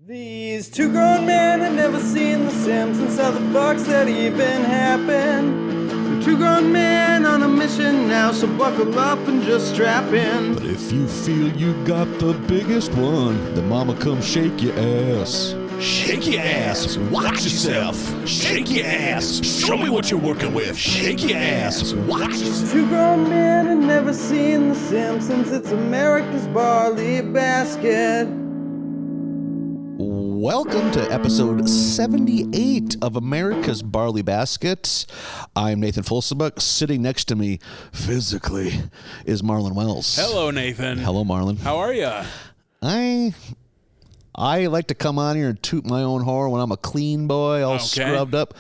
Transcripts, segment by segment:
These two grown men had never seen the Simpsons. How the fuck's that even happen? They're two grown men on a mission now, so buckle up and just strap in. But if you feel you got the biggest one, then mama come shake your ass. Shake your ass, watch yourself. Shake your ass, show me what you're working with. Shake your ass, watch yourself. Two grown men had never seen the Simpsons. It's America's barley basket. Welcome to episode 78 of America's Barley Basket. I'm Nathan Folsebuck. Sitting next to me, physically, is Marlon Wells. Hello, Nathan. Hello, Marlon. How are you? I like to come on here and toot my own horn when I'm a clean boy, all scrubbed up.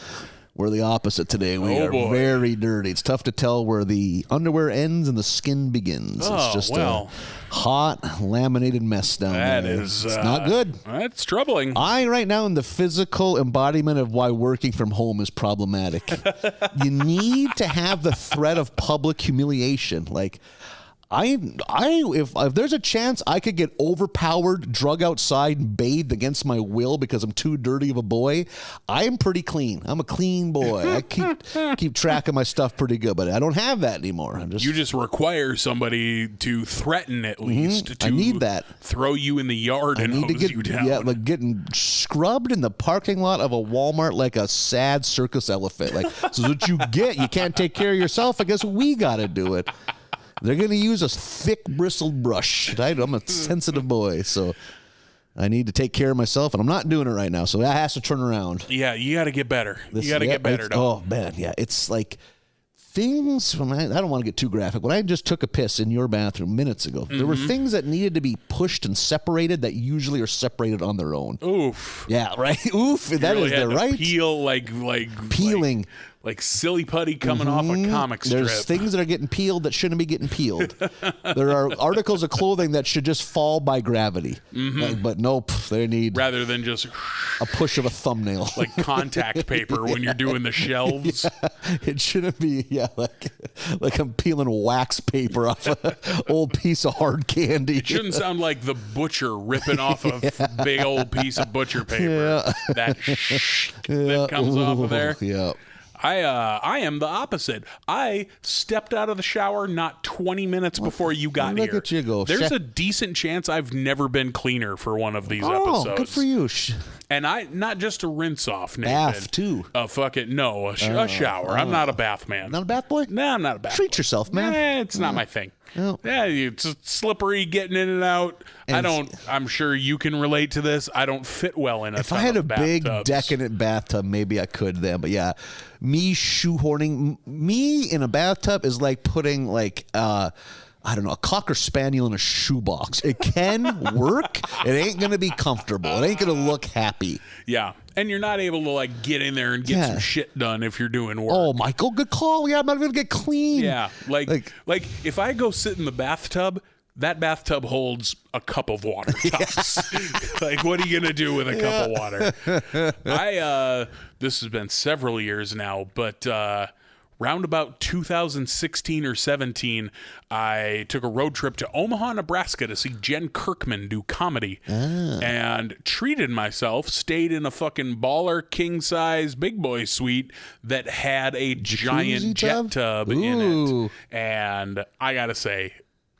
We're the opposite today. We are very dirty. It's tough to tell where the underwear ends and the skin begins. It's just a hot, laminated mess down there. It's not good. That's troubling. I, right now, in the physical embodiment of why working from home is problematic. You need to have the threat of public humiliation. Like, if there's a chance I could get overpowered, drug outside, and bathed against my will because I'm too dirty of a boy, I am pretty clean. I'm a clean boy. I keep track of my stuff pretty good, but I don't have that anymore. You just require somebody to threaten at least. To I need that. Throw you in the yard and hose you down. Yeah, like getting scrubbed in the parking lot of a Walmart like a sad circus elephant. Like, this is what you get. You can't take care of yourself. I guess we got to do it. They're going to use a thick bristled brush. I'm a sensitive boy, so I need to take care of myself, and I'm not doing it right now, so that has to turn around. Yeah, you got to get better. You got to get better. Oh, man, yeah. It's like things, I don't want to get too graphic. When I just took a piss in your bathroom minutes ago, there were things that needed to be pushed and separated that usually are separated on their own. Oof. Yeah, right? Oof. That is the right. Peel peeling. Like silly putty coming off a comic strip. There's things that are getting peeled that shouldn't be getting peeled. There are articles of clothing that should just fall by gravity. But nope, they need... Rather than just... a push of a thumbnail. Like contact paper when you're doing the shelves. Yeah, it shouldn't be, like I'm peeling wax paper off an old piece of hard candy. It shouldn't sound like the butcher ripping off a big old piece of butcher paper. That comes off of there. Yeah. I am the opposite. I stepped out of the shower not 20 minutes before you got here. Look at you go. There's a decent chance I've never been cleaner for one of these episodes. Oh, good for you. And not just a rinse off, Nathan. Bath, too. A shower. I'm not a bath man. Not a bath boy? No, I'm not a bath Treat yourself, man. It's not my thing. Oh. Yeah, it's slippery getting in and out. I'm sure you can relate to this. I don't fit well in a If I had a big bathtubs. decadent bathtub, maybe I could then. But yeah, me shoehorning me in a bathtub is like putting a Cocker Spaniel in a shoebox. It can work. It ain't going to be comfortable. It ain't going to look happy. Yeah. And you're not able to get in there and get some shit done if you're doing work. Oh, Michael, good call. Yeah, I'm not going to get clean. Yeah. Like if I go sit in the bathtub, that bathtub holds a cup of water tops. What are you going to do with a cup of water? This has been several years now, but round about 2016 or 17, I took a road trip to Omaha, Nebraska to see Jen Kirkman do comedy and treated myself, stayed in a fucking baller king-size big boy suite that had a giant jet tub in it. And I gotta say,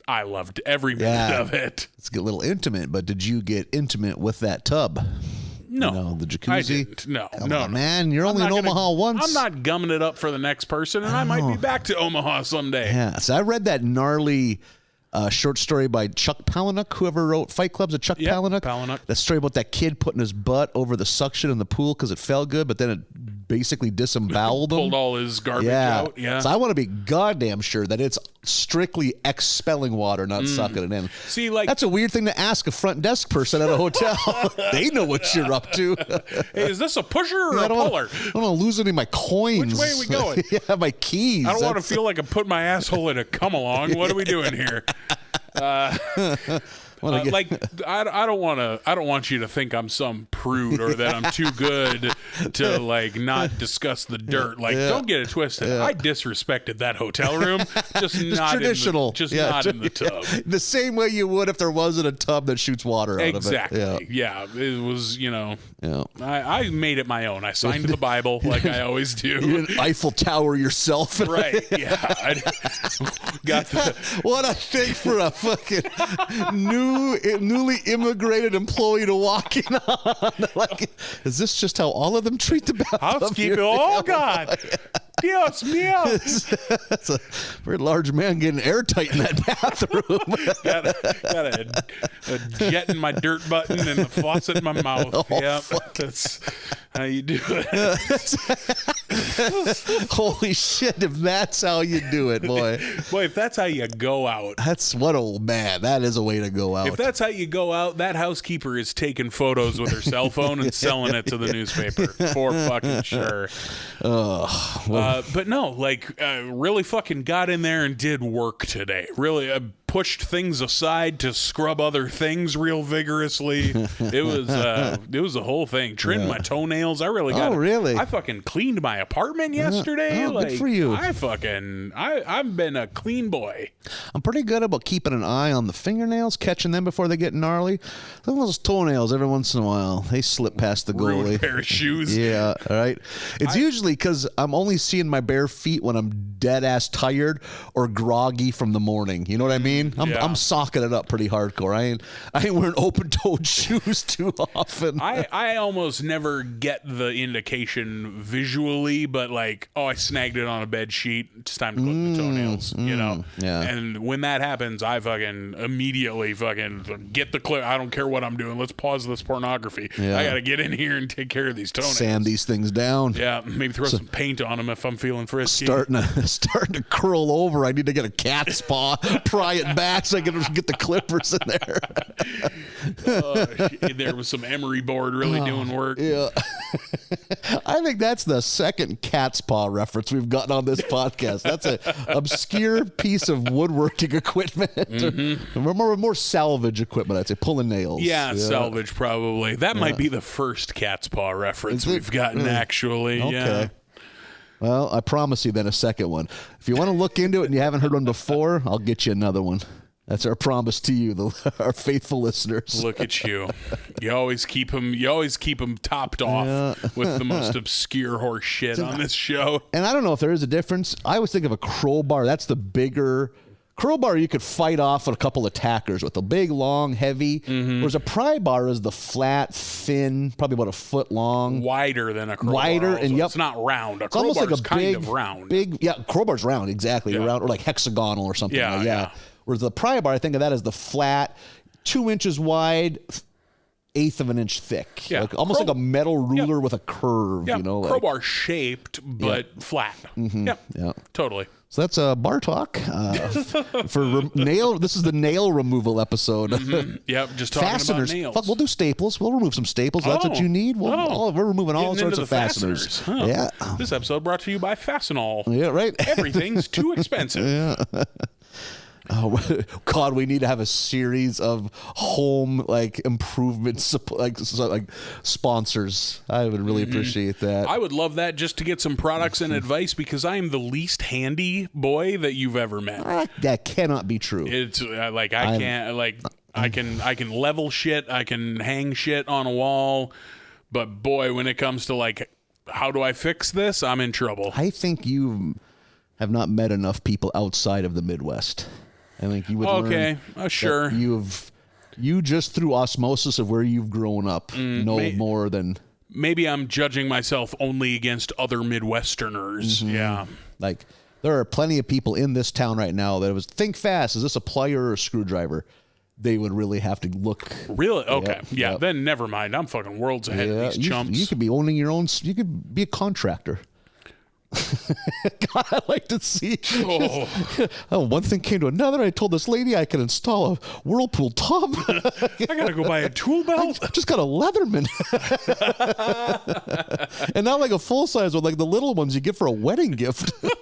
I loved every minute of it. It's a little intimate, but did you get intimate with that tub? No, the jacuzzi. I didn't. No, Come on, man. You're only in Omaha once. I'm not gumming it up for the next person, and I might be back to Omaha someday. Yeah. So I read that gnarly short story by Chuck Palahniuk, whoever wrote Fight Club's Chuck Palahniuk. That story about that kid putting his butt over the suction in the pool because it felt good, but then it basically disemboweled him. Pulled all his garbage out. Yeah. So I want to be goddamn sure that it's strictly expelling water, not sucking it in. See, that's a weird thing to ask a front desk person at a hotel. They know what you're up to. Hey, is this a pusher or a puller? I don't want to lose any of my coins. Which way are we going? Yeah, my keys. I don't want to feel like I put my asshole in a come along. What are we doing here? like I don't want you to think I'm some prude or that I'm too good to like not discuss the dirt. Like, don't get it twisted. I disrespected that hotel room, just not traditional, not in the tub. The same way you would if there wasn't a tub that shoots water out exactly. of it. Yeah, it was. I made it my own. I signed the Bible like I always do. You didn't Eiffel Tower yourself, right? Yeah, I got the. What a thing for a fucking newly immigrated employee to walk in on. Like, is this just how all of them treat the bathtub? Housekeeping. Oh God. Dios mío. That's a very large man getting airtight in that bathroom. got a jet in my dirt button and a faucet in my mouth. That's how you do it. Holy shit, if that's how you do it, boy. Boy, if that's how you go out. That's what old man. That is a way to go out. If that's how you go out, that housekeeper is taking photos with her cell phone and selling it to the newspaper for fucking sure. But no, like, really fucking got in there and did work today. Really pushed things aside to scrub other things real vigorously. It was the whole thing. Trimmed my toenails. I really got. Oh, really? I fucking cleaned my apartment yesterday. Good for you. I've been a clean boy. I'm pretty good about keeping an eye on the fingernails, catching them before they get gnarly. Those toenails, every once in a while, they slip past the goalie. Ruined pair of shoes. Yeah, all right. It's usually because I'm only seeing my bare feet when I'm dead ass tired or groggy from the morning. You know what I mean? I'm socking it up pretty hardcore. I ain't wearing open-toed shoes too often. I almost never get the indication visually, but like, I snagged it on a bed sheet. It's time to clip the toenails. Yeah. And when that happens, I fucking immediately fucking get the clip. I don't care what I'm doing. Let's pause this pornography. Yeah. I got to get in here and take care of these toenails. Sand these things down. Yeah, maybe throw some paint on them if I'm feeling frisky. Starting to curl over. I need to get a cat's paw, pry it back so I can get the clippers in there. There was some emery board really doing work. Yeah. I think that's the second cat's paw reference we've gotten on this podcast. That's an obscure piece of woodworking equipment. More salvage equipment, I'd say. Pulling nails. Yeah, salvage probably. That might be the first cat's paw reference we've gotten, actually. Okay. Yeah. Well, I promise you then a second one. If you want to look into it and you haven't heard one before, I'll get you another one. That's our promise to you, our faithful listeners. Look at you. You always keep them topped off with the most obscure horse shit on this show. And I don't know if there is a difference. I always think of a crowbar. That's the bigger crowbar you could fight off a couple attackers with. A big, long, heavy. Whereas a pry bar is the flat, thin, probably about a foot long. Wider than a crowbar. Wider, also. and it's not round. A crowbar almost like is a kind of round. Crowbar's round, exactly. Yeah. Round, or like hexagonal or something. Yeah. Whereas the pry bar, I think of that as the flat, 2 inches wide, 1/8 of an inch thick. Yeah. Like, almost like a metal ruler with a curve. Yeah, crowbar shaped, but flat. Yep. Yeah. Totally. So that's bar talk for nail. This is the nail removal episode. Yep, just talking fasteners. about nails. Fuck, we'll do staples. We'll remove some staples. That's what you need. We're removing all sorts of fasteners. Huh. Yeah. This episode brought to you by Fastenal. Yeah, right. Everything's too expensive. Yeah. Oh God, we need to have a series of home improvements like sponsors. I would really appreciate that. I would love that just to get some products and advice because I am the least handy boy that you've ever met. That cannot be true. It's I can level shit, I can hang shit on a wall, but boy, when it comes to how do I fix this, I'm in trouble. I think you have not met enough people outside of the Midwest. I think you would learn sure. You just through osmosis of where you've grown up know more than... Maybe I'm judging myself only against other Midwesterners. Yeah. There are plenty of people in this town right now that was think fast. Is this a plier or a screwdriver? They would really have to look. Really? Okay. Yeah. Then never mind. I'm fucking worlds ahead of these chumps. You could be owning your own... You could be a contractor. God, I'd like to see. One thing came to another. I told this lady I could install a Whirlpool tub. I gotta go buy a tool belt. I just got a Leatherman. And not a full size one, like the little ones you get for a wedding gift. I'm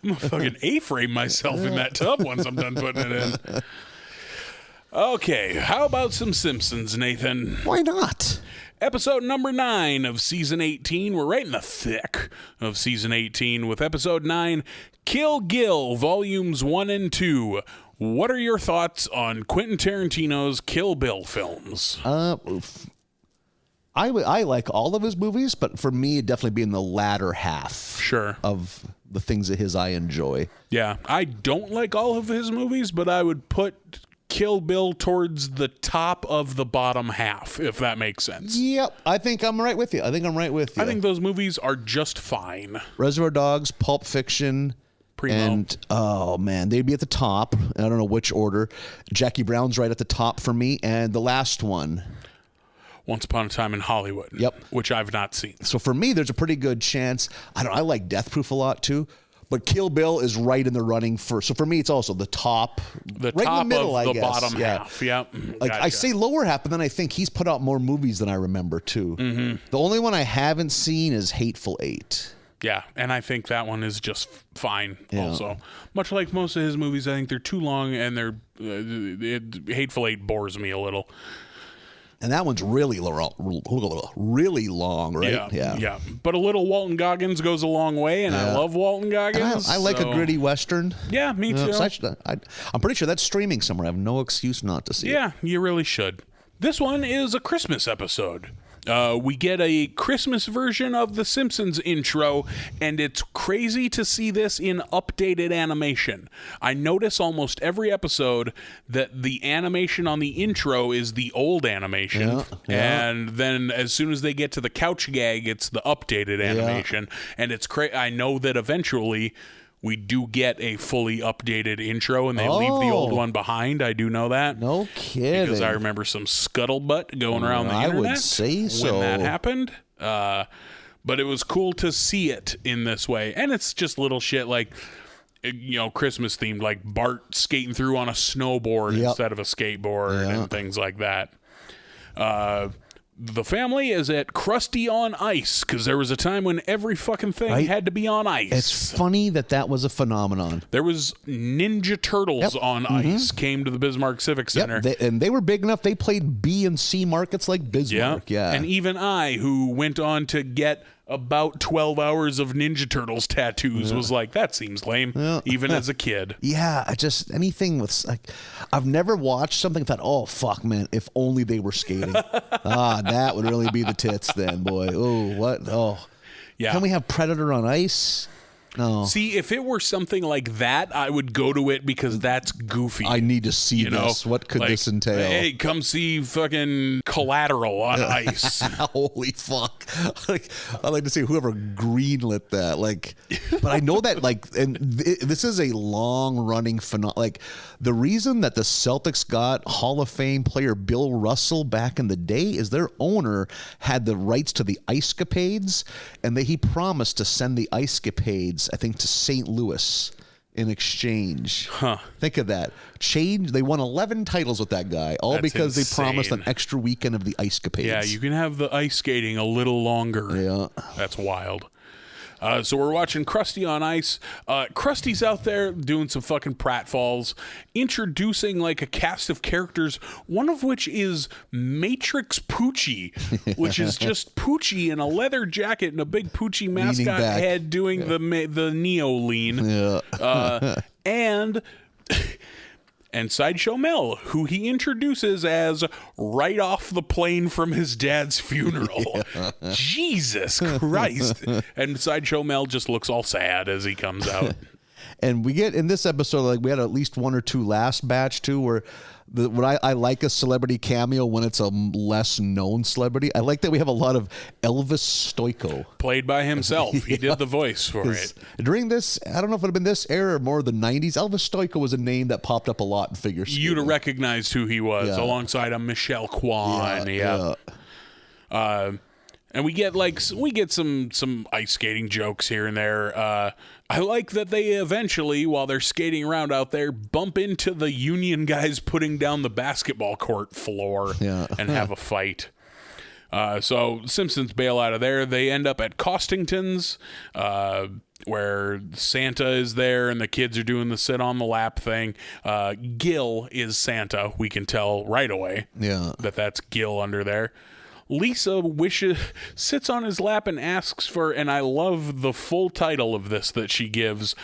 gonna fucking A-frame myself in that tub once I'm done putting it in. Okay, how about some Simpsons, Nathan? Why not? Episode number 9 of season 18. We're right in the thick of season 18 with episode 9, Kill Gil, volumes 1 and 2. What are your thoughts on Quentin Tarantino's Kill Bill films? I like all of his movies, but for me, it'd definitely be in the latter half. Sure. Of the things of his I enjoy. Yeah, I don't like all of his movies, but I would put Kill Bill towards the top of the bottom half, if that makes sense. Yep, I think I'm right with you. I think those movies are just fine. Reservoir Dogs, Pulp Fiction, Primo. And, oh man, they'd be at the top. I don't know which order. Jackie Brown's right at the top for me. And the last one, Once Upon a Time in Hollywood. Yep. Which I've not seen. So for me, there's a pretty good chance. I like Death Proof a lot too. But Kill Bill is right in the running for. So for me, it's also the top. The right top in the middle, of the I guess. bottom half. Yep. Like Gotcha. I say lower half, but then I think he's put out more movies than I remember too. Mm-hmm. The only one I haven't seen is Hateful Eight. Yeah, and I think that one is just fine Yeah. also. Much like most of his movies, I think they're too long and they're Hateful Eight bores me a little. And that one's really long, right? Yeah. But a little Walton Goggins goes a long way, and I love Walton Goggins. I like a gritty Western. Yeah, me too. So I'm pretty sure that's streaming somewhere. I have no excuse not to see it. Yeah, you really should. This one is a Christmas episode. We get a Christmas version of the Simpsons intro, and it's crazy to see this in updated animation. I notice almost every episode that the animation on the intro is the old animation, and then as soon as they get to the couch gag, it's the updated animation, and it's I know that eventually we do get a fully updated intro, and they leave the old one behind. I do know that. No kidding. Because I remember some scuttlebutt going around the internet. I would say so. When that happened. But it was cool to see it in this way. And it's just little shit like, Christmas themed, like Bart skating through on a snowboard instead of a skateboard and things like that. The family is at Krusty on Ice because there was a time when every fucking thing had to be on ice. It's funny that was a phenomenon. There was Ninja Turtles on ice, came to the Bismarck Civic Center. And they were big enough. They played B and C markets like Bismarck. Yeah. And even I, who went on to get about 12 hours of Ninja Turtles tattoos, was like, that seems lame, even as a kid. Yeah, anything with, like, I've never watched something that, oh, fuck, man, if only they were skating. That would really be the tits then, boy. Oh, what? Oh. Yeah. Can we have Predator on ice? No. See, if it were something like that, I would go to it because that's goofy. I need to see this. What could this entail? Hey, come see fucking Collateral on ice. Holy fuck. I'd like to see whoever greenlit that. But I know that, and this is a long-running phenomenon. The reason that the Celtics got Hall of Fame player Bill Russell back in the day is their owner had the rights to the Ice-Capades, and he promised to send the Ice-Capades, I think, to St. Louis in exchange. Think of that. They won 11 titles with that guy, all That's because insane. they promised an extra weekend of the Ice-Capades. Yeah, you can have the ice skating a little longer. Yeah. That's wild. So we're watching Krusty on Ice. Krusty's out there doing some fucking pratfalls, introducing a cast of characters, one of which is Matrix Poochie, which is just Poochie in a leather jacket and a big Poochie mascot head doing the Neo lean. Yeah. And Sideshow Mel, who he introduces as right off the plane from his dad's funeral. Jesus Christ. And Sideshow Mel just looks all sad as he comes out. And we get in this episode, we had at least one or two last batch too, where what I like a celebrity cameo when it's a less known celebrity. I like that we have a lot of Elvis Stoico. Played by himself. He did the voice for it. During this, I don't know if it would have been this era or more the 90s, Elvis Stoico was a name that popped up a lot in figure skating. You'd have recognized who he was alongside a Michelle Kwan. And we get some ice skating jokes here and there. I like that they eventually, while they're skating around out there, bump into the Union guys putting down the basketball court floor and have a fight. So Simpsons bail out of there. They end up at Costington's. where Santa is there and the kids are doing the sit on the lap thing. Gil is Santa. We can tell right away that that's Gil under there. Lisa sits on his lap and asks for, and I love the full title of this that she gives,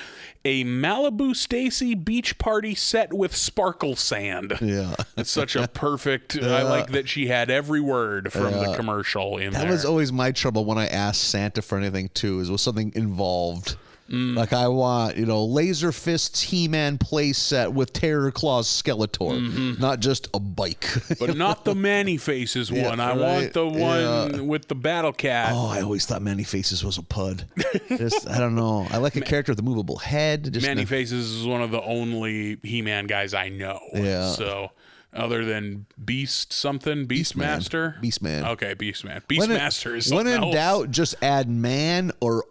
a Malibu Stacy beach party set with sparkle sand. Yeah. It's such a perfect, I like that she had every word from the commercial in there. That was always my trouble when I asked Santa for anything too, is was something involved. Like I want, Laser Fist's He-Man play set with Terror Claw's Skeletor, not just a bike. But not the Manny Faces one. I want the one with the Battle Cat. Oh, I always thought Manny Faces was a pud. I don't know. I like a character with a movable head. Manny Faces is one of the only He-Man guys I know. Yeah. So other than Beastmaster? Beastman. Okay, Beastman. Beastmaster is something When in else. doubt, just add man or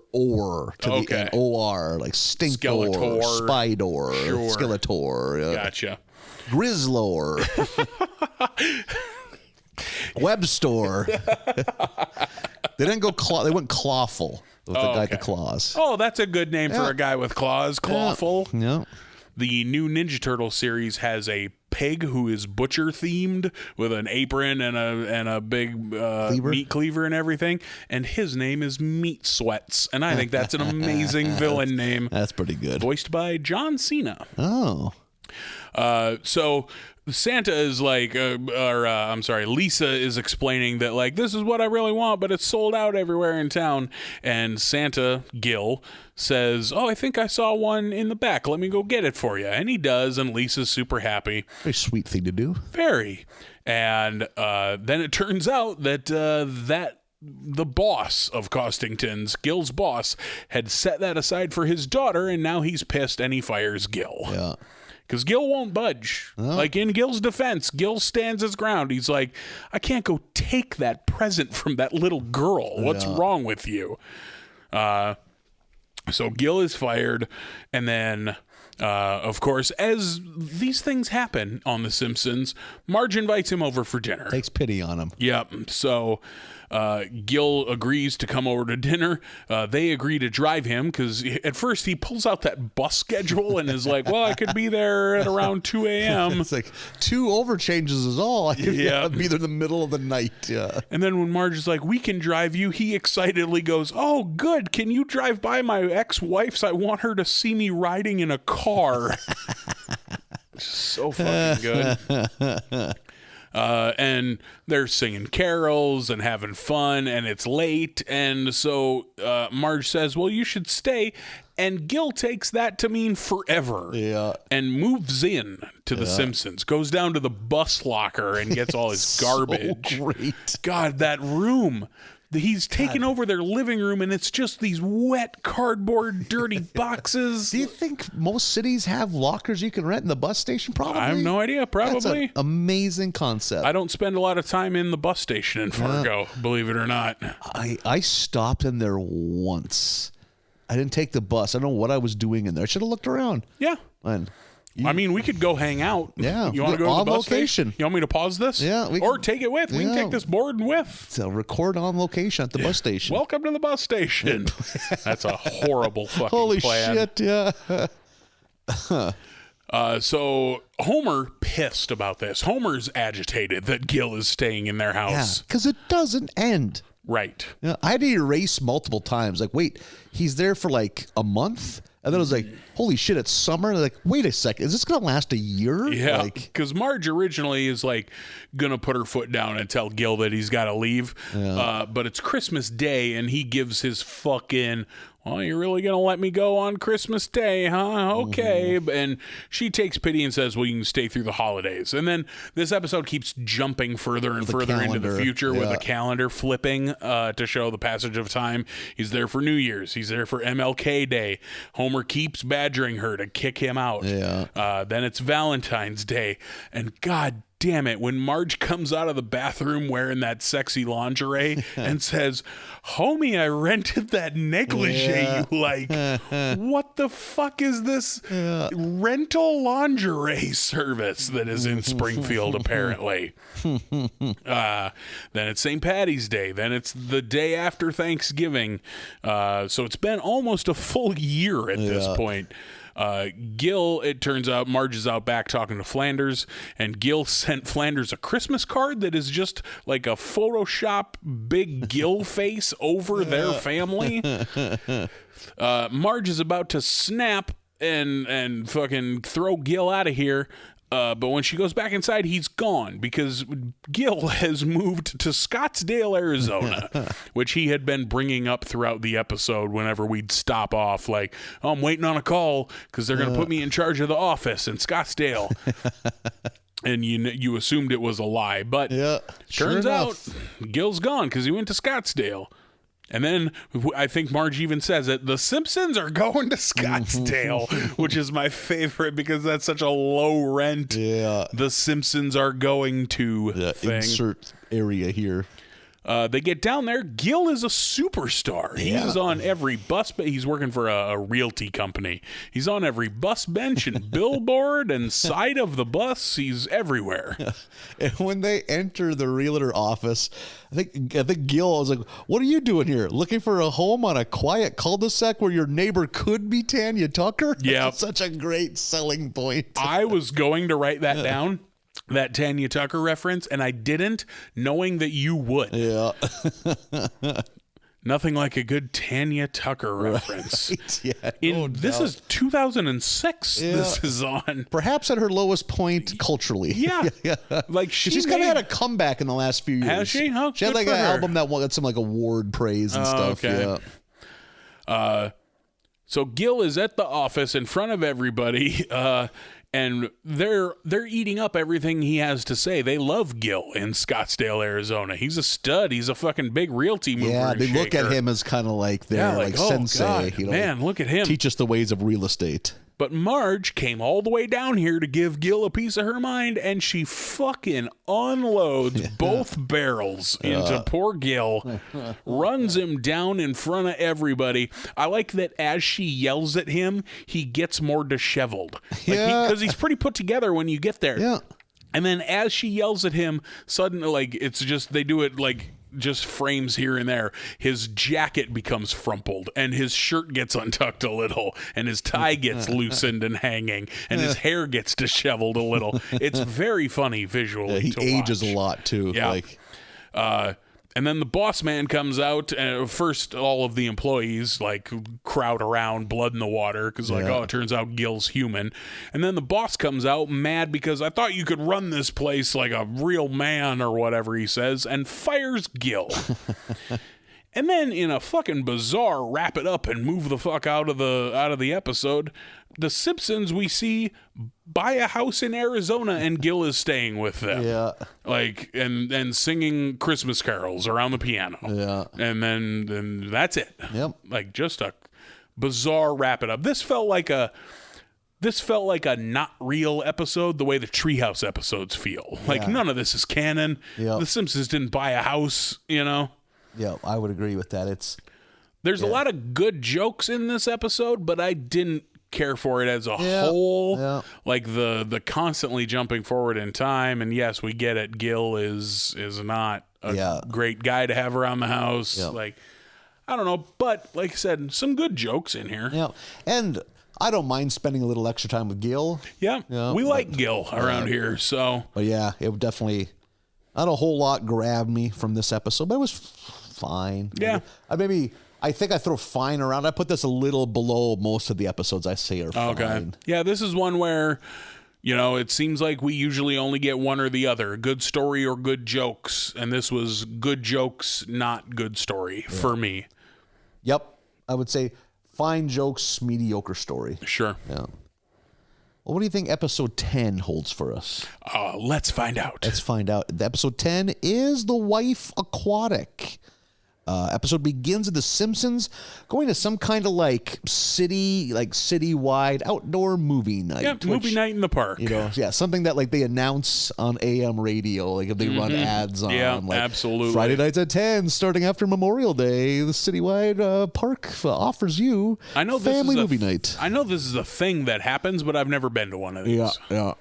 to the end. O-R, like Stinkor, Skeletor. Spydor, Sure. Skeletor. Gotcha. Grizzlor. Webstore. They didn't go they went Clawful with the guy with the claws. Oh, that's a good name for a guy with claws. Clawful. Yeah. The new Ninja Turtle series has a pig who is butcher themed with an apron and a big meat cleaver and everything, and his name is Meat Sweats, and I think that's an amazing villain name. That's pretty good. Voiced by John Cena. Oh. So Santa is like, Lisa is explaining that, like, this is what I really want, but it's sold out everywhere in town. And Santa, Gil, says, oh, I think I saw one in the back. Let me go get it for you. And he does, and Lisa's super happy. Very sweet thing to do. Very. And then it turns out that the boss of Costington's, Gil's boss, had set that aside for his daughter, and now he's pissed and he fires Gil. Yeah. Because Gil won't budge. Like, in Gil's defense, Gil stands his ground. He's like, I can't go take that present from that little girl. What's wrong with you? So Gil is fired. And then, of course, as these things happen on The Simpsons, Marge invites him over for dinner. Takes pity on him. Yep. So Gil agrees to come over to dinner. They agree to drive him because at first he pulls out that bus schedule and is like, well, I could be there at around 2 a.m. It's like 2 overchanges is all. I could be there in the middle of the night. Yeah. And then when Marge is like, we can drive you, he excitedly goes, oh, good. Can you drive by my ex-wife's? I want her to see me riding in a car. So fucking good. And they're singing carols and having fun, and it's late. And so Marge says, well, you should stay. And Gil takes that to mean forever. Yeah. And moves in to The Simpsons, goes down to the bus locker and gets all his garbage. So great. God, that room. He's taken over their living room, and it's just these wet cardboard, dirty boxes. Do you think most cities have lockers you can rent in the bus station? Probably. I have no idea. Probably. That's an amazing concept. I don't spend a lot of time in the bus station in Fargo, believe it or not. I stopped in there once. I didn't take the bus. I don't know what I was doing in there. I should have looked around. Yeah. I mean, we could go hang out. Yeah. You want to go to the bus location. station? You want me to pause this? Yeah. Or take it with. We can take this board with. So record on location at the bus station. Welcome to the bus station. That's a horrible fucking Holy plan. shit, yeah. So Homer pissed about this. Homer's agitated that Gil is staying in their house. Because it doesn't end. Right. I had to erase multiple times. Like, wait, he's there for like a month? And then I was like, holy shit, it's summer. And like, wait a second, is this going to last a year? Yeah, Like, because Marge originally is like going to put her foot down and tell Gil that he's got to leave. But it's Christmas Day, and he gives his fucking, well, you're really going to let me go on Christmas Day, huh? Okay. And she takes pity and says, well, you can stay through the holidays. And then this episode keeps jumping further and further into the future with the calendar flipping to show the passage of time. He's there for New Year's. He's there for MLK Day. Homer keeps badgering her to kick him out. Then it's Valentine's Day. And God damn it, when Marge comes out of the bathroom wearing that sexy lingerie and says, homie, I rented that negligee you like. What the fuck is this rental lingerie service that is in Springfield, apparently? Then it's St. Patty's Day. Then it's the day after Thanksgiving. So it's been almost a full year at this point. Gil, it turns out, Marge is out back talking to Flanders, and Gil sent Flanders a Christmas card that is just like a Photoshop big Gil face over their family. Marge is about to snap and fucking throw Gil out of here. But when she goes back inside, he's gone because Gil has moved to Scottdale, Arizona, which he had been bringing up throughout the episode whenever we'd stop off. Like, oh, I'm waiting on a call because they're going to put me in charge of the office in Scottsdale. And you assumed it was a lie. But turns out Gil's gone because he went to Scottsdale. And then I think Marge even says it, the Simpsons are going to Scottsdale, which is my favorite because that's such a low rent. Yeah. The Simpsons are going to thing. Insert area here. They get down there. Gil is a superstar. He's on every bus. He's working for a realty company. He's on every bus bench and billboard and side of the bus. He's everywhere. And when they enter the realtor office, I think Gil was like, "What are you doing here? Looking for a home on a quiet cul-de-sac where your neighbor could be Tanya Tucker?" Yeah, such a great selling point. I was going to write that down. That Tanya Tucker reference, and I didn't, knowing that you would. Yeah. Nothing like a good Tanya Tucker reference. Right. Yeah, this is 2006. Yeah. This is on. Perhaps at her lowest point culturally. Yeah. Like she's kind of had a comeback in the last few years. Has she? Oh, she had like an album that got some like award praise and stuff. Okay. Yeah. So Gil is at the office in front of everybody. And they're eating up everything he has to say. They love Gil in Scottsdale, Arizona. He's a stud. He's a fucking big realty mover. Yeah, they look at him as kind of like their like sensei. God, man, look at him. Teach us the ways of real estate. But Marge came all the way down here to give Gil a piece of her mind, and she fucking unloads both barrels into poor Gil, runs him down in front of everybody. I like that as she yells at him, he gets more disheveled. Because he's pretty put together when you get there. Yeah. And then as she yells at him, suddenly, like, it's just, they do it like just frames here and there. His jacket becomes frumpled and his shirt gets untucked a little and his tie gets loosened and hanging and his hair gets disheveled a little. It's very funny visually. He to ages watch. a lot too. Yeah. And then the boss man comes out, and first all of the employees like crowd around, blood in the water, because it turns out Gil's human. And then the boss comes out mad because I thought you could run this place like a real man or whatever he says, and fires Gil. And then in a fucking bizarre wrap it up and move the fuck out of the episode, the Simpsons we see buy a house in Arizona and Gil is staying with them. Yeah. Like and singing Christmas carols around the piano. Yeah. And then that's it. Yep. Like just a bizarre wrap it up. This felt like a not real episode the way the Treehouse episodes feel. Like none of this is canon. Yep. The Simpsons didn't buy a house, you know. Yeah, I would agree with that. There's a lot of good jokes in this episode, but I didn't care for it as a whole. Yeah. Like the constantly jumping forward in time, and yes, we get it. Gil is not a great guy to have around the house. Yeah. Like, I don't know, but like I said, some good jokes in here. Yeah, and I don't mind spending a little extra time with Gil. Yeah, we like Gil around here. So, but yeah, it would definitely not a whole lot grabbed me from this episode, but it was fine. Yeah, I think I throw fine around. I put this a little below most of the episodes I say are fine. Okay. Yeah, this is one where, it seems like we usually only get one or the other, good story or good jokes. And this was good jokes, not good story for me. Yep. I would say fine jokes, mediocre story. Sure. Yeah. Well, what do you think episode 10 holds for us? Let's find out. Episode 10 is The Wife Aquatic. Episode begins with the Simpsons going to some kind of like citywide outdoor movie night. Yeah, movie night in the park. You know, yeah, something that like they announce on AM radio, like if they run ads on. Yeah, like, absolutely. Friday nights at 10, starting after Memorial Day, the citywide park offers you family movie night. I know this is a thing that happens, but I've never been to one of these. Yeah.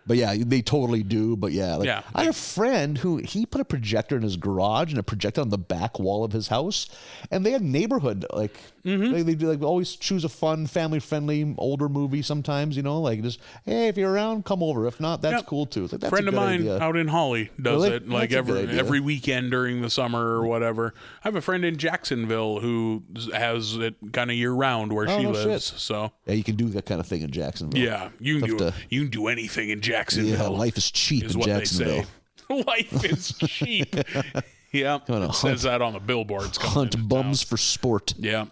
But yeah, they totally do. But yeah, I had a friend who he put a projector in his garage and a projector on the back wall of his house, and they had neighborhood they do like always choose a fun, family friendly older movie. Sometimes like just hey, if you're around, come over. If not, that's cool too. Like, that's friend a of mine idea. out in Holly does it like every weekend during the summer or whatever. I have a friend in Jacksonville who has it kind of year round where she lives. Shit. So yeah, you can do that kind of thing in Jacksonville. Yeah, you can do anything in Jacksonville. Yeah, life is cheap in Jacksonville. Life is cheap. Yeah, it says that on the billboards. Hunt bums for sport. Yeah.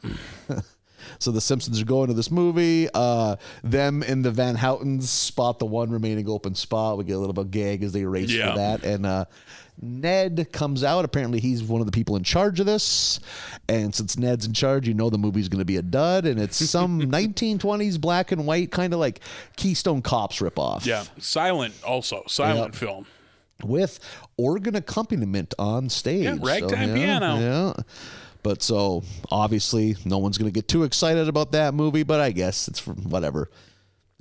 So the Simpsons are going to this movie. Them and the Van Houtens spot the one remaining open spot. We get a little bit of gag as they race for that. And Ned comes out. Apparently he's one of the people in charge of this. And since Ned's in charge, the movie's going to be a dud. And it's some 1920s black and white kind of like Keystone Cops ripoff. Yeah. Silent film. With organ accompaniment on stage. Yeah, ragtime piano. Yeah. But so obviously no one's going to get too excited about that movie, but I guess it's whatever.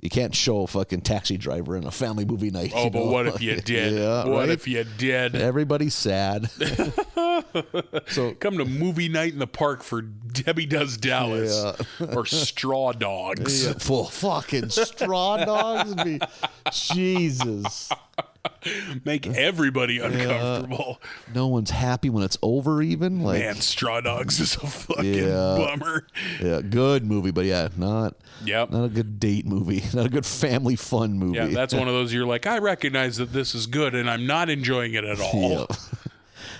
You can't show a fucking Taxi Driver in a family movie night. Oh, but what if you did? What if you did? Everybody's sad. So come to movie night in the park for Debbie Does Dallas or Straw Dogs. Yeah, full fucking Straw Dogs would be Jesus. Make everybody uncomfortable. No one's happy when it's over even. Like, man, Straw Dogs is a fucking bummer. Yeah, good movie, but not a good date movie. Not a good family fun movie. Yeah, that's one of those you're like, I recognize that this is good and I'm not enjoying it at all.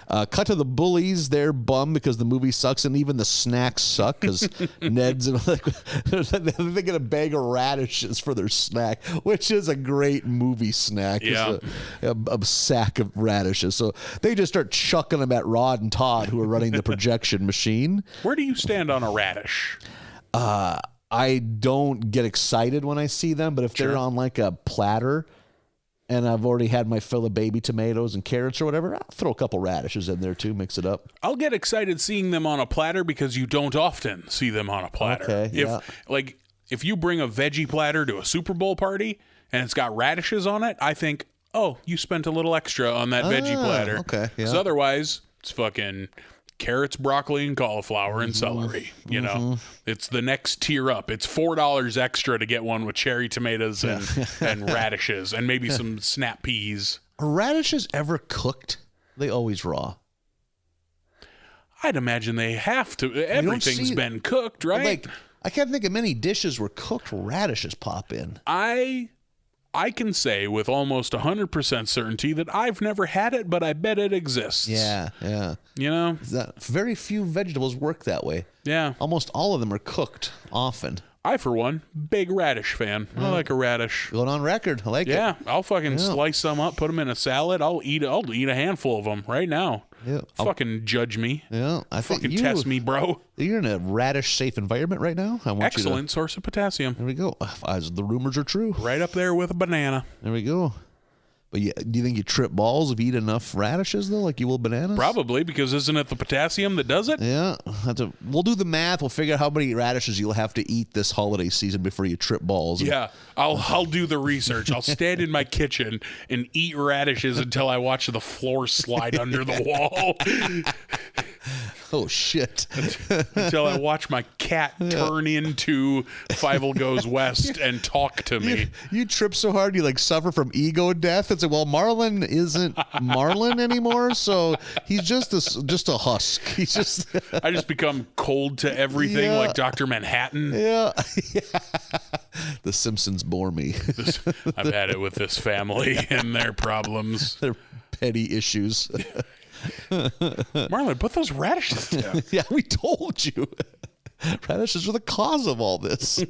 Yeah. Cut to the bullies. They're bummed because the movie sucks and even the snacks suck because Ned's they get a bag of radishes for their snack, which is a great movie snack. Yeah. A sack of radishes. So they just start chucking them at Rod and Todd, who are running the projection machine. Where do you stand on a radish? I don't get excited when I see them, but if they're on like a platter and I've already had my fill of baby tomatoes and carrots or whatever, I'll throw a couple radishes in there too, mix it up. I'll get excited seeing them on a platter because you don't often see them on a platter. Okay, if you bring a veggie platter to a Super Bowl party and it's got radishes on it, I think, oh, you spent a little extra on that veggie platter. Okay, yeah. Because otherwise, it's fucking carrots, broccoli, and cauliflower and celery. It's the next tier up. It's $4 extra to get one with cherry tomatoes and radishes and maybe some snap peas. Are radishes ever cooked? They always raw. I'd imagine they have to. Everything's been cooked, right? Like, I can't think of many dishes where cooked radishes pop in. I can say with almost 100% certainty that I've never had it, but I bet it exists. Yeah. Very few vegetables work that way. Yeah. Almost all of them are cooked often. I, for one, big radish fan. I like a radish. Going on record. I like it. Yeah, I'll fucking slice some up, put them in a salad. I'll eat a handful of them right now. Yeah. Fucking judge me. Yeah. Fucking test me, bro. You're in a radish-safe environment right now. Excellent source of potassium. There we go. As the rumors are true. Right up there with a banana. There we go. But yeah, do you think you trip balls if you eat enough radishes, though, like you will bananas? Probably, because isn't it the potassium that does it? Yeah. We'll do the math. We'll figure out how many radishes you'll have to eat this holiday season before you trip balls. Yeah. I'll do the research. I'll stand in my kitchen and eat radishes until I watch the floor slide under the wall. Oh, shit. Until I watch my cat turn into Fievel Goes West and talk to me. You trip so hard, you suffer from ego death. It's like, well, Marlin isn't Marlin anymore, so he's just a husk. He's just... I just become cold to everything like Dr. Manhattan. Yeah. The Simpsons bore me. I've had it with this family and their problems. Their petty issues. Marlon, put those radishes down. Yeah, we told you. Radishes are the cause of all this.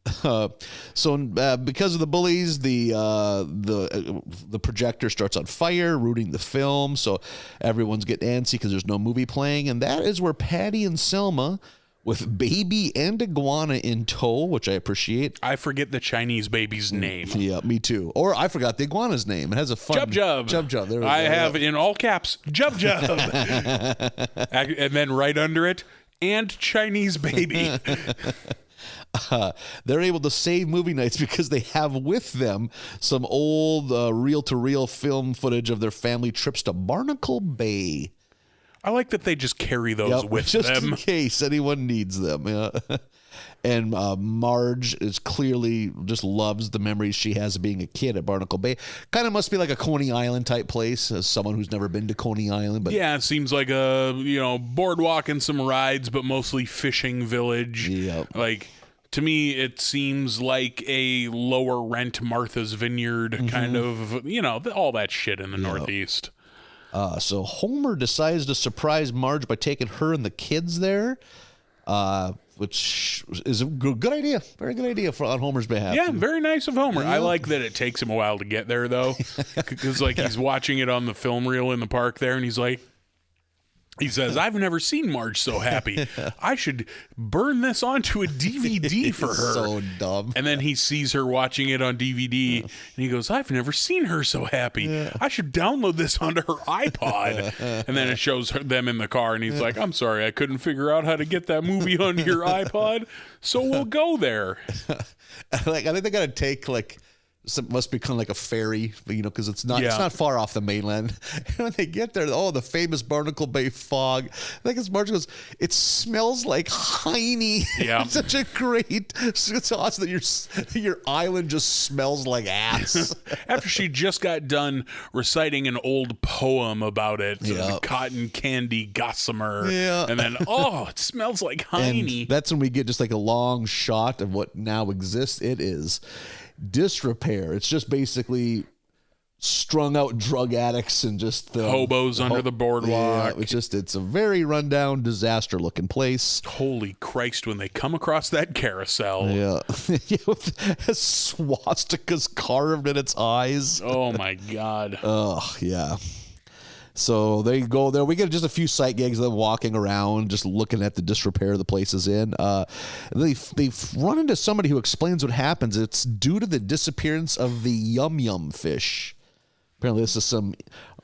Because of the bullies, the projector starts on fire, rooting the film. So everyone's getting antsy because there's no movie playing, and that is where Patty and Selma, with baby and iguana in tow, which I appreciate. I forget the Chinese baby's name. Yeah, me too. Or I forgot the iguana's name. It has a fun... Jub. There we I go. have in all caps, Jub. And then right under it, and Chinese baby. They're able to save movie nights because they have with them some old reel-to-reel film footage of their family trips to Barnacle Bay. I like that they just carry those with just them. In case anyone needs them. Yeah. And Marge is clearly just loves the memories she has of being a kid at Barnacle Bay. Kind of must be like a Coney Island type place, as someone who's never been to Coney Island. But yeah, it seems like a boardwalk and some rides, but mostly fishing village. Yep. Like, to me, it seems like a lower rent Martha's Vineyard kind of, all that shit in the Northeast. So Homer decides to surprise Marge by taking her and the kids there, which is a good idea. Very good idea on Homer's behalf. Yeah, very nice of Homer. I like that it takes him a while to get there, though, because he's watching it on the film reel in the park there, and he's like, he says, "I've never seen Marge so happy. I should burn this onto a DVD for her." So dumb. And then he sees her watching it on DVD, and he goes, "I've never seen her so happy. I should download this onto her iPod." And then it shows them in the car, and he's like, "I'm sorry, I couldn't figure out how to get that movie onto your iPod, so we'll go there." I think they got to take must be kind of like a ferry, because it's not far off the mainland. And when they get there, the famous Barnacle Bay fog. I think as Marge goes, "It smells like hiney." Yeah, it's such a great. It's awesome that your island just smells like ass. After she just got done reciting an old poem about it, cotton candy gossamer, and then it smells like hiney. And that's when we get just like a long shot of what now exists. It is disrepair. It's just basically strung out drug addicts and just hobos under the boardwalk. Yeah, it's a very rundown, disaster looking place. Holy Christ, when they come across that carousel. Yeah. With swastikas carved in its eyes. Oh my God. Oh, yeah. So they go there. We get just a few sight gags of them walking around, just looking at the disrepair the place is in. They run into somebody who explains what happens. It's due to the disappearance of the yum fish. Apparently, this is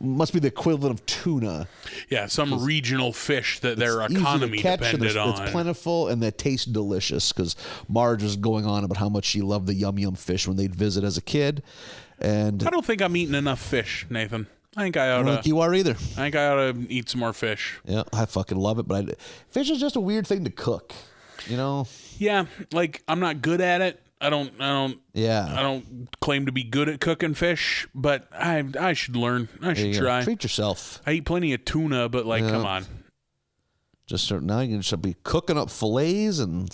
must be the equivalent of tuna. Yeah, some regional fish that their economy catch, depended on. It's plentiful and they taste delicious, because Marge was going on about how much she loved the yum fish when they'd visit as a kid. And I don't think I'm eating enough fish, Nathan. I think I ought to. I don't think you are either. I think I ought to eat some more fish. Yeah, I fucking love it, but fish is just a weird thing to cook, Yeah, I'm not good at it. I don't claim to be good at cooking fish, but I should learn. I should try. Treat yourself. I eat plenty of tuna, but come on. Now you can just be cooking up fillets, and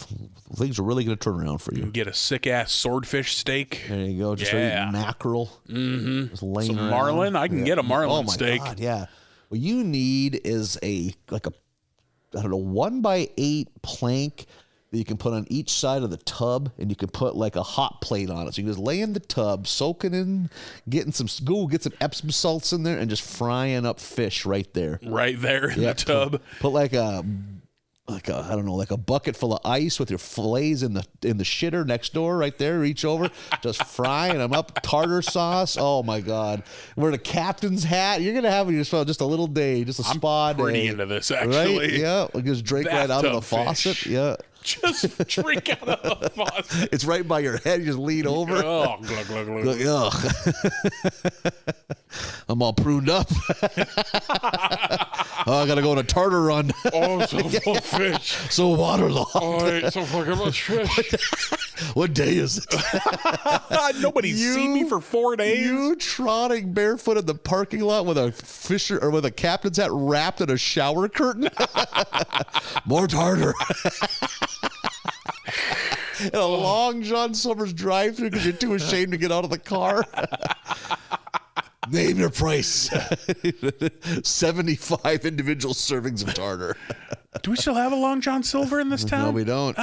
things are really going to turn around for you. Get a sick ass swordfish steak. There you go. Just eat mackerel. Mm-hmm. Just laying some around. marlin. I can get a marlin steak. God, yeah. What you need is a 1x8 plank that you can put on each side of the tub, and you can put a hot plate on it. So you can just lay in the tub, soaking in, get some Epsom salts in there, and just frying up fish right there. Right there in the tub. Put a bucket full of ice with your fillets in the shitter next door right there. Reach over, just frying them up. Tartar sauce. Oh my God. Wear the captain's hat. You're gonna have just a little day, just a spa day. I'm pretty into this, actually. Right? Yeah. We'll just drink right out of the faucet. Yeah. Just drink out of the faucet. It's right by your head. You just lean over. Oh, glug, glug, glug. I'm all pruned up. I gotta go on a tartar run. Oh, so full of fish. So waterlogged. Oh, I ate so fucking much fish. What day is it? Nobody's seen me for 4 days. You trotting barefoot in the parking lot with a captain's hat wrapped in a shower curtain. More tartar. And a long John Summers drive-through because you're too ashamed to get out of the car. Name your price. 75 individual servings of tartar. Do we still have a Long John Silver in this town? No, we don't.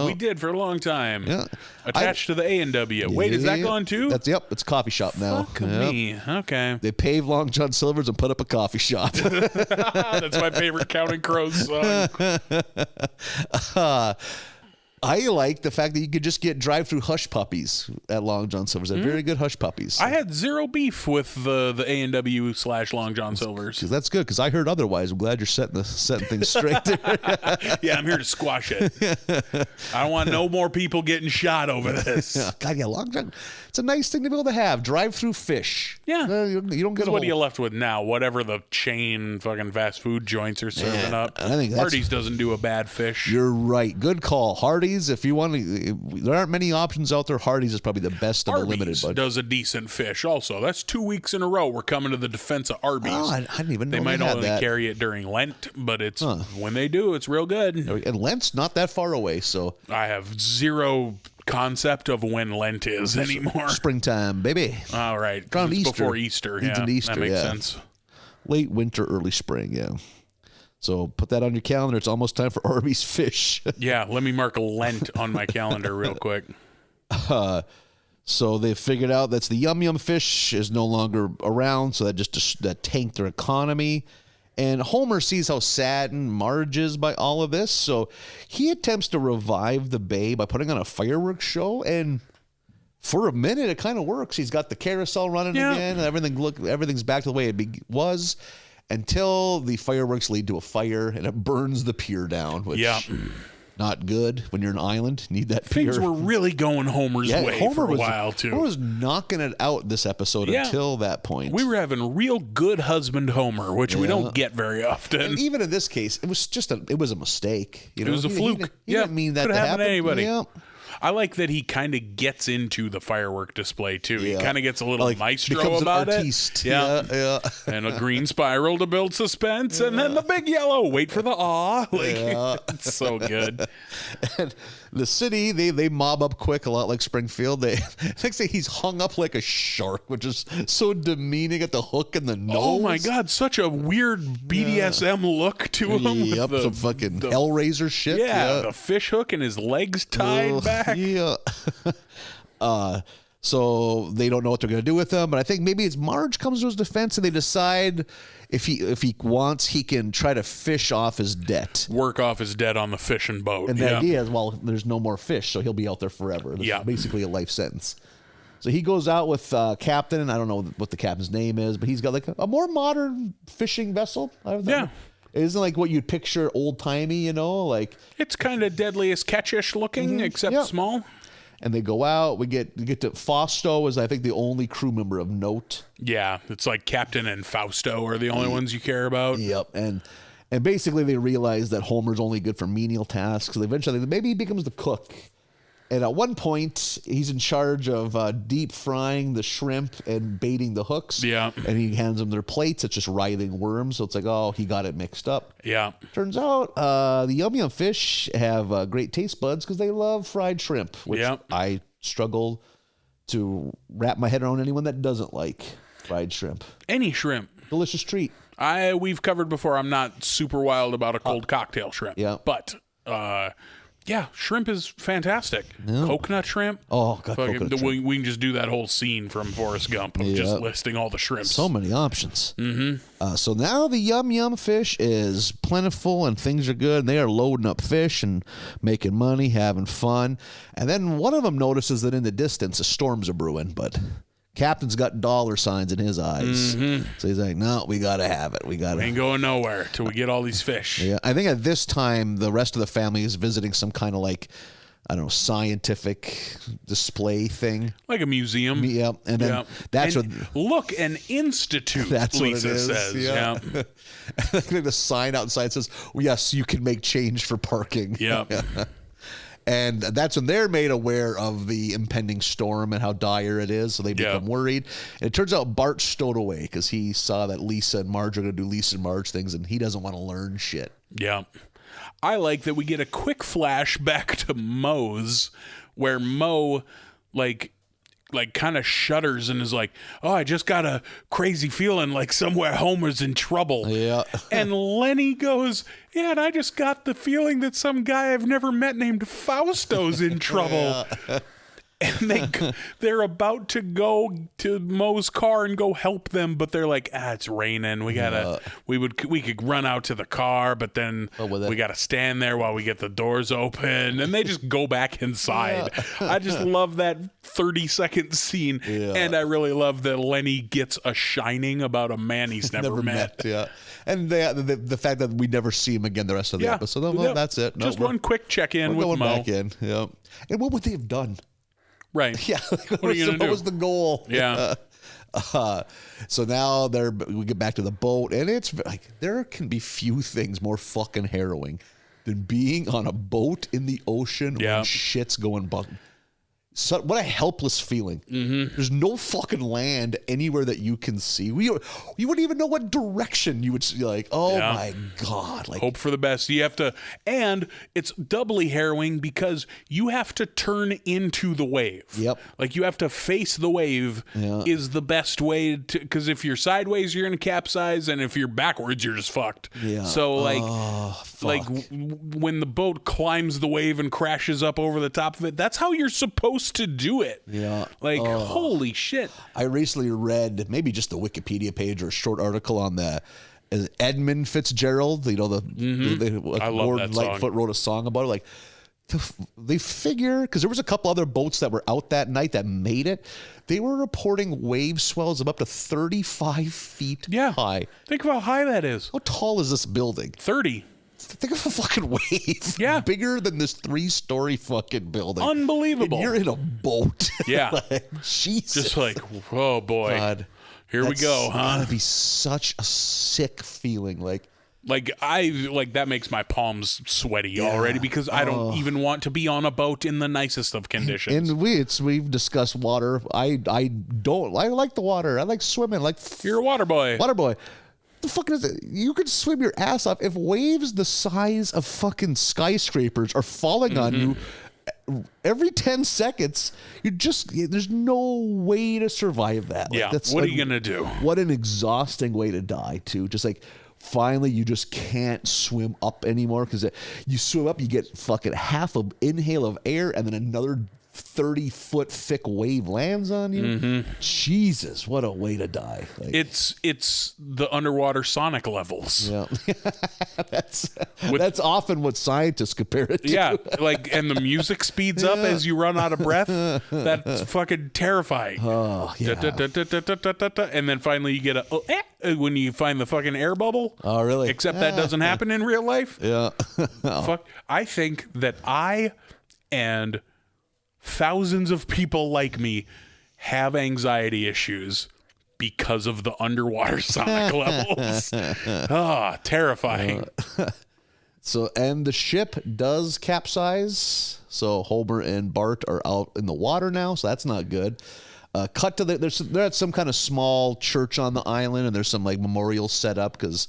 We did for a long time. Yeah. Attached to the A&W. Wait, is that gone too? It's a coffee shop now. Fuck me. Okay. They paved Long John Silver's and put up a coffee shop. That's my favorite Counting Crows song. I like the fact that you could just get drive-through hush puppies at Long John Silver's. They're very good hush puppies. I had zero beef with the A&W / Long John Silver's. That's good, because I heard otherwise. I'm glad you're setting things straight there. Yeah, I'm here to squash it. I don't want no more people getting shot over this. God, yeah, Long John. It's a nice thing to be able to have. Drive-through fish. Yeah. You don't get What are you left with now? Whatever the chain fucking fast food joints are serving up. I think Hardee's doesn't do a bad fish. You're right. Good call. Hardee's, if you want to, there aren't many options out there. Hardee's is probably the best of the limited budget. Does a decent fish also. That's 2 weeks in a row we're coming to the defense of Arby's. Oh, I didn't even know they might had only that. carry it during Lent, but it's when they do, it's real good. And Lent's not that far away, so I have zero concept of when Lent is anymore. springtime, baby. All right. Around It's Easter. before Easter. Leads Yeah, into Easter, that makes yeah. sense. Late winter, early spring, yeah. So put that on your calendar. It's almost time for Arby's fish. Yeah, let me mark Lent on my calendar real quick. So they figured out that's the Yum Yum fish is no longer around, so that tanked their economy. And Homer sees how saddened Marge is by all of this, so he attempts to revive the bay by putting on a fireworks show, and for a minute it kind of works. He's got the carousel running again, and everything's back to the way it was, until the fireworks lead to a fire, and it burns the pier down, which not good when you're an island. Need that pier. Things were really going Homer's way for a while, too. Homer was knocking it out this episode until that point. We were having real good husband Homer, which we don't get very often. And even in this case, it was a mistake. You know? It was a fluke. He didn't mean that could to happen happen. to anybody. Yeah. I like that he kind of gets into the firework display too. He kind of gets a little maestro becomes about an artiste. it. Yeah. And a green spiral to build suspense, and then the big yellow. Wait for the awe. It's so good. And the city, they mob up quick, a lot like Springfield. They say he's hung up like a shark, which is so demeaning at the hook and the nose. Oh my God, such a weird BDSM look to him. Yep, some fucking Hellraiser shit. Yeah, the fish hook and his legs tied back. Yeah. So they don't know what they're going to do with him. But I think maybe it's Marge comes to his defense, and they decide if he wants, he can try to fish off his debt. Work off his debt on the fishing boat. And the idea is, well, there's no more fish, so he'll be out there forever. This is basically a life sentence. So he goes out with Captain, and I don't know what the captain's name is, but he's got like a more modern fishing vessel. Yeah. It isn't like what you'd picture old-timey, you know? Like it's kind of Deadliest Catch-ish looking, except small. And they go out. We get to Fatso is, I think, the only crew member of note. Yeah, it's like Captain and Fausto are the only ones you care about. Yep, and basically they realize that Homer's only good for menial tasks. Eventually, maybe he becomes the cook. And at one point, he's in charge of deep frying the shrimp and baiting the hooks. Yeah. And he hands them their plates. It's just writhing worms. So it's like, oh, he got it mixed up. Yeah. Turns out the Yum Yum fish have great taste buds because they love fried shrimp, which I struggle to wrap my head around anyone that doesn't like fried shrimp. Any shrimp. Delicious treat. We've covered before. I'm not super wild about a cold cocktail shrimp. Yeah. But yeah, shrimp is fantastic. Yeah. Coconut shrimp. Oh, God, coconut shrimp. We can just do that whole scene from Forrest Gump of just listing all the shrimps. So many options. Mm-hmm. So now the Yum Yum fish is plentiful and things are good. And they are loading up fish and making money, having fun. And then one of them notices that in the distance, a storm's a brewing, but Captain's got dollar signs in his eyes. Mm-hmm. So he's like, no, we got to have it. We ain't going nowhere till we get all these fish. Yeah, I think at this time, the rest of the family is visiting some kind of like, I don't know, scientific display thing. Like a museum. Yeah. And then that's what. Look, an institute, that's Lisa what it is. says. Yeah. I think the sign outside says, yes, you can make change for parking. Yeah. And that's when they're made aware of the impending storm and how dire it is. So they become worried. And it turns out Bart stowed away because he saw that Lisa and Marge are going to do Lisa and Marge things, and he doesn't want to learn shit. Yeah. I like that we get a quick flash back to Moe's, where Moe, like like kind of shudders and is like, oh, I just got a crazy feeling like somewhere Homer's in trouble. Yeah. And Lenny goes, yeah, and I just got the feeling that some guy I've never met named Fausto's in trouble. Yeah. And they're about to go to Moe's car and go help them, but they're like, it's raining. We could run out to the car, but then we gotta stand there while we get the doors open, and they just go back inside. Yeah. I just love that 30-second scene, and I really love that Lenny gets a shining about a man he's never met. Yeah, and the fact that we never see him again the rest of the episode. Well, that's it. Just one quick check-in with Mo. Back in. Yeah. And what would they have done? Right. Yeah. What are you gonna do? What was the goal? Yeah. So now we get back to the boat, and it's like there can be few things more fucking harrowing than being on a boat in the ocean when shit's going bunk. So, what a helpless feeling. Mm-hmm. There's no fucking land anywhere that you can see. You wouldn't even know what direction you would see. Like, oh my God. Like, hope for the best. You have to, and it's doubly harrowing because you have to turn into the wave. Yep. Like you have to face the wave is the best way to, because if you're sideways, you're going to capsize, and if you're backwards, you're just fucked. Yeah. So like when the boat climbs the wave and crashes up over the top of it, that's how you're supposed to do it. Yeah. Like, holy shit. I recently read maybe just the Wikipedia page or a short article on Edmund Fitzgerald, I love that Lightfoot wrote a song about it. Like, they figure, because there was a couple other boats that were out that night that made it, they were reporting wave swells of up to 35 feet high. Think of how high that is. How tall is this building? 30. Think of a fucking wave. Yeah. Bigger than this 3-story fucking building. Unbelievable. And you're in a boat. Yeah. Like, Jesus. Just like, oh boy. God. Here we go, huh? Gotta be such a sick feeling. Like that makes my palms sweaty already because I don't even want to be on a boat in the nicest of conditions. And we've discussed water. I like the water. I like swimming. You're a water boy. Water boy. The fuck is it? You could swim your ass off. If waves the size of fucking skyscrapers are falling on you every 10 seconds, there's no way to survive that. Like, what are you gonna do? What an exhausting way to die too. Just like finally you just can't swim up anymore because you swim up, you get fucking half an inhale of air and then another 30-foot thick wave lands on you. Mm-hmm. Jesus, what a way to die. Like, it's the underwater Sonic levels. Yeah. That's often what scientists compare it to. Yeah, and the music speeds up as you run out of breath. That's fucking terrifying. Oh, yeah. And then finally you get when you find the fucking air bubble. Oh, really? Except that doesn't happen in real life. Yeah. Fuck. I think that I and thousands of people like me have anxiety issues because of the underwater Sonic levels. Terrifying. And the ship does capsize. So Homer and Bart are out in the water now, so that's not good. Cut to they're at some kind of small church on the island, and there's some like memorial set up because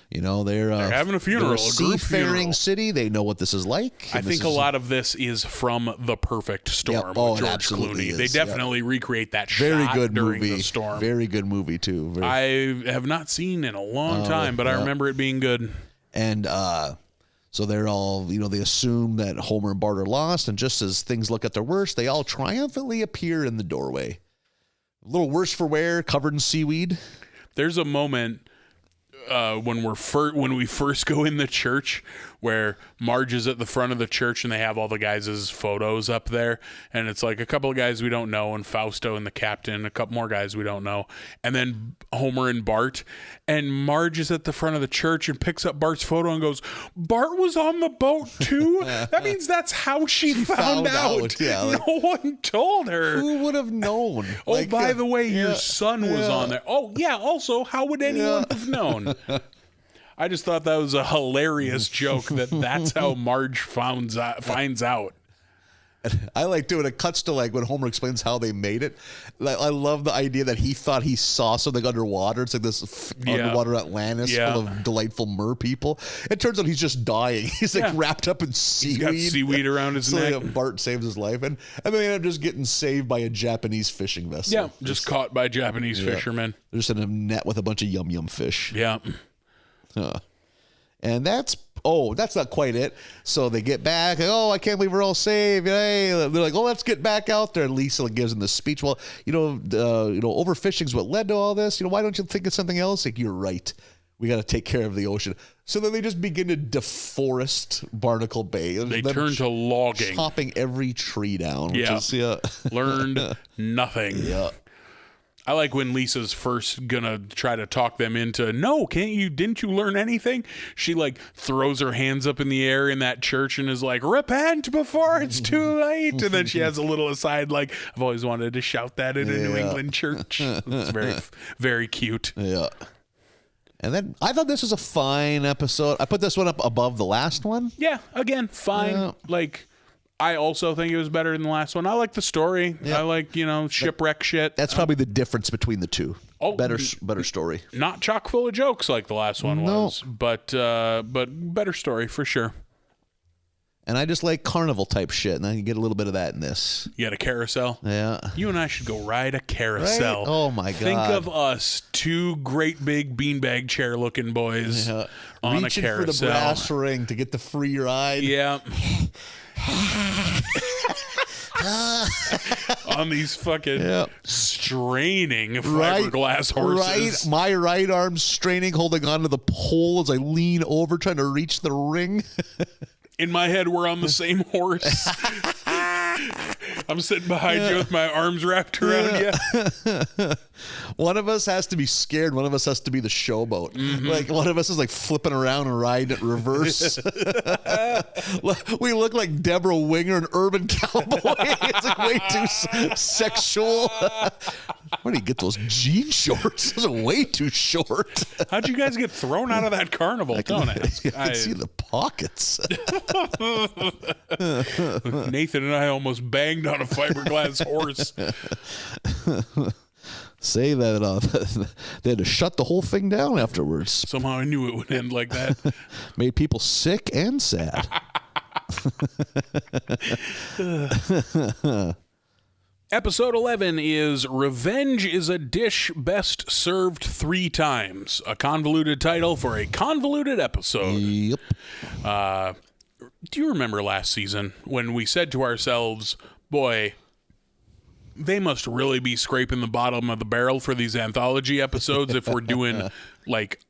they're having a funeral, a seafaring city. They know what this is like. I think a lot of this is from The Perfect Storm with George Clooney. They definitely recreate that shot during the storm. Very good movie too. I have not seen in a long time, but I remember it being good. And so they're all, they assume that Homer and Bart are lost, and just as things look at their worst, they all triumphantly appear in the doorway. A little worse for wear, covered in seaweed. There's a moment when we first go in the church where Marge is at the front of the church and they have all the guys' photos up there, and it's like a couple of guys we don't know, and Fausto and the captain, a couple more guys we don't know, and then Homer and Bart, and Marge is at the front of the church and picks up Bart's photo and goes, "Bart was on the boat too?" That means that's how she found out. Yeah, no one told her. Who would have known? Oh, by the way, your son was on there. Oh yeah, also, how would anyone have known? I just thought that was a hilarious joke that's how Marge finds out. I like doing it cuts to like when Homer explains how they made it. Like, I love the idea that he thought he saw something underwater. It's like this underwater Atlantis full of delightful mer people. It turns out he's just dying. He's like wrapped up in seaweed. He's got seaweed around his neck. Like Bart saves his life, and then they end up just getting saved by a Japanese fishing vessel. Yeah, just caught by Japanese fishermen. They're just in a net with a bunch of yum fish. Yeah. And that's not quite it. So they get back. Oh, I can't believe we're all saved. Yay. They're like, oh, let's get back out there. And Lisa gives them the speech. Well, overfishing is what led to all this. Why don't you think of something else? Like, you're right. We got to take care of the ocean. So then they just begin to deforest Barnacle Bay. They turn to logging, chopping every tree down. Learned nothing. Yeah. I like when Lisa's first gonna try to talk them into, no, didn't you learn anything? She like throws her hands up in the air in that church and is like, repent before it's too late. And then she has a little aside like, I've always wanted to shout that in a New England church. It's very, very cute. Yeah. And then I thought this was a fine episode. I put this one up above the last one. Yeah, again, fine. Yeah. Like, I also think it was better than the last one. I like the story. Yeah. I like, shipwreck shit. That's probably the difference between the two. Better story. Not chock full of jokes like the last one was, but better story for sure. And I just like carnival type shit, and I can get a little bit of that in this. You got a carousel? Yeah. You and I should go ride a carousel. Right? Oh, my God. Think of us, two great big beanbag chair looking boys on reaching a carousel. For the brass ring to get the free ride. Yeah. On these fucking straining fiberglass horses. Right. My right arm straining, holding onto the pole as I lean over trying to reach the ring. In my head, we're on the same horse. I'm sitting behind you with my arms wrapped around you. One of us has to be scared. One of us has to be the showboat. Mm-hmm. Like, one of us is like flipping around and riding it reverse. We look like Deborah Winger and Urban Cowboy. It's like way too sexual. Where do you get those jean shorts? Those are way too short. How'd you guys get thrown out of that carnival? Don't ask. I can see the pockets. Nathan and I almost banged on a fiberglass horse. Say that they had to shut the whole thing down afterwards. Somehow I knew it would end like that. Made people sick and sad. Episode 11 is Revenge is a Dish Best Served 3 Times. A convoluted title for a convoluted episode. Yep. Do you remember last season when we said to ourselves, boy, they must really be scraping the bottom of the barrel for these anthology episodes if we're doing like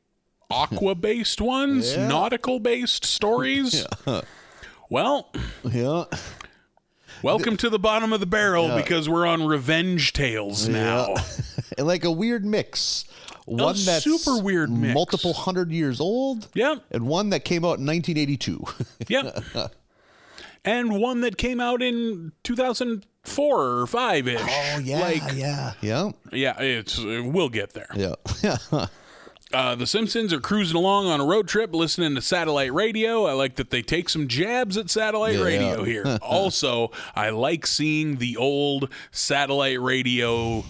aqua-based ones, nautical-based stories? Yeah. Well, welcome to the bottom of the barrel because we're on revenge tales now. And like a weird mix. One that's super weird mix. Multiple 100 years old. Yeah. And one that came out in 1982. Yeah. And one that came out in 2004 or 5-ish. Oh, yeah. Yeah, we'll get there. Yeah. The Simpsons are cruising along on a road trip listening to satellite radio. I like that they take some jabs at satellite radio here. Also, I like seeing the old satellite radio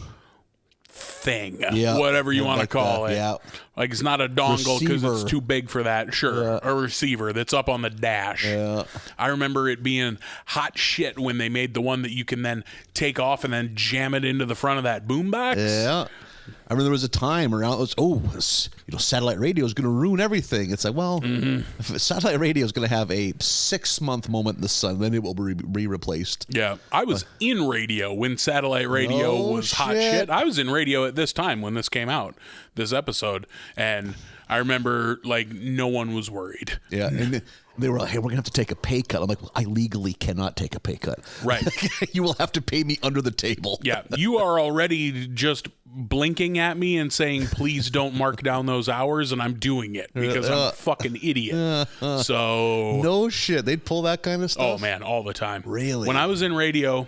thing, whatever you want to call it. Yeah. Like, it's not a dongle because it's too big for that. Sure. A receiver that's up on the dash. Yeah. I remember it being hot shit when they made the one that you can then take off and then jam it into the front of that boombox. Yeah. I remember there was a time around, satellite radio is going to ruin everything. It's like, well, if satellite radio is going to have a 6-month moment in the sun, then it will be replaced. Yeah. I was in radio when satellite radio was hot shit. I was in radio at this time when this came out, this episode. And I remember, like, no one was worried. Yeah. And they were like, hey, we're going to have to take a pay cut. I'm like, well, I legally cannot take a pay cut. Right. You will have to pay me under the table. Yeah. You are already just blinking at me and saying, please don't mark down those hours, and I'm doing it because I'm a fucking idiot. So no shit. They'd pull that kind of stuff? Oh, man, all the time. Really? When I was in radio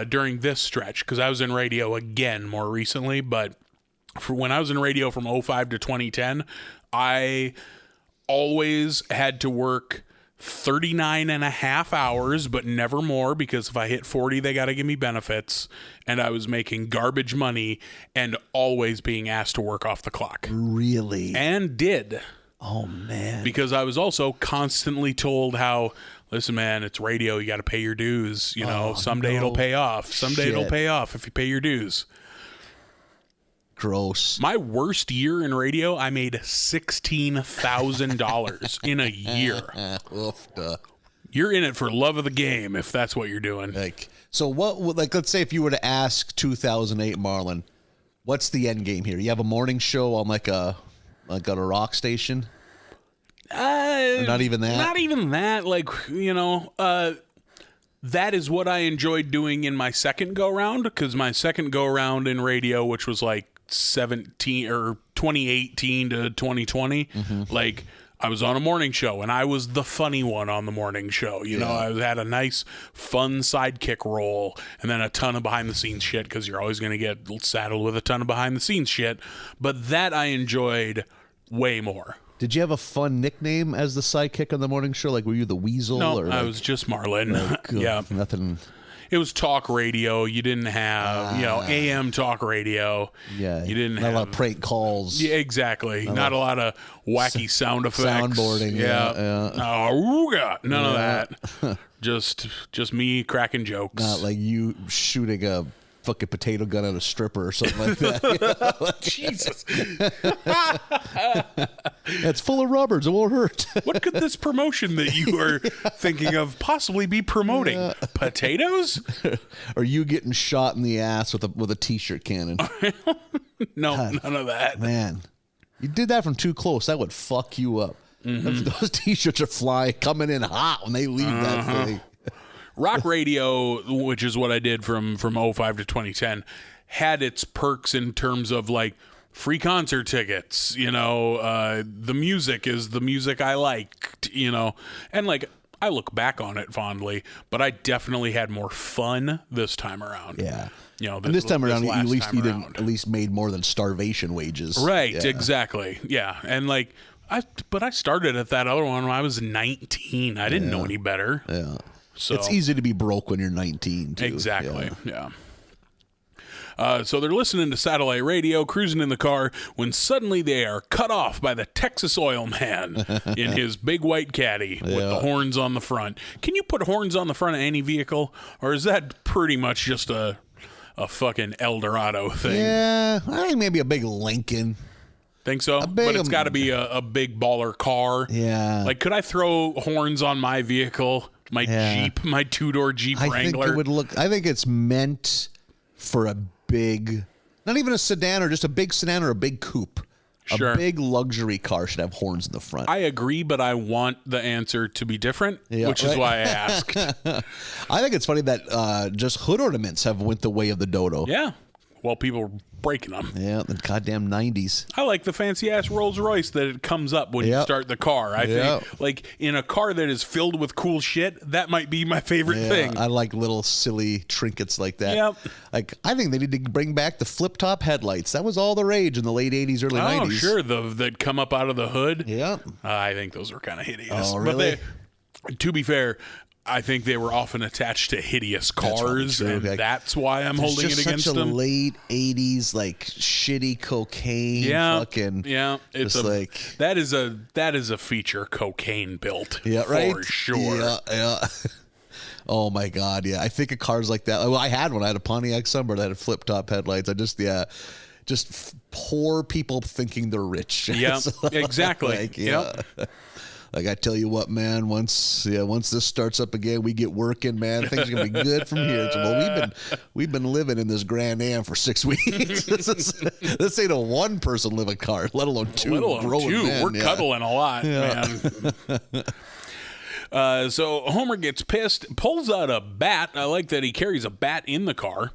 during this stretch, because I was in radio again more recently, but when I was in radio from 2005 to 2010, I always had to work 39 and a half hours, but never more, because if I hit 40, they got to give me benefits. And I was making garbage money and always being asked to work off the clock. Really? And did. Oh, man. Because I was also constantly told how, listen, man, it's radio. You got to pay your dues. You know, someday it'll pay off. Someday it'll pay off if you pay your dues. Gross. My worst year in radio, I made $16,000 in a year. You're in it for love of the game, if that's what you're doing. Like, so what? Like, let's say if you were to ask 2008 Marlon, what's the end game here? You have a morning show on like a rock station. Not even that. Not even that. Like, you know, that is what I enjoyed doing in my second go round, because my second go round in radio, which was like 2018 to 2020, like I was on a morning show and I was the funny one on the morning show. You know, I had a nice fun sidekick role and then a ton of behind the scenes shit, because you're always going to get saddled with a ton of behind the scenes shit. But that I enjoyed way more. Did you have a fun nickname as the sidekick on the morning show? Like, were you the Weasel? No, or I was just Marlon. Yeah. Nothing. It was talk radio. You didn't have, AM talk radio. Yeah. You didn't have have a lot of prank calls. Yeah, exactly. Not a lot of wacky sound effects. Soundboarding. Yeah. None of that. Just me cracking jokes. Not like you shooting a fucking potato gun at a stripper or something like that. Jesus. It's full of rubbers. It won't hurt. What could this promotion that you are thinking of possibly be promoting? Potatoes? Or you getting shot in the ass with a t-shirt cannon? No, none of that. Man, you did that from too close. That would fuck you up. Those t-shirts are coming in hot when they leave that thing. Rock radio, which is what I did from 05 to 2010, had its perks in terms of like free concert tickets, you know, the music is the music I liked, you know, and like I look back on it fondly, but I definitely had more fun this time around. Yeah. You know, this time around, you at least made more than starvation wages. Right, yeah. Exactly. Yeah. And like I started at that other one when I was 19. I didn't know any better. Yeah. So it's easy to be broke when you're 19, too. Exactly, yeah. So they're listening to satellite radio, cruising in the car, when suddenly they are cut off by the Texas oil man in his big white caddy with the horns on the front. Can you put horns on the front of any vehicle, or is that pretty much just a fucking El Dorado thing? Yeah, I think maybe a big Lincoln. Think so? But it's got to be a big baller car. Yeah. Like, could I throw horns on my vehicle? My Jeep, my two-door Jeep Wrangler. I think it's meant for a big, not even a sedan, or just a big sedan or a big coupe. Sure. A big luxury car should have horns in the front. I agree, but I want the answer to be different, which is why I asked. I think it's funny that just hood ornaments have went the way of the dodo. Yeah. Well, people are breaking them. Yeah, the goddamn 90s. I like the fancy-ass Rolls Royce that it comes up when you start the car. I think, like, in a car that is filled with cool shit, that might be my favorite thing. I like little silly trinkets like that. Yep. Like, I think they need to bring back the flip-top headlights. That was all the rage in the late 80s, early 90s. Oh, sure, that come up out of the hood. Yeah. I think those were kind of hideous. Oh, really? But to be fair, I think they were often attached to hideous cars, and that's why I'm holding it against them. Such a late 80s, like, shitty cocaine. Fucking, it's like that is a feature cocaine built. Yeah, right. For sure. Yeah. Oh my God, yeah. I think of cars like that. Well, I had one. I had a Pontiac Sunbird that had flip top headlights. Just poor people thinking they're rich. Yeah, exactly. Like, Like, I tell you what, man, once this starts up again, we get working, man. Things are gonna be good from here. So, well, we've been living in this Grand Am for 6 weeks. This ain't a one person living car, let alone two. Men, We're cuddling a lot, man. So Homer gets pissed, pulls out a bat. I like that he carries a bat in the car.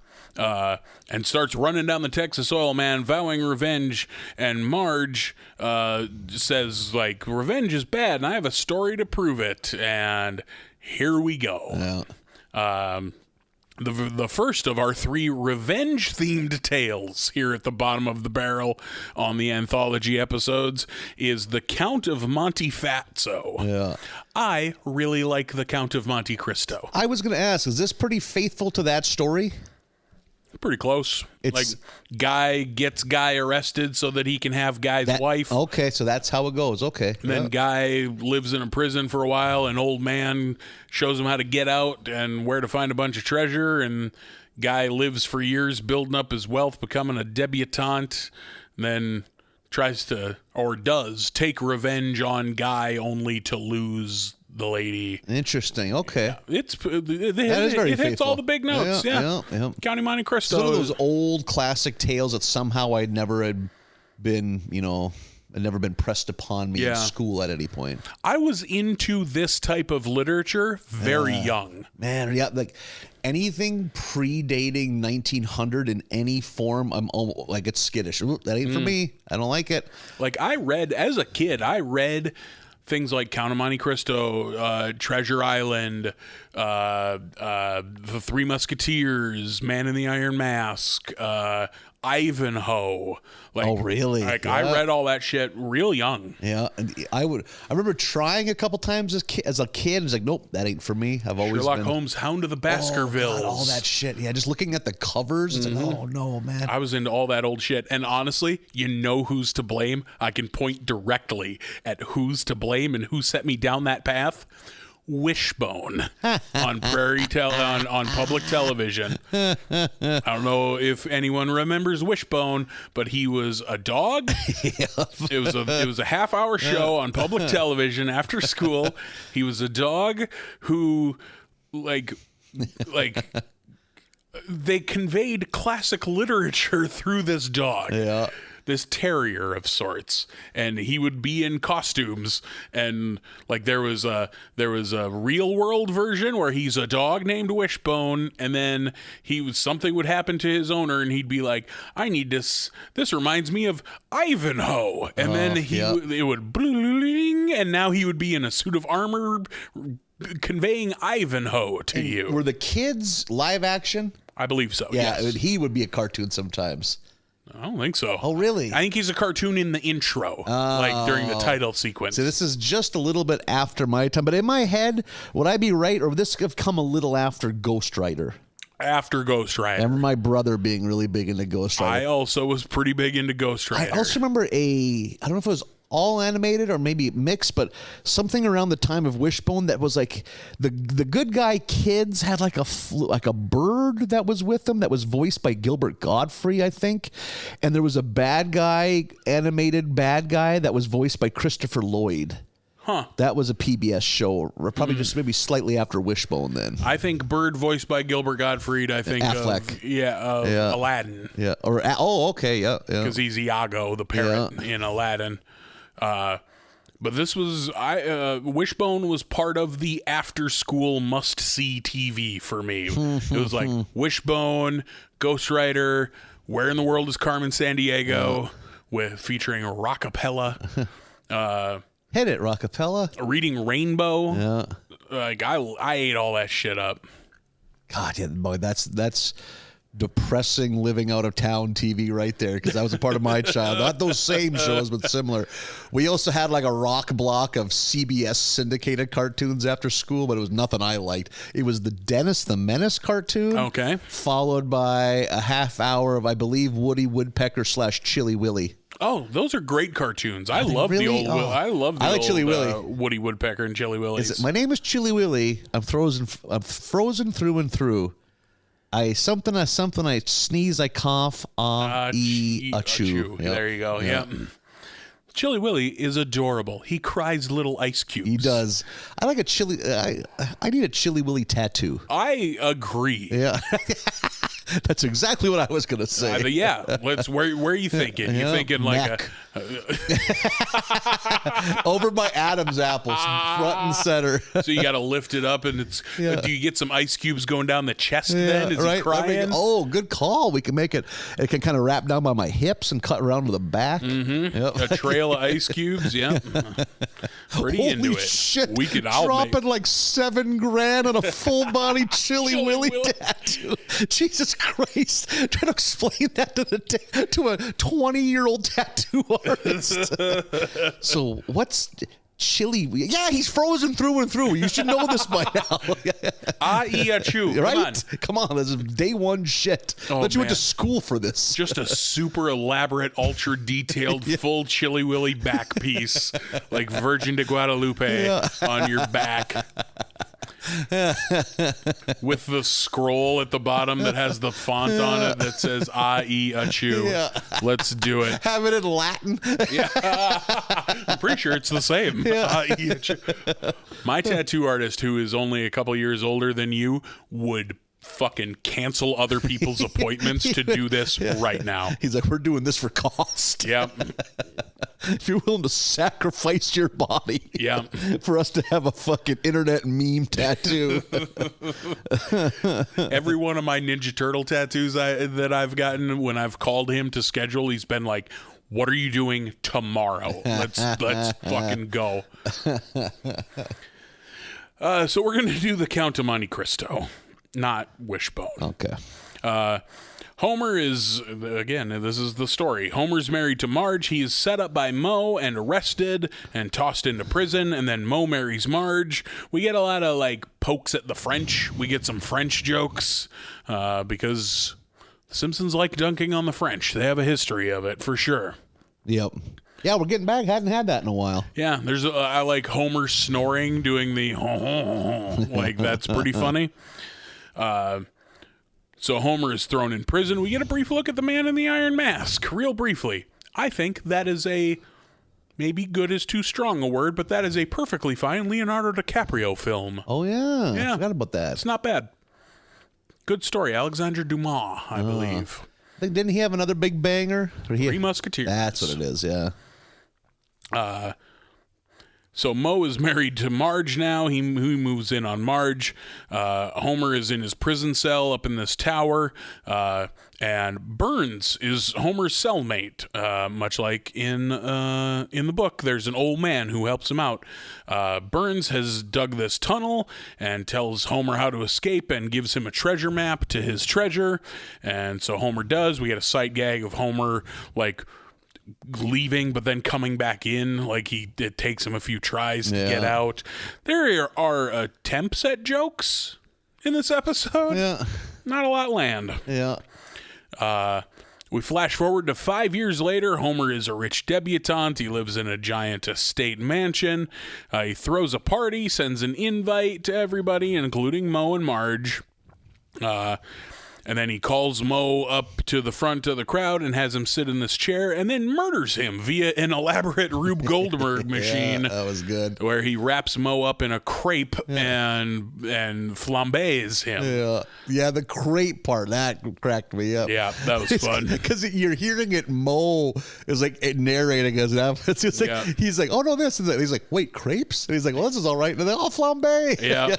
And starts running down the Texas oil man, vowing revenge. And Marge says, like, revenge is bad, and I have a story to prove it. And here we go. The first of our 3 revenge-themed tales here at the bottom of the barrel on the anthology episodes is The Count of Monte Fatso. Yeah. I really like The Count of Monte Cristo. I was going to ask, is this pretty faithful to that story? Pretty close. Like, guy gets guy arrested so that he can have guy's wife. Okay, so that's how it goes. Okay. And then guy lives in a prison for a while. An old man shows him how to get out and where to find a bunch of treasure. And guy lives for years building up his wealth, becoming a debutante. And then tries to, or does, take revenge on guy only to lose the lady. Interesting. Okay. Yeah, it hits all the big notes. Yeah. County Monte Cristo. Some of those old classic tales that somehow I never had been, had never been pressed upon me in school at any point. I was into this type of literature very young. Man, like anything predating 1900 in any form, I'm almost like, it's skittish. Ooh, that ain't for me. I don't like it. Like as a kid, I read things like Count of Monte Cristo, Treasure Island, The Three Musketeers, Man in the Iron Mask, Ivanhoe. Like, oh, really? Like, I read all that shit real young. Yeah, and I remember trying a couple times as a kid. It's like, nope, that ain't for me. I've always Sherlock been Holmes, Hound of the Baskervilles, all that shit. Yeah, just looking at the covers, it's like, oh no, man. I was into all that old shit, and honestly, you know who's to blame? I can point directly at who's to blame and who set me down that path. Wishbone on on public television. I don't know if anyone remembers Wishbone, but he was a dog. It was a half-hour show on public television after school. He was a dog who like they conveyed classic literature through this dog. Yeah. This terrier of sorts, and he would be in costumes, and like there was a real world version where he's a dog named Wishbone, and then something would happen to his owner, and he'd be like, I need this reminds me of Ivanhoe, and then it would bling, and now he would be in a suit of armor conveying Ivanhoe to you. Were the kids live action? I believe so. Yeah, yes. He would be a cartoon sometimes. I don't think so. Oh, really? I think he's a cartoon in the intro, like during the title sequence. So this is just a little bit after my time, but in my head, would I be right, or would this have come a little after Ghost Rider? After Ghost Rider. I remember my brother being really big into Ghost Rider. I also was pretty big into Ghost Rider. I also remember I don't know if it was all animated or maybe mixed, but something around the time of Wishbone that was like the good guy kids had like a bird that was with them that was voiced by Gilbert Gottfried, I think, and there was a animated bad guy that was voiced by Christopher Lloyd. Huh. That was a PBS show, probably just maybe slightly after Wishbone then. I think Bird voiced by Gilbert Gottfried, I think Affleck. Aladdin. Yeah. Okay, yeah. Because he's Iago, the parrot in Aladdin. But this was Wishbone was part of the after school must see TV for me. It was like Wishbone, Ghost Rider, Where in the World is Carmen Sandiego, featuring Rockapella. Hit it, Rockapella. Reading Rainbow. Yeah. Like I ate all that shit up. God, yeah, boy, that's depressing living out of town TV right there, because that was a part of my child. Not those same shows, but similar. We also had like a rock block of CBS syndicated cartoons after school, but it was nothing I liked. It was the Dennis the Menace cartoon. Okay. Followed by a half hour of, I believe, Woody Woodpecker / Chilly Willy. Oh, those are great cartoons. I love the old. I love the old Chilly Willy. Woody Woodpecker and Chilly Willy. My name is Chilly Willy. I'm frozen through and through. I sneeze, I cough, achoo. Yep. There you go. Yep. Chilly Willy is adorable. He cries little ice cubes. He does. I like a chili. I need a Chilly Willy tattoo. I agree. Yeah. That's exactly what I was going to say. Yeah. Where are you thinking? You're thinking like over my Adam's apples, front and center. So you got to lift it up, and it's. Do you get some ice cubes going down the chest? Then is he crying? Good call. We can make it. It can kind of wrap down by my hips and cut around to the back. Mm-hmm. Yep. A trail of ice cubes. Yeah. pretty Holy into it. Shit. We could dropping like $7,000 on a full body Chili Willy tattoo. Jesus Christ! Trying to explain that to a 20-year-old tattoo artist. So what's Chili? Yeah, he's frozen through and through. You should know this by now. Achoo. Right? Come on, this is day one shit. Oh, But you went man. to school for this. Just a super elaborate, ultra detailed, full Chili Willy back piece, like Virgin de Guadalupe on your back. With the scroll at the bottom that has the font on it that says Achoo. Yeah. Let's do it. Have it in Latin. I'm pretty sure it's the same. Achoo. My tattoo artist, who is only a couple years older than you, would fucking cancel other people's appointments to do this right now. He's like, we're doing this for cost. Yep. If you're willing to sacrifice your body for us to have a fucking internet meme tattoo. Every one of my Ninja Turtle tattoos that I've gotten, when I've called him to schedule, he's been like, what are you doing tomorrow? Let's fucking go. So we're going to do the Count of Monte Cristo, not Wishbone. Okay. Homer is, again, this is the story. Homer's married to Marge. He is set up by Moe and arrested and tossed into prison. And then Moe marries Marge. We get a lot of, like, pokes at the French. We get some French jokes because the Simpsons like dunking on the French. They have a history of it, for sure. Yep. Yeah, we're getting back. Hadn't had that in a while. Yeah, I like Homer snoring, doing the like, that's pretty funny. So Homer is thrown in prison. We get a brief look at the man in the iron mask, real briefly. I think that is maybe good is too strong a word, but that is a perfectly fine Leonardo DiCaprio film. Oh, yeah. Yeah. I forgot about that. It's not bad. Good story. Alexandre Dumas, I believe. Didn't he have another big banger? Three Musketeers. That's what it is, yeah. So Moe is married to Marge now. He moves in on Marge. Homer is in his prison cell up in this tower. And Burns is Homer's cellmate, much like in the book. There's an old man who helps him out. Burns has dug this tunnel and tells Homer how to escape and gives him a treasure map to his treasure. And so Homer does. We get a sight gag of Homer, like, leaving but then coming back in, like it takes him a few tries to get out. There are attempts at jokes in this episode. Not a lot land. We flash forward to 5 years later. Homer is a rich debutante. He lives in a giant estate mansion. He throws a party, sends an invite to everybody, including Moe and Marge. And then he calls Moe up to the front of the crowd and has him sit in this chair and then murders him via an elaborate Rube Goldberg machine. That was good. Where he wraps Moe up in a crepe and flambés him. Yeah, the crepe part, that cracked me up. Yeah, that was fun. Because you're hearing it, Moe is like narrating as it's just like, he's like, oh no, this is it. He's like, wait, crepes? And he's like, well, this is all right. And then, oh, flambe. Yeah.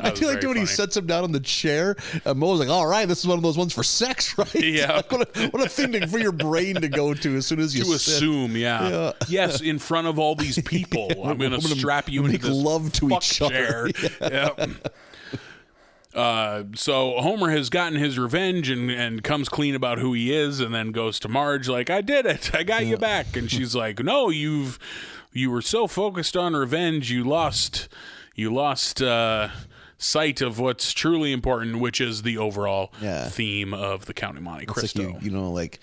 I do like when he sets him down on the chair. Moe's like, all right, this is one of those ones for sex, right? Yeah. Like, what a thing for your brain to go to as soon as you assume, yes, in front of all these people, I'm going to strap you into this love to fuck each other. chair. So Homer has gotten his revenge and comes clean about who he is, and then goes to Marge like, I did it, I got you back. And she's like, no, you were so focused on revenge, you lost sight of what's truly important, which is the overall theme of the Count of Monte Cristo. Like like,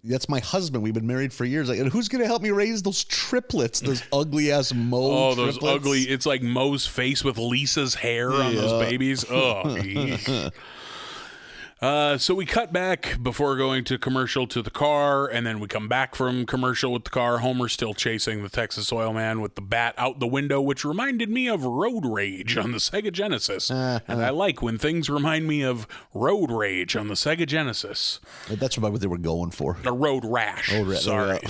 that's my husband. We've been married for years. Like, and who's going to help me raise those triplets? Those ugly ass Moe. Oh, those ugly! It's like Moe's face with Lisa's hair on those babies. Oh. So we cut back before going to commercial to the car, and then we come back from commercial with the car. Homer's still chasing the Texas Oil Man with the bat out the window, which reminded me of Road Rage on the Sega Genesis. And I like when things remind me of Road Rage on the Sega Genesis. That's about what they were going for. A Road Rash. Sorry.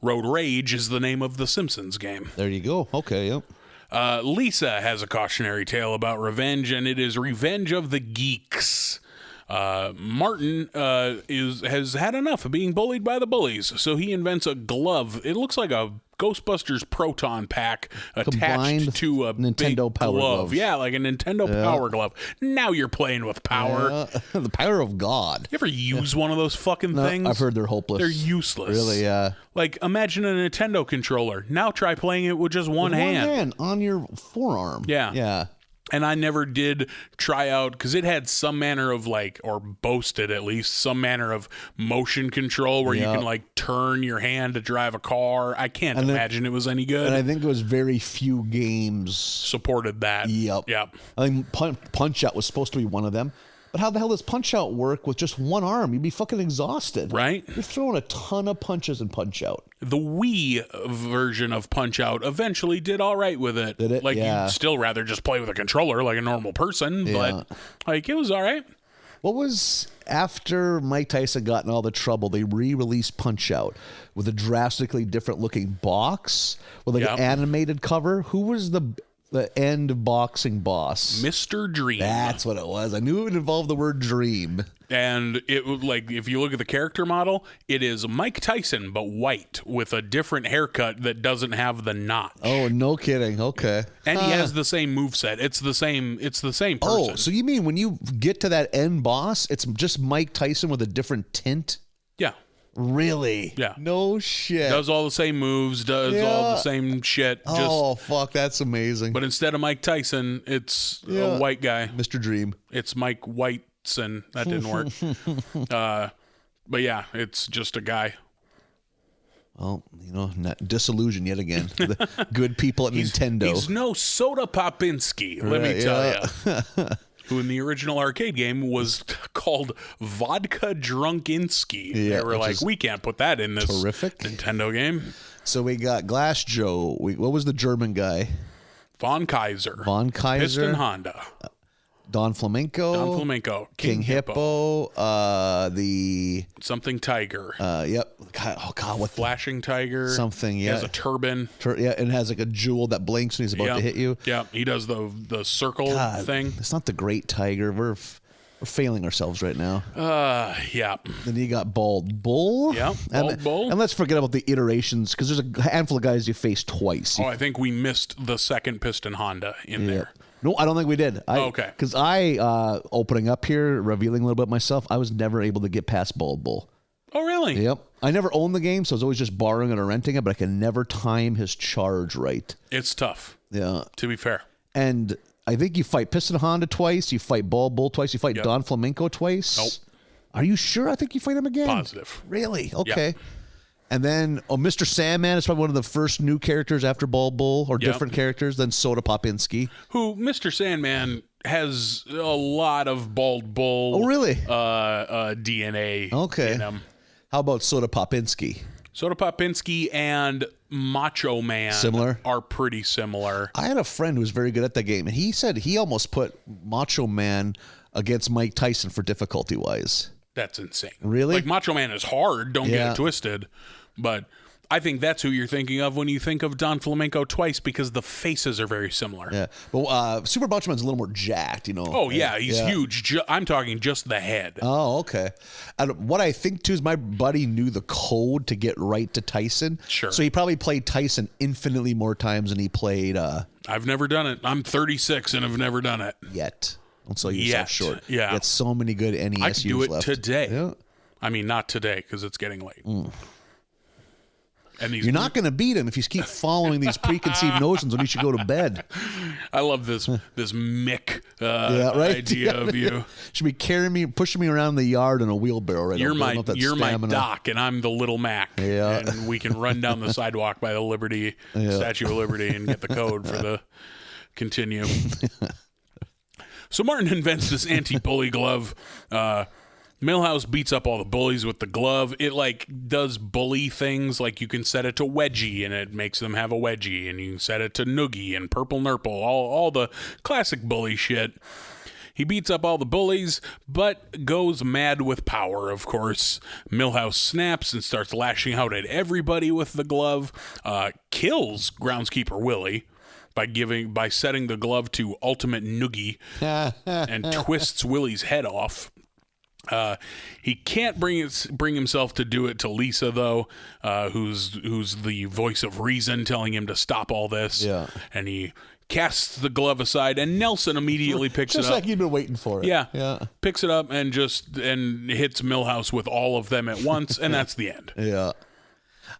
Road Rage is the name of the Simpsons game. There you go. Okay, yep. Lisa has a cautionary tale about revenge, and it is Revenge of the Geeks. Martin has had enough of being bullied by the bullies, so he invents a glove. It looks like a Ghostbusters proton pack attached Combined to a Nintendo big Power glove. Glove. Yeah, like a Nintendo Power Glove. Now you're playing with power. The power of God. You ever use one of those fucking things? I've heard they're hopeless. They're useless. Really, yeah. Like, imagine a Nintendo controller. Now try playing it with just one hand. One hand on your forearm. Yeah. Yeah. And I never did try out, because it had some manner of like, or boasted at least, some manner of motion control where you can like turn your hand to drive a car. I can't imagine it was any good. And I think it was very few games supported that. Yep. I think Punch-Out was supposed to be one of them. But how the hell does Punch-Out work with just one arm? You'd be fucking exhausted. Right? You're throwing a ton of punches in Punch-Out. The Wii version of Punch-Out eventually did all right with it. Did it? Like, Yeah. you'd still rather just play with a controller like a normal person, but like, it was all right. What was after Mike Tyson got in all the trouble? They re-released Punch-Out with a drastically different looking box with like an animated cover. Who was the end boxing boss? Mr. Dream. That's what it was. I knew it would involve the word dream. And it would, like, if you look at the character model, it is Mike Tyson but white with a different haircut that doesn't have the notch. Oh, no kidding. Okay. And he has the same moveset. It's the same person. Oh, so you mean when you get to that end boss, it's just Mike Tyson with a different tint? Yeah. Really? Yeah. No shit. Does all the same moves, does all the same shit. Oh, fuck, that's amazing. But instead of Mike Tyson, it's a white guy. Mr. Dream. It's Mike Whiteson. That didn't work. But yeah, it's just a guy. Well, not disillusion yet again. The good people at Nintendo. He's no Soda Popinski, let me tell you. Who in the original arcade game was called Vodka Drunkinski. Yeah, they were like, we can't put that in this Nintendo game. So we got Glass Joe. What was the German guy? Von Kaiser. Piston Honda. Don Flamenco. King Hippo. The something tiger. Yep. Oh God, what? Flashing tiger. Something. Yeah. He has a turban. And has like a jewel that blinks when he's about to hit you. Yeah. He does the circle thing. It's not the Great Tiger. We're failing ourselves right now. Yeah. Then you got Bald Bull. Yeah. Bald Bull. And let's forget about the iterations because there's a handful of guys you face twice. I think we missed the second Piston Honda in there. No, I don't think we did. Okay. Because opening up here, revealing a little bit myself, I was never able to get past Bald Bull. Oh, really? Yep. I never owned the game, so I was always just borrowing it or renting it, but I can never time his charge right. It's tough. Yeah. To be fair. And I think you fight Piston Honda twice, you fight Bald Bull twice, you fight Don Flamenco twice. Nope. Are you sure? I think you fight him again. Positive. Really? Okay. Yep. And then, Mr. Sandman is probably one of the first new characters after Bald Bull, or different characters than Soda Popinski. Who, Mr. Sandman has a lot of Bald Bull. Oh, really? DNA in him. How about Soda Popinski? Soda Popinski and Macho Man are pretty similar. I had a friend who was very good at that game, and he said he almost put Macho Man against Mike Tyson for difficulty-wise. That's insane. Really? Like, Macho Man is hard, don't get it twisted, but I think that's who you're thinking of when you think of Don Flamenco twice, because the faces are very similar. Yeah. But Super Macho Man's a little more jacked, Oh, yeah, he's huge. I'm talking just the head. Oh, okay. And what I think, too, is my buddy knew the code to get right to Tyson. Sure. So he probably played Tyson infinitely more times than he played... I've never done it. I'm 36 and have never done it. Yet. Don't sell yourself short. Yeah. You got so many good NES I could do it left. today. Yeah. I mean, not today, because it's getting late. And You're not going to beat him if you keep following these preconceived notions when you should go to bed. I love this Mick idea of you. Should be carrying me, pushing me around the yard in a wheelbarrow. Right? You're my Doc, and I'm the little Mac. Yeah. And we can run down the sidewalk by the Statue of Liberty, and get the code for the continue. So Martin invents this anti-bully glove. Milhouse beats up all the bullies with the glove. It does bully things, like you can set it to wedgie and it makes them have a wedgie, and you can set it to noogie and purple nurple, all the classic bully shit. He beats up all the bullies, but goes mad with power, of course. Milhouse snaps and starts lashing out at everybody with the glove, kills groundskeeper Willie by setting the glove to ultimate noogie and twists Willie's head off. He can't bring himself to do it to Lisa, though, who's the voice of reason telling him to stop all this. Yeah. And he casts the glove aside, and Nelson immediately picks it up. Just like you've been waiting for it. Yeah. Picks it up and hits Milhouse with all of them at once, and that's the end. Yeah.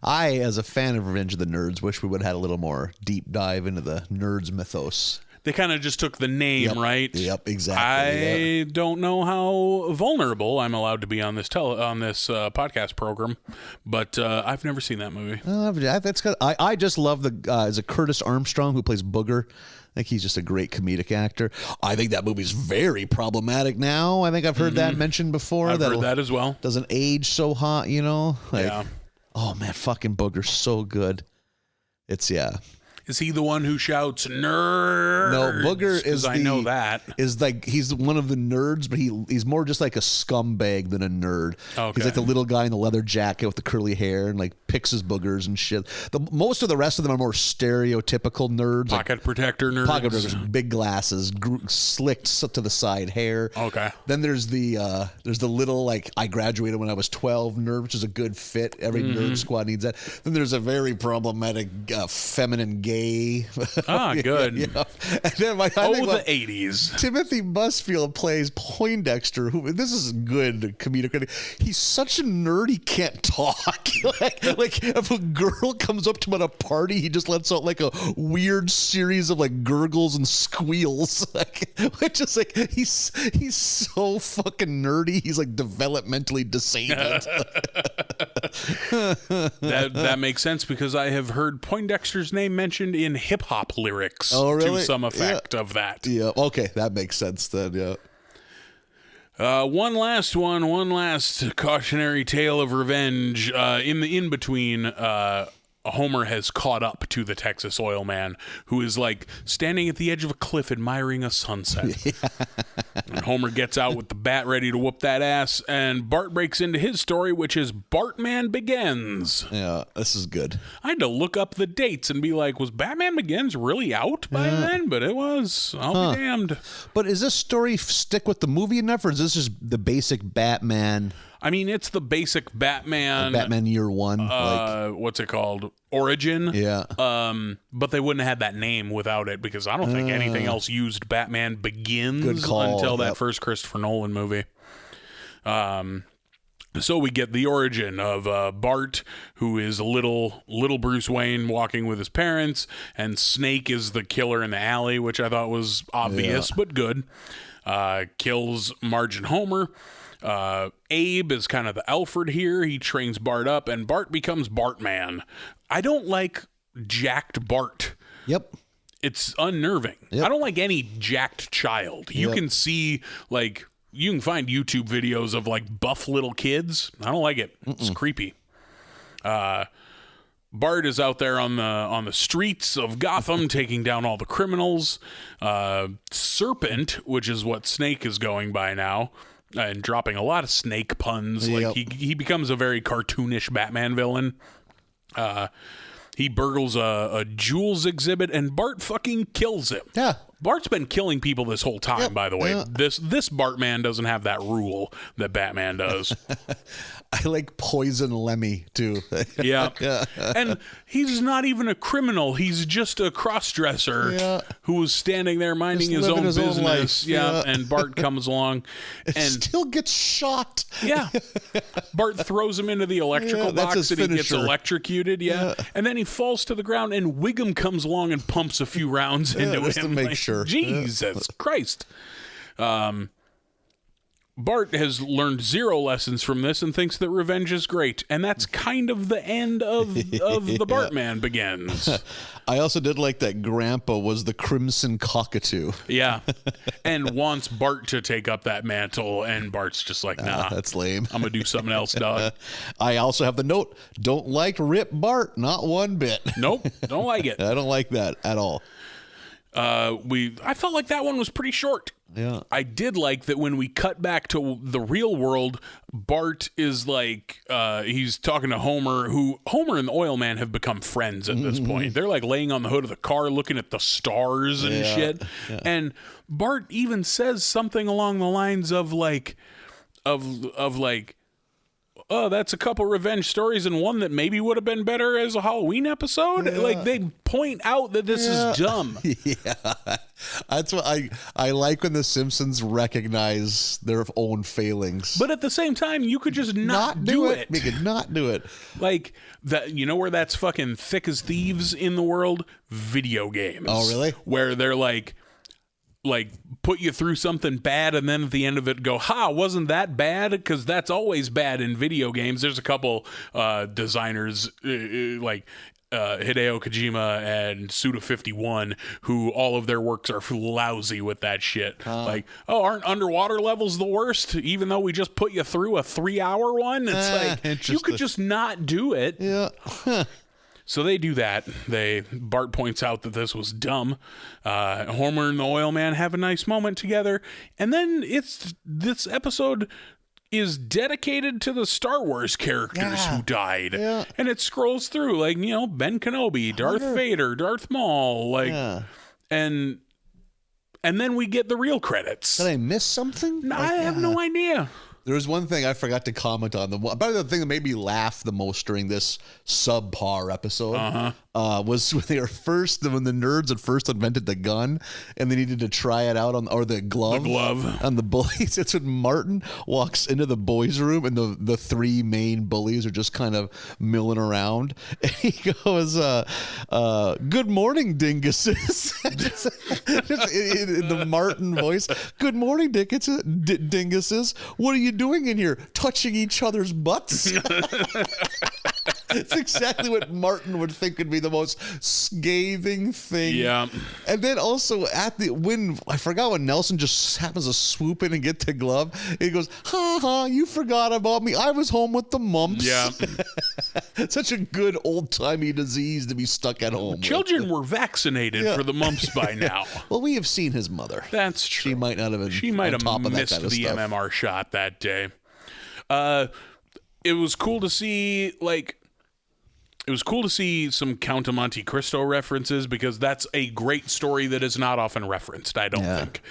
I, as a fan of Revenge of the Nerds, wish we would have had a little more deep dive into the Nerds mythos. They kind of just took the name, right? Yep, exactly. I don't know how vulnerable I'm allowed to be on this podcast program, but I've never seen that movie. That's good. I just love is it Curtis Armstrong who plays Booger? I think he's just a great comedic actor. I think that movie's very problematic now. I think I've heard that mentioned before. I've heard that as well. Doesn't age so hot, you know? Yeah. Oh, man, fucking Booger's so good. Is he the one who shouts "nerd"? No, Booger is. I know that is like he's one of the nerds, but he's more just like a scumbag than a nerd. Okay. He's like the little guy in the leather jacket with the curly hair and like picks his boogers and shit. Most of the rest of them are more stereotypical nerds, pocket protector nerds. Pocket protectors, big glasses, slicked to the side hair. Okay. Then there's the little like I graduated when I was 12 nerd, which is a good fit. Every nerd squad needs that. Then there's a very problematic feminine gay. Good. And then the 80s. Timothy Busfield plays Poindexter, who this is good comedic. He's such a nerd he can't talk. like if a girl comes up to him at a party, he just lets out like a weird series of like gurgles and squeals. Which is like he's so fucking nerdy. He's like developmentally disabled. That makes sense because I have heard Poindexter's name mentioned in hip-hop lyrics to some effect of that. Yeah, okay, that makes sense then, yeah. One last cautionary tale of revenge. In the in-between, Homer has caught up to the Texas oil man, who is like standing at the edge of a cliff admiring a sunset. And Homer gets out with the bat ready to whoop that ass, and Bart breaks into his story, which is Bartman Begins. Yeah, this is good. I had to look up the dates and be like, was Batman Begins really out by then? But it was. I'll be damned. But is this story stick with the movie enough, or is this just the basic Batman? I mean, it's the basic Batman. Batman Year One. What's it called? Origin. Yeah. But they wouldn't have had that name without it because I don't think anything else used Batman Begins until that first Christopher Nolan movie. So we get the origin of Bart, who is little Bruce Wayne walking with his parents, and Snake is the killer in the alley, which I thought was obvious but good. Kills Marge and Homer. Abe is kind of the Alfred here. He trains Bart up, and Bart becomes Bartman. I don't like jacked Bart. Yep. It's unnerving. Yep. I don't like any jacked child. You can see, like, you can find YouTube videos of, like, buff little kids. I don't like it. It's creepy. Bart is out there on the streets of Gotham taking down all the criminals. Serpent, which is what Snake is going by now, and dropping a lot of snake puns. Like he becomes a very cartoonish Batman villain. He burgles a jewels exhibit, and Bart fucking kills him. Yeah. Bart's been killing people this whole time, by the way. Yeah. This Bartman doesn't have that rule that Batman does. I like Poison Lemmy, too. Yeah. And he's not even a criminal. He's just a cross-dresser who was standing there minding his own business. Own life. Yeah. And Bart comes along. And still gets shot. Yeah. Bart throws him into the electrical box and he gets electrocuted. Yeah. And then he falls to the ground, and Wiggum comes along and pumps a few rounds into him. To make sure. Jesus Christ. Bart has learned zero lessons from this and thinks that revenge is great. And that's kind of the end of the Bartman Begins. I also did like that Grandpa was the Crimson Cockatoo. Yeah. And wants Bart to take up that mantle. And Bart's just like, nah. That's lame. I'm going to do something else, dog. I also have the note, don't like Rip Bart. Not one bit. Nope. Don't like it. I don't like that at all. I felt like that one was pretty short. Yeah. I did like that when we cut back to the real world, Bart is like, he's talking to Homer, who Homer and the oil man have become friends at this point. They're like laying on the hood of the car looking at the stars and shit. Yeah. And Bart even says something along the lines of like, of like, oh, that's a couple revenge stories and one that maybe would have been better as a Halloween episode. Yeah. Like, they point out that this is dumb. Yeah. That's what I like when the Simpsons recognize their own failings. But at the same time, you could just not do it. We could not do it. Like, that, you know where that's fucking thick as thieves in the world? Video games. Oh, really? Where they're like put you through something bad and then at the end of it go, ha, wasn't that bad? Because that's always bad in video games. There's a couple designers like Hideo Kojima and Suda51 who all of their works are lousy with that shit. Like, oh, aren't underwater levels the worst even though we just put you through a 3-hour one? It's like, you could just not do it. Yeah. So they do that. Bart points out that this was dumb. Homer and the oil man have a nice moment together. And then this episode is dedicated to the Star Wars characters who died. Yeah. And it scrolls through like, Ben Kenobi, Darth Vader, Darth Maul, like, and then we get the real credits. Did I miss something? I have no idea. There was one thing I forgot to comment on. Probably the thing that made me laugh the most during this subpar episode was when when the nerds had first invented the gun and they needed to try it out or the glove on the bullies. It's when Martin walks into the boys' room and the three main bullies are just kind of milling around. And he goes, "Good morning, dinguses." just in the Martin voice. "Good morning, dinguses. What are you doing in here? Touching each other's butts?" It's exactly what Martin would think would be the most scathing thing. Yeah. And then also when I forgot when Nelson just happens to swoop in and get the glove, he goes, "Ha ha, you forgot about me. I was home with the mumps." Yeah. Such a good old-timey disease to be stuck at home. Children were vaccinated for the mumps by now. Well, we have seen his mother. That's true. She might not have been. She might have on top missed of that kind of the stuff. MMR shot that day. It was cool to see some Count of Monte Cristo references because that's a great story that is not often referenced, I don't think.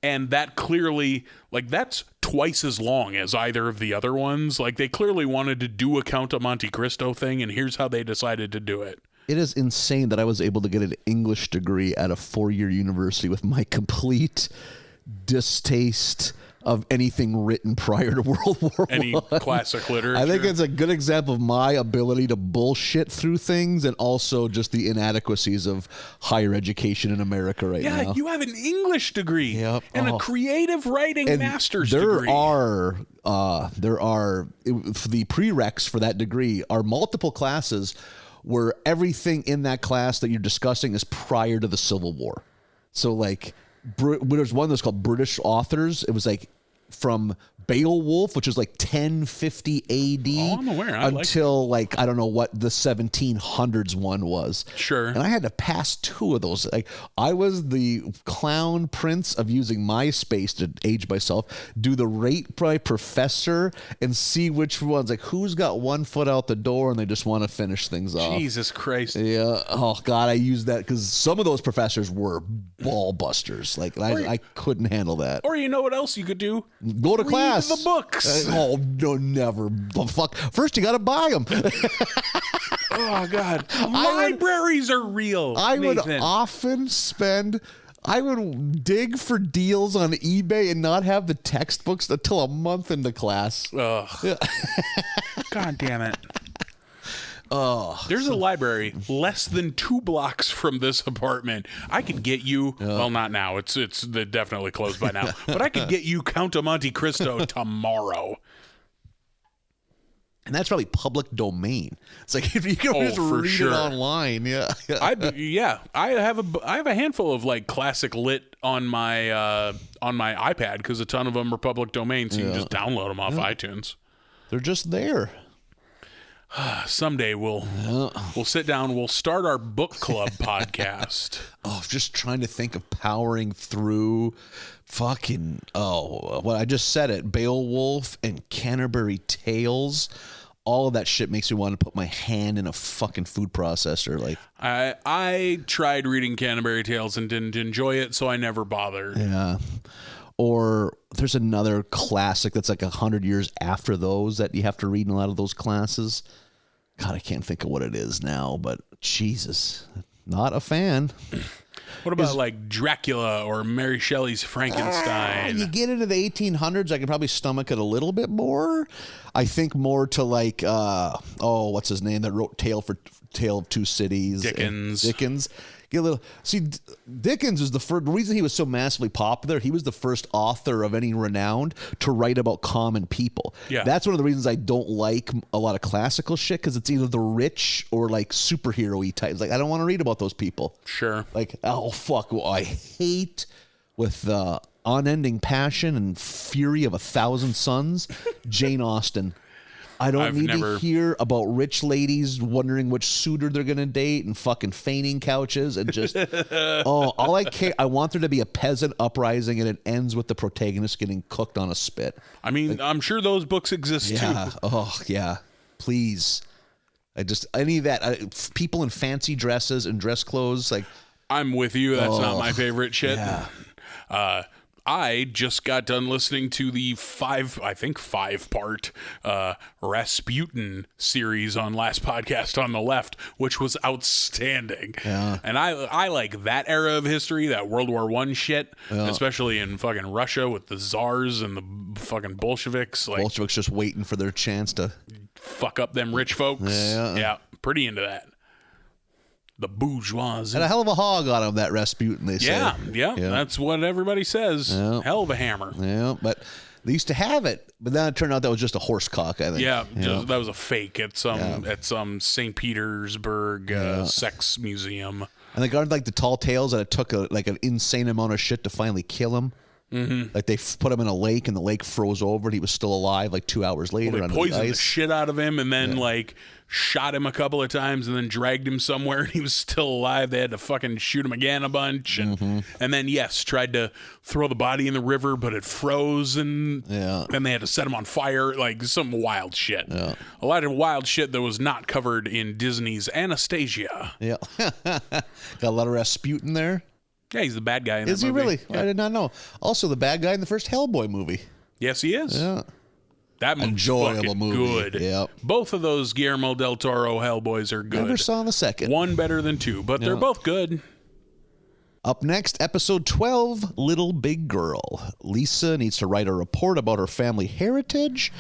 And that clearly, that's twice as long as either of the other ones. Like, they clearly wanted to do a Count of Monte Cristo thing, and here's how they decided to do it. It is insane that I was able to get an English degree at a 4-year university with my complete distaste of anything written prior to World War Any I. classic literature. I think it's a good example of my ability to bullshit through things and also just the inadequacies of higher education in America right now. Yeah, you have an English degree and a creative writing master's there degree. The prereqs for that degree are multiple classes where everything in that class that you're discussing is prior to the Civil War. So there's one that's called British authors. It was like from Beowulf, which is like 1050 AD I'm aware. until I don't know what the 1700s one was. Sure. And I had to pass 2 of those. I was the clown prince of using MySpace to age myself, do the rate by professor and see which ones, who's got one foot out the door and they just want to finish things off. Jesus Christ. Yeah. Oh God, I used that because some of those professors were ball busters. I couldn't handle that. Or you know what else you could do? Go to class. The books. No, never. The fuck. First, you got to buy them. Oh God. Libraries are real. I would Nathan. often I would dig for deals on eBay and not have the textbooks until a month into class. Ugh. God damn it. There's a library less than 2 blocks from this apartment. I could get you, well, not now. It's definitely closed by now. But I could get you Count of Monte Cristo tomorrow. And that's probably public domain. It's like if you can just read it online, I have a handful of classic lit on my iPad because a ton of them are public domain, so you can just download them off iTunes. They're just there. Someday we'll sit down. We'll start our book club podcast. Just trying to think of powering through I just said it. Beowulf and Canterbury Tales. All of that shit makes me want to put my hand in a fucking food processor. I tried reading Canterbury Tales and didn't enjoy it, so I never bothered. Yeah. Or there's another classic that's like 100 years after those that you have to read in a lot of those classes. God, I can't think of what it is now, but Jesus, not a fan. What about like Dracula or Mary Shelley's Frankenstein? You get into the 1800s, I can probably stomach it a little bit more. I think more to like, what's his name that wrote Tale of Two Cities? Dickens. Get a little. See, Dickens is the reason he was so massively popular. He was the first author of any renown to write about common people. Yeah. That's one of the reasons I don't like a lot of classical shit, because it's either the rich or like superhero-y types. Like, I don't want to read about those people. Sure. Like, oh, fuck. Well, I hate with unending passion and fury of 1,000 suns, Jane Austen. I don't need to hear about rich ladies wondering which suitor they're going to date and fucking fainting couches and just, all I care. I want there to be a peasant uprising and it ends with the protagonist getting cooked on a spit. I mean, I'm sure those books exist too. Oh, yeah. Please. Any of that, people in fancy dresses and dress clothes, like. I'm with you. That's not my favorite shit. Yeah. I just got done listening to the 5-part Rasputin series on last podcast on the left, which was outstanding. Yeah. And I like that era of history, that World War I shit, especially in fucking Russia with the czars and the fucking Bolsheviks. Like, Bolsheviks just waiting for their chance to fuck up them rich folks. Yeah, pretty into that. The bourgeoisie. And a hell of a hog on him, that Rasputin, they say. Yeah, that's what everybody says. Yeah. Hell of a hammer. Yeah, but they used to have it, but then it turned out that was just a horse cock, I think. Yeah, that was a fake at some St. Petersburg sex museum. And they got like the tall tales that it took an insane amount of shit to finally kill him. Mm-hmm. Like they put him in a lake and the lake froze over and he was still alive like 2 hours later. They poisoned the shit out of him and then like shot him a couple of times and then dragged him somewhere and he was still alive. They had to fucking shoot him again a bunch and then tried to throw the body in the river, but it froze and then they had to set him on fire. Like some wild shit. Yeah. A lot of wild shit that was not covered in Disney's Anastasia. Yeah. Got a lot of Rasputin there. Yeah, he's the bad guy in that movie. Is he really? Yeah. I did not know. Also, the bad guy in the first Hellboy movie. Yes, he is. Yeah. That movie's enjoyable movie. Good. Yep. Both of those Guillermo del Toro Hellboys are good. Never saw the second. One better than two, but they're both good. Up next, episode 12, Little Big Girl. Lisa needs to write a report about her family heritage,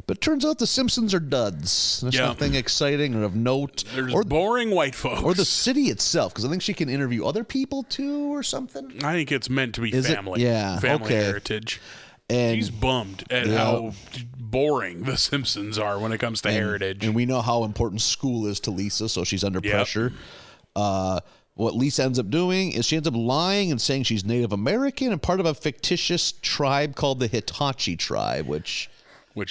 but turns out the Simpsons are duds. There's nothing exciting or of note. There's boring white folks. Or the city itself, because I think she can interview other people too or something. I think it's meant to be family. Family heritage. And she's bummed at how boring the Simpsons are when it comes to heritage. And we know how important school is to Lisa, so she's under pressure. What Lisa ends up doing is she ends up lying and saying she's Native American and part of a fictitious tribe called the Hitachi tribe, which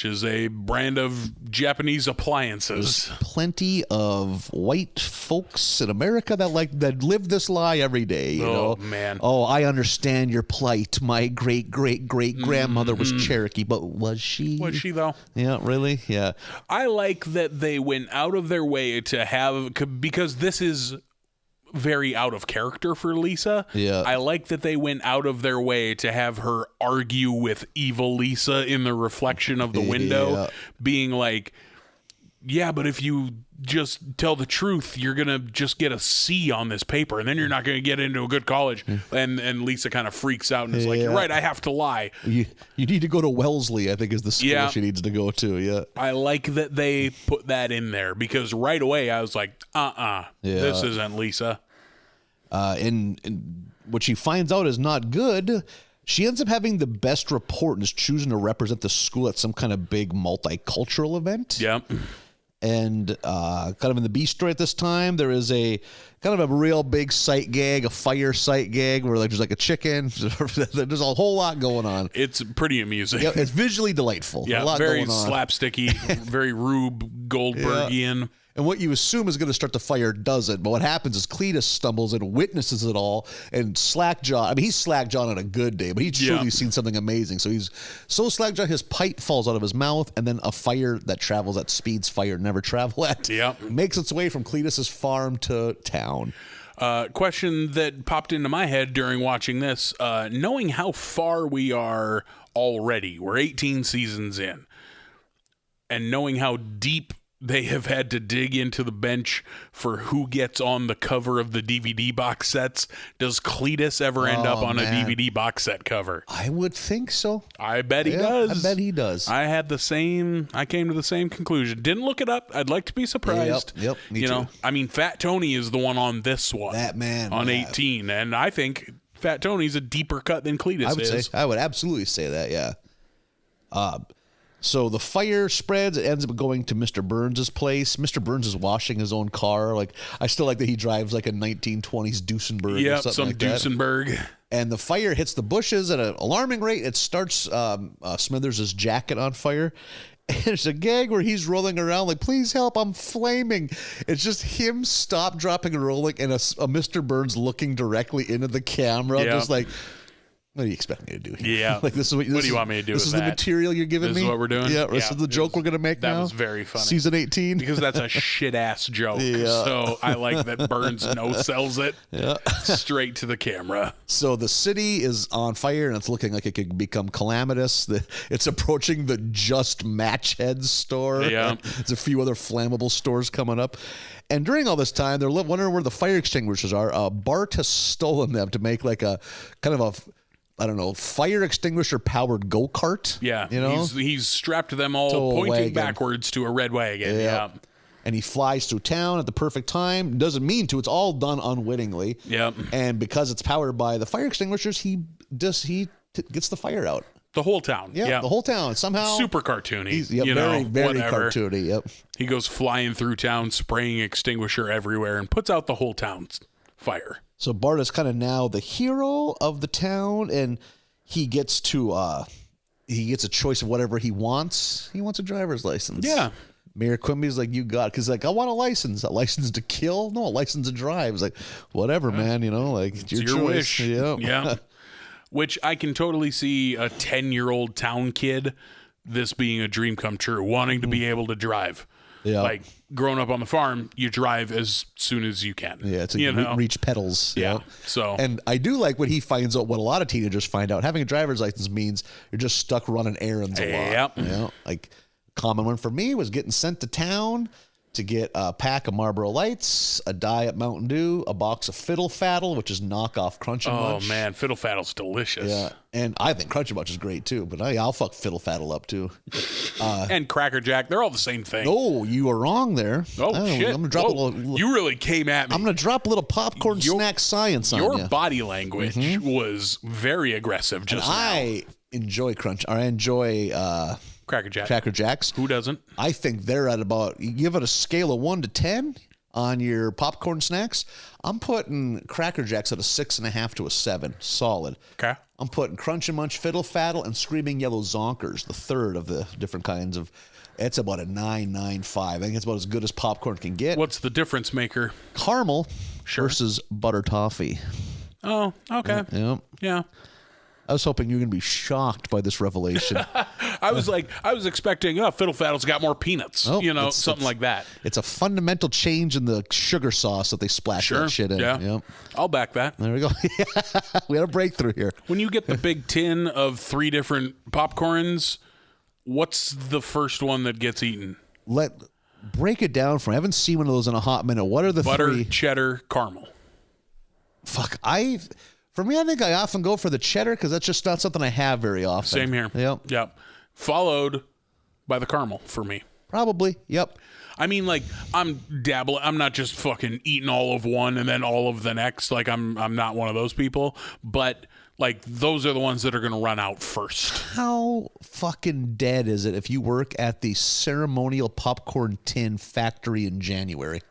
is a brand of Japanese appliances. There's plenty of white folks in America that live this lie every day. You know? Man. Oh, I understand your plight. My great grandmother was Cherokee, but was she? Was she though? Yeah, really? Yeah. I like that they went out of their way to have, because this is very out of character for Lisa. Yeah. I like that they went out of their way to have her argue with evil Lisa in the reflection of the window, being like, yeah, but if you just tell the truth, you're going to just get a C on this paper, and then you're not going to get into a good college. And Lisa kind of freaks out and is like, you're right, I have to lie. You need to go to Wellesley, I think is the school she needs to go to, I like that they put that in there, because right away I was like, this isn't Lisa. And what she finds out is not good. She ends up having the best report and is choosing to represent the school at some kind of big multicultural event. Yeah. And kind of in the B story at this time, there is a kind of a real big sight gag, a fire sight gag where there's like a chicken. There's a whole lot going on. It's pretty amusing. Yeah, it's visually delightful. Yeah, a lot very going on. slapsticky, very Rube Goldbergian. Yeah. And what you assume is going to start the fire doesn't. But what happens is Cletus stumbles and witnesses it all. And Slackjaw, I mean, he's Slackjaw on a good day, but he's truly seen something amazing. So he's so Slackjaw, his pipe falls out of his mouth, and then a fire that travels at speeds fire never travel at makes its way from Cletus's farm to town. Question that popped into my head during watching this, knowing how far we are already, we're 18 seasons in, and knowing how deep they have had to dig into the bench for who gets on the cover of the DVD box sets. Does Cletus ever end up on a DVD box set cover? I would think so. I bet he does. I bet he does. I came to the same conclusion. Didn't look it up. I'd like to be surprised. Yep. Me too. I mean, Fat Tony is the one on this one. That man. On 18. And I think Fat Tony's a deeper cut than Cletus is. I would absolutely say that, yeah. So the fire spreads. It ends up going to Mr. Burns' place. Mr. Burns is washing his own car. Like, I still like that he drives like a 1920s Duesenberg. Yeah, or something some like Duesenberg. That. And the fire hits the bushes at an alarming rate. It starts Smithers' jacket on fire. And there's a gag where he's rolling around like, please help, I'm flaming. It's just him stop, dropping, and rolling, and a Mr. Burns looking directly into the camera, just like, what do you expect me to do here? Yeah. Like, what do you want me to do This with is that? the material you're giving me? This is what we're doing? Yeah, this is the joke we're going to make now? That was very funny. Season 18? Because that's a shit-ass joke. Yeah. So I like that Burns no-sells it straight to the camera. So the city is on fire, and it's looking like it could become calamitous. It's approaching the Just Match Head store. Yeah. There's a few other flammable stores coming up. And during all this time, they're wondering where the fire extinguishers are. Bart has stolen them to make like a kind of a, I don't know, fire extinguisher powered go-kart. Yeah. You know? He's strapped them all To a pointing wagon. backwards to a red wagon. Yeah. And he flies through town at the perfect time. Doesn't mean to. It's all done unwittingly. Yep. And because it's powered by the fire extinguishers, he gets the fire out. The whole town. Yeah, the whole town. Somehow. Super cartoony. Very cartoony. Yep. He goes flying through town, spraying extinguisher everywhere, and puts out the whole town's fire. So Bart is kind of now the hero of the town, and he gets a choice of whatever he wants. He wants a driver's license. Yeah. Mayor Quimby's like, you got, because like, I want a license to kill? No, a license to drive. It's like, whatever, man, like, it's your choice. Wish. Yeah. Which I can totally see a 10-year-old town kid, this being a dream come true, wanting to be able to drive. Yeah. Like, growing up on the farm, you drive as soon as you can. Yeah, it's like reach pedals. Yeah. So, and I do like when he finds out what a lot of teenagers find out. Having a driver's license means you're just stuck running errands a lot. Yep. Like, common one for me was getting sent to town to get a pack of Marlboro Lights, a Diet Mountain Dew, a box of Fiddle Faddle, which is knockoff Crunch and Munch. Oh, man, Fiddle Faddle's delicious. Yeah, and I think Crunch and Munch is great, too, but I'll fuck Fiddle Faddle up, too. And Cracker Jack, they're all the same thing. Oh, you are wrong there. Oh, shit. I'm gonna drop a little, you really came at me. I'm going to drop a little popcorn snack science on you. Your body language was very aggressive just now. I enjoy Crunch, or I enjoy... Cracker Jack. Cracker Jacks. Who doesn't? I think they're at about, you give it a scale of 1 to 10 on your popcorn snacks. I'm putting Cracker Jacks at a 6.5 to a 7. Solid. Okay. I'm putting Crunch and Munch, Fiddle Faddle, and Screaming Yellow Zonkers, the third of the different kinds of. It's about a 9.95. I think it's about as good as popcorn can get. What's the difference maker? Caramel versus butter toffee. Oh, okay. Yeah. I was hoping you were going to be shocked by this revelation. I was expecting, Fiddle Faddle's got more peanuts, something like that. It's a fundamental change in the sugar sauce that they splash that shit in. Yeah. Yep. I'll back that. There we go. We had a breakthrough here. When you get the big tin of 3 different popcorns, what's the first one that gets eaten? Break it down for me. I haven't seen one of those in a hot minute. What are the butter, 3? Cheddar, caramel. Fuck, For me, I think I often go for the cheddar because that's just not something I have very often. Same here. Yep. Followed by the caramel for me. Probably. Yep. I mean, like, I'm dabbling. I'm not just fucking eating all of one and then all of the next. Like, I'm not one of those people. But, like, those are the ones that are going to run out first. How fucking dead is it if you work at the ceremonial popcorn tin factory in January?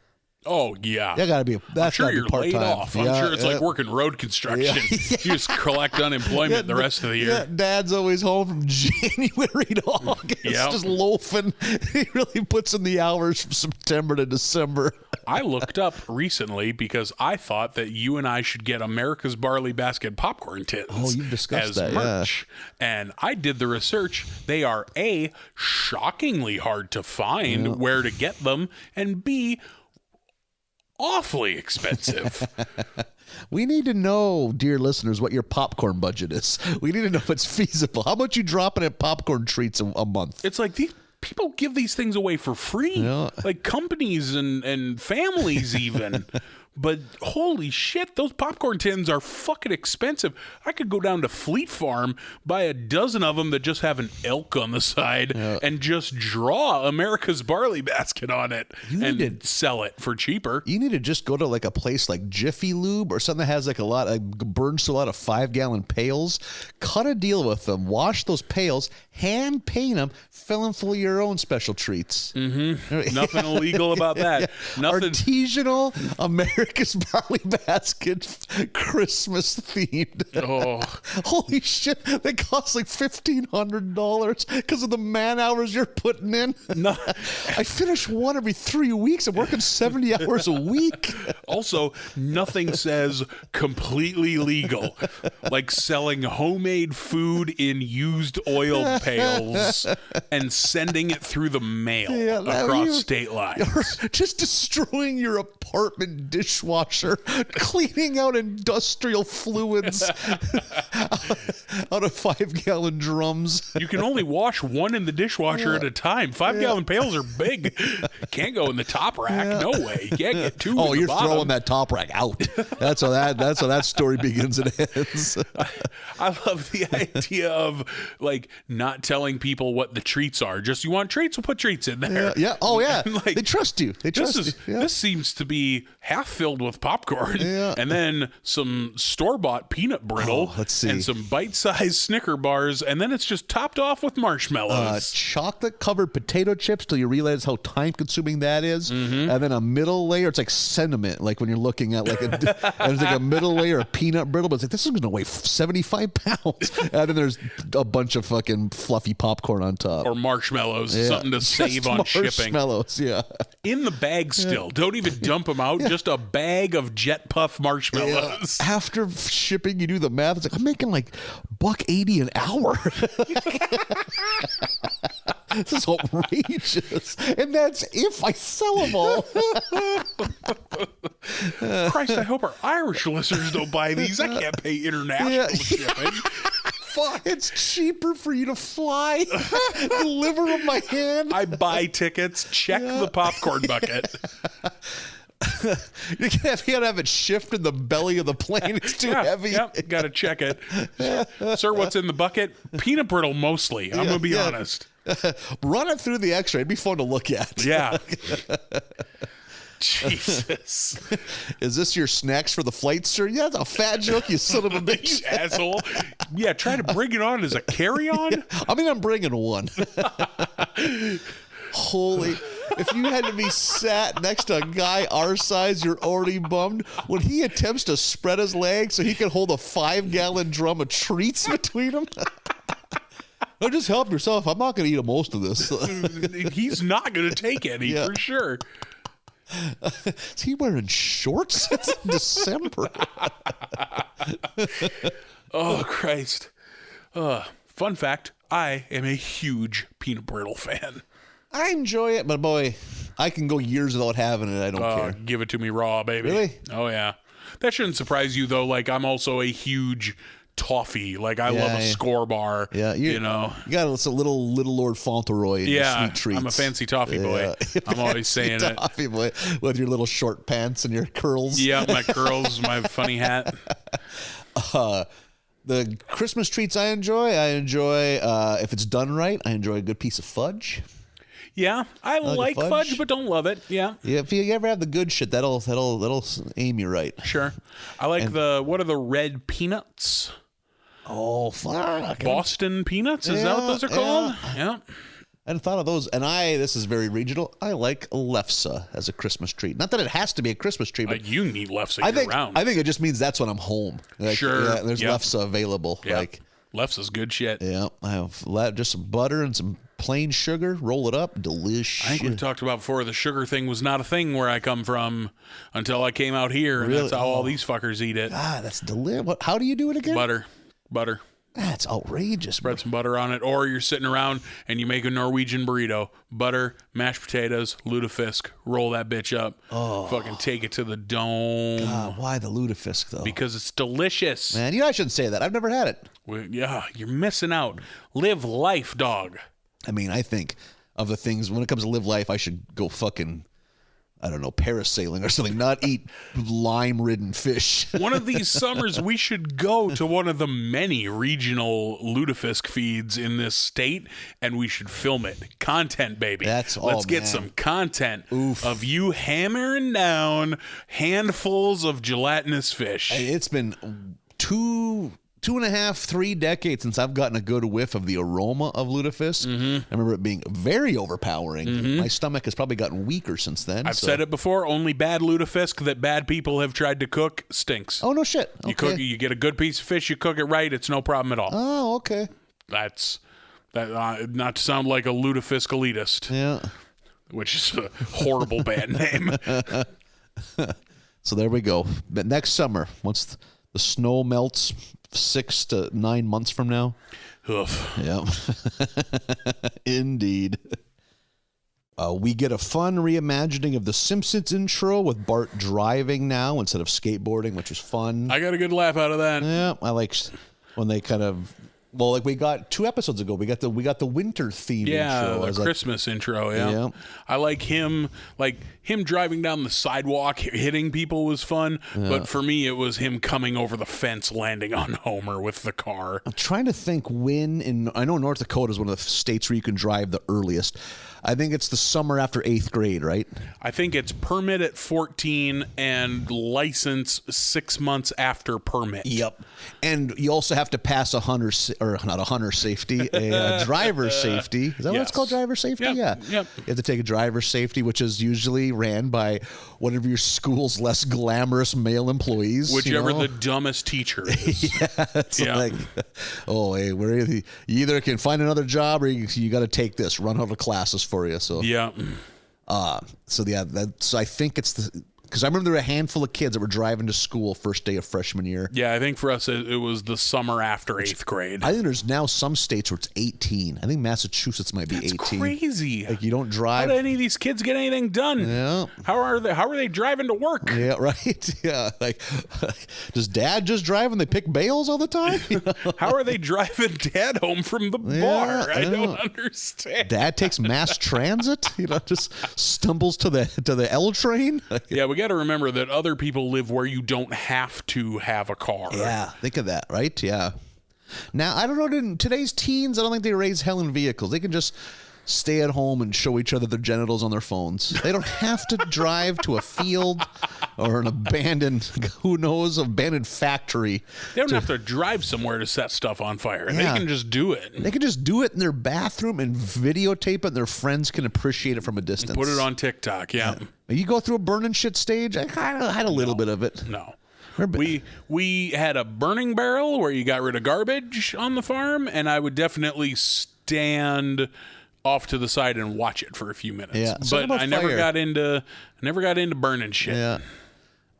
Oh, yeah. That gotta be. That's I'm sure you're part-time. laid off. I'm sure it's like working road construction. You just collect unemployment the rest of the year. Yeah, Dad's always home from January to August, just loafing. He really puts in the hours from September to December. I looked up recently because I thought that you and I should get America's Barley Basket popcorn tins. Oh, you've discussed as that, merch. Yeah. And I did the research. They are A, shockingly hard to find where to get them, and B, awfully expensive. We need to know, dear listeners, what your popcorn budget is. We need to know if it's feasible. How much you dropping at popcorn treats a month? It's like these people give these things away for free, like companies and families even. But holy shit, those popcorn tins are fucking expensive. I could go down to Fleet Farm, buy a dozen of them that just have an elk on the side, and just draw America's Barley Basket on it and sell it for cheaper. You need to just go to like a place like Jiffy Lube or something that has like burns to a lot of 5-gallon pails. Cut a deal with them. Wash those pails. Hand paint them. Fill them full of your own special treats. Mm-hmm. Nothing illegal about that. Nothing. Artisanal America's Barley Basket Christmas themed. Oh. Holy shit. They cost like $1,500 because of the man hours you're putting in. No. I finish one every 3 weeks. I'm working 70 hours a week. Also, nothing says completely legal like selling homemade in used oil pails and sending it through the mail across state lines. Just destroying your apartment dishwasher, cleaning out industrial fluids out of 5-gallon drums. You can only wash one in the dishwasher at a time. 5-gallon pails are big. Can't go in the top rack. No way. You can't get two. Oh, in you're the bottom. throwing that top rack out. That's how that story begins and ends. I love the idea of like not telling people what the treats are. Just, you want treats? We'll put treats in there. Yeah. Oh yeah. Like, they trust you. This seems to be half filled with popcorn, and then some store-bought peanut brittle, let's see, and some bite-sized Snicker bars, and then it's just topped off with marshmallows. Chocolate-covered potato chips till you realize how time-consuming that is, and then a middle layer. It's like sentiment, like when you're looking at there's like a middle layer of peanut brittle, but it's like this is going to weigh 75 pounds, and then there's a bunch of fucking fluffy popcorn on top, or marshmallows, something to save on shipping. Marshmallows, in the bag still. Don't even dump them out. Just a bag of Jet Puff marshmallows. After shipping, you do the math. It's like I'm making like $1.80 an hour. This is outrageous, and that's if I sell them all. Christ, I hope our Irish listeners don't buy these. I can't pay international shipping. Fuck. It's cheaper for you to fly, deliver them by hand. I buy tickets, check the popcorn bucket. You gotta have it shift in the belly of the plane. It's too heavy. Yep, gotta check it. Sir, what's in the bucket? Peanut brittle mostly. I'm gonna be honest. Run it through the X-ray. It'd be fun to look at. Yeah. Jesus. Is this your snacks for the flight, sir? Yeah, it's a fat joke, you son of a bitch. You asshole. Yeah, try to bring it on as a carry-on. I mean, I'm bringing one. Holy. If you had to be sat next to a guy our size, you're already bummed. When he attempts to spread his legs so he can hold a 5-gallon drum of treats between them. No, just help yourself. I'm not going to eat most of this. He's not going to take any for sure. Is he wearing shorts? It's December. Oh, Christ. Fun fact, I am a huge peanut brittle fan. I enjoy it, but boy, I can go years without having it. I don't care. Give it to me raw, baby. Really? Oh, yeah. That shouldn't surprise you, though. Like, I'm also a huge toffee. Like, I love a score bar. Yeah, you know. You got a little Lord Fauntleroy in your sweet treats. I'm a fancy toffee boy. I'm always saying it. Toffee boy with your little short pants and your curls. Yeah, my curls, my funny hat. The Christmas treats I enjoy, if it's done right, I enjoy a good piece of fudge. Yeah, I like fudge, but don't love it. Yeah. Yeah, if you ever have the good shit, that'll aim you right. Sure. I like what are the red peanuts? Oh, fuck. Boston peanuts? Is that what those are called? Yeah. I hadn't thought of those. And this is very regional, I like lefse as a Christmas treat. Not that it has to be a Christmas treat, but you can eat lefse year-round. I think it just means that's when I'm home. Like, sure. Yeah, there's lefse available. Yeah. Like, lefse's good shit. Yeah. I have just some butter and some plain sugar, roll it up, delicious. I think we talked about before, the sugar thing was not a thing where I come from until I came out here, and that's how all these fuckers eat it. God, that's delicious. How do you do it again? Butter. That's outrageous. Spread some butter on it. Or you're sitting around and you make a Norwegian burrito. Butter, mashed potatoes, lutefisk. Roll that bitch up. Oh. Fucking take it to the dome. God, why the lutefisk, though? Because it's delicious. Man, I shouldn't say that. I've never had it. Yeah, you're missing out. Live life, dog. I mean, I think of the things, when it comes to live life, I should go fucking, I don't know, parasailing or something, not eat lime-ridden fish. One of these summers, we should go to one of the many regional lutefisk feeds in this state, and we should film it. Content, baby. Let's get some content of you hammering down handfuls of gelatinous fish. It's been 2.5, 3 decades since I've gotten a good whiff of the aroma of lutefisk. I remember it being very overpowering. My stomach has probably gotten weaker since then. I've said it before, only bad lutefisk that bad people have tried to cook stinks. Oh, no shit. Okay. You get a good piece of fish, you cook it right, it's no problem at all. Oh, okay. That's not to sound like a lutefisk elitist. Yeah. Which is a horrible bad name. So there we go. But next summer, once the snow melts 6 to 9 months from now. Oof. Yeah. Indeed. We get a fun reimagining of the Simpsons intro with Bart driving now instead of skateboarding, which is fun. I got a good laugh out of that. Yeah, I like when they kind of, well, like we got 2 episodes ago, we got the winter theme intro. The Christmas intro, yeah. I like him driving down the sidewalk, hitting people was fun, but for me, it was him coming over the fence, landing on Homer with the car. I'm trying to think I know North Dakota is one of the states where you can drive the earliest. I think it's the summer after 8th grade, right? I think it's permit at 14 and license 6 months after permit. Yep. And you also have to pass a driver's safety. Is that what it's called, driver's safety? Yep. Yeah. Yep. You have to take a driver's safety, which is usually ran by one of your school's less glamorous male employees. Whichever the dumbest teacher is. It's like, oh, hey, you either can find another job or you got to take this, run out of classes for you. So so I think it's because I remember there were a handful of kids that were driving to school first day of freshman year. Yeah, I think for us it was the summer after 8th grade. I think there's now some states where it's 18. I think Massachusetts might be 18. That's crazy. Like you don't drive. How do any of these kids get anything done? Yeah. How are they driving to work? Yeah, right. Yeah. Like, does Dad just drive and they pick bales all the time? How are they driving Dad home from the bar? I don't understand. Dad takes mass transit. Just stumbles to the L train. Yeah, we got to remember that other people live where you don't have to have a car. Yeah, think of that, right? Yeah. Now, I don't know, today's teens, I don't think they raise hell in vehicles. They can just stay at home and show each other their genitals on their phones. They don't have to drive to a field or an abandoned factory. They don't have to drive somewhere to set stuff on fire. Yeah. They can just do it. They can just do it in their bathroom and videotape it, and their friends can appreciate it from a distance. Put it on TikTok, yeah. You go through a burning shit stage? I kind of had a little bit of it. No. We had a burning barrel where you got rid of garbage on the farm, and I would definitely stand off to the side and watch it for a few minutes. Yeah, but I never got into burning shit. Yeah.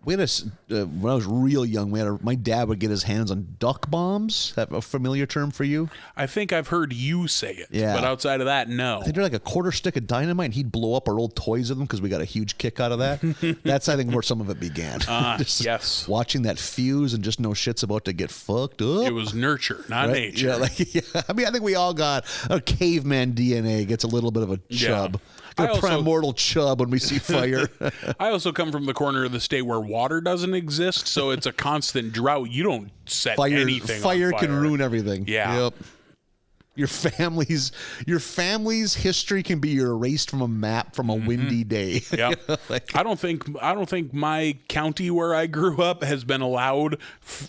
We had when I was real young, my dad would get his hands on duck bombs. Is that a familiar term for you? I think I've heard you say it, but outside of that, no. I think they're like a quarter stick of dynamite, and he'd blow up our old toys with them because we got a huge kick out of that. That's, I think, where some of it began. Yes. Watching that fuse and just no shit's about to get fucked up. It was nurture, not nature. Yeah, I mean, I think we all got a caveman DNA, gets a little bit of a chub. A primordial chub when we see fire. I also come from the corner of the state where water doesn't exist, so it's a constant drought. You don't set anything on fire. Fire can ruin everything. Yeah. Yep. Your family's history can be erased from a map from a windy day. Yeah. I don't think my county where I grew up has been allowed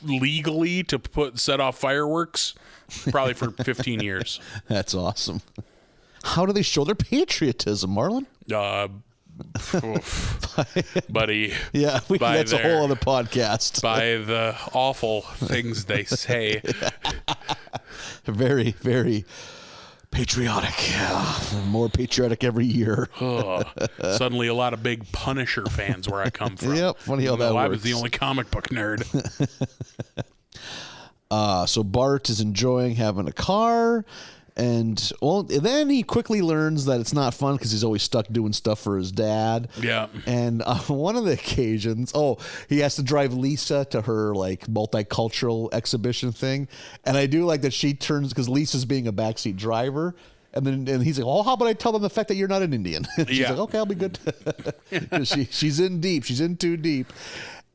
legally to set off fireworks probably for 15 years. That's awesome. How do they show their patriotism, Marlon? Buddy. Yeah, that's a whole other podcast. By the awful things they say. Very, very patriotic. More patriotic every year. Suddenly a lot of big Punisher fans where I come from. Yep, funny how that works. I was the only comic book nerd. So Bart is enjoying having a car. And then he quickly learns that it's not fun because he's always stuck doing stuff for his dad. Yeah. And on one of the occasions, he has to drive Lisa to her like multicultural exhibition thing. And I do like that she turns because Lisa's being a backseat driver. And he's like, how about I tell them the fact that you're not an Indian? She's like, okay, I'll be good. She's in deep. She's in too deep.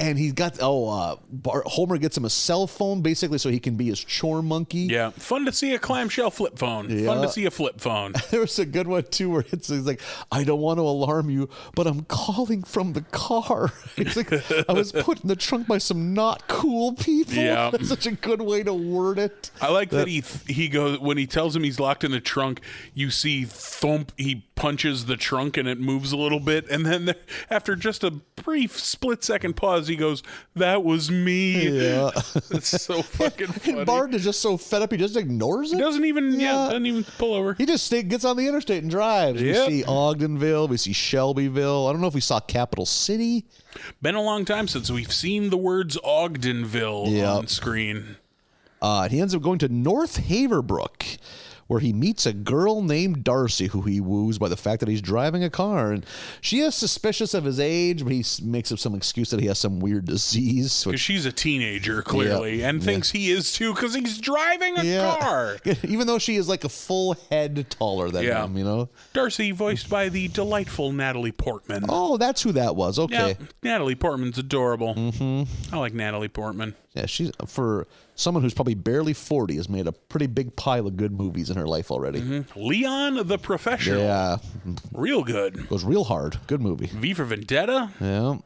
And he's got, Homer gets him a cell phone, basically, so he can be his chore monkey. Yeah. Fun to see a clamshell flip phone. Yeah. Fun to see a flip phone. There was a good one, too, where he's like, I don't want to alarm you, but I'm calling from the car. He's like, I was put in the trunk by some not cool people. Yeah. That's such a good way to word it. I like that he goes, when he tells him he's locked in the trunk, you see thump, he punches the trunk and it moves a little bit. And then after just a brief split-second pause, he goes, that was me. Yeah. It's so fucking funny. And Bart is just so fed up, he just ignores it. He doesn't even pull over. He just gets on the interstate and drives. Yep. We see Ogdenville. We see Shelbyville. I don't know if we saw Capital City. Been a long time since we've seen the words Ogdenville on screen. He ends up going to North Haverbrook, where he meets a girl named Darcy, who he woos by the fact that he's driving a car. And she is suspicious of his age, but he makes up some excuse that he has some weird disease. Because she's a teenager, clearly, and thinks he is too, because he's driving a car. Even though she is like a full head taller than him, you know? Darcy, voiced by the delightful Natalie Portman. Oh, that's who that was. Okay. Yeah, Natalie Portman's adorable. Mm-hmm. I like Natalie Portman. Yeah, she's, for someone who's probably barely 40, has made a pretty big pile of good movies in her life already. Mm-hmm. Leon the Professional. Yeah. Real good. Goes real hard. Good movie. V for Vendetta. Yeah.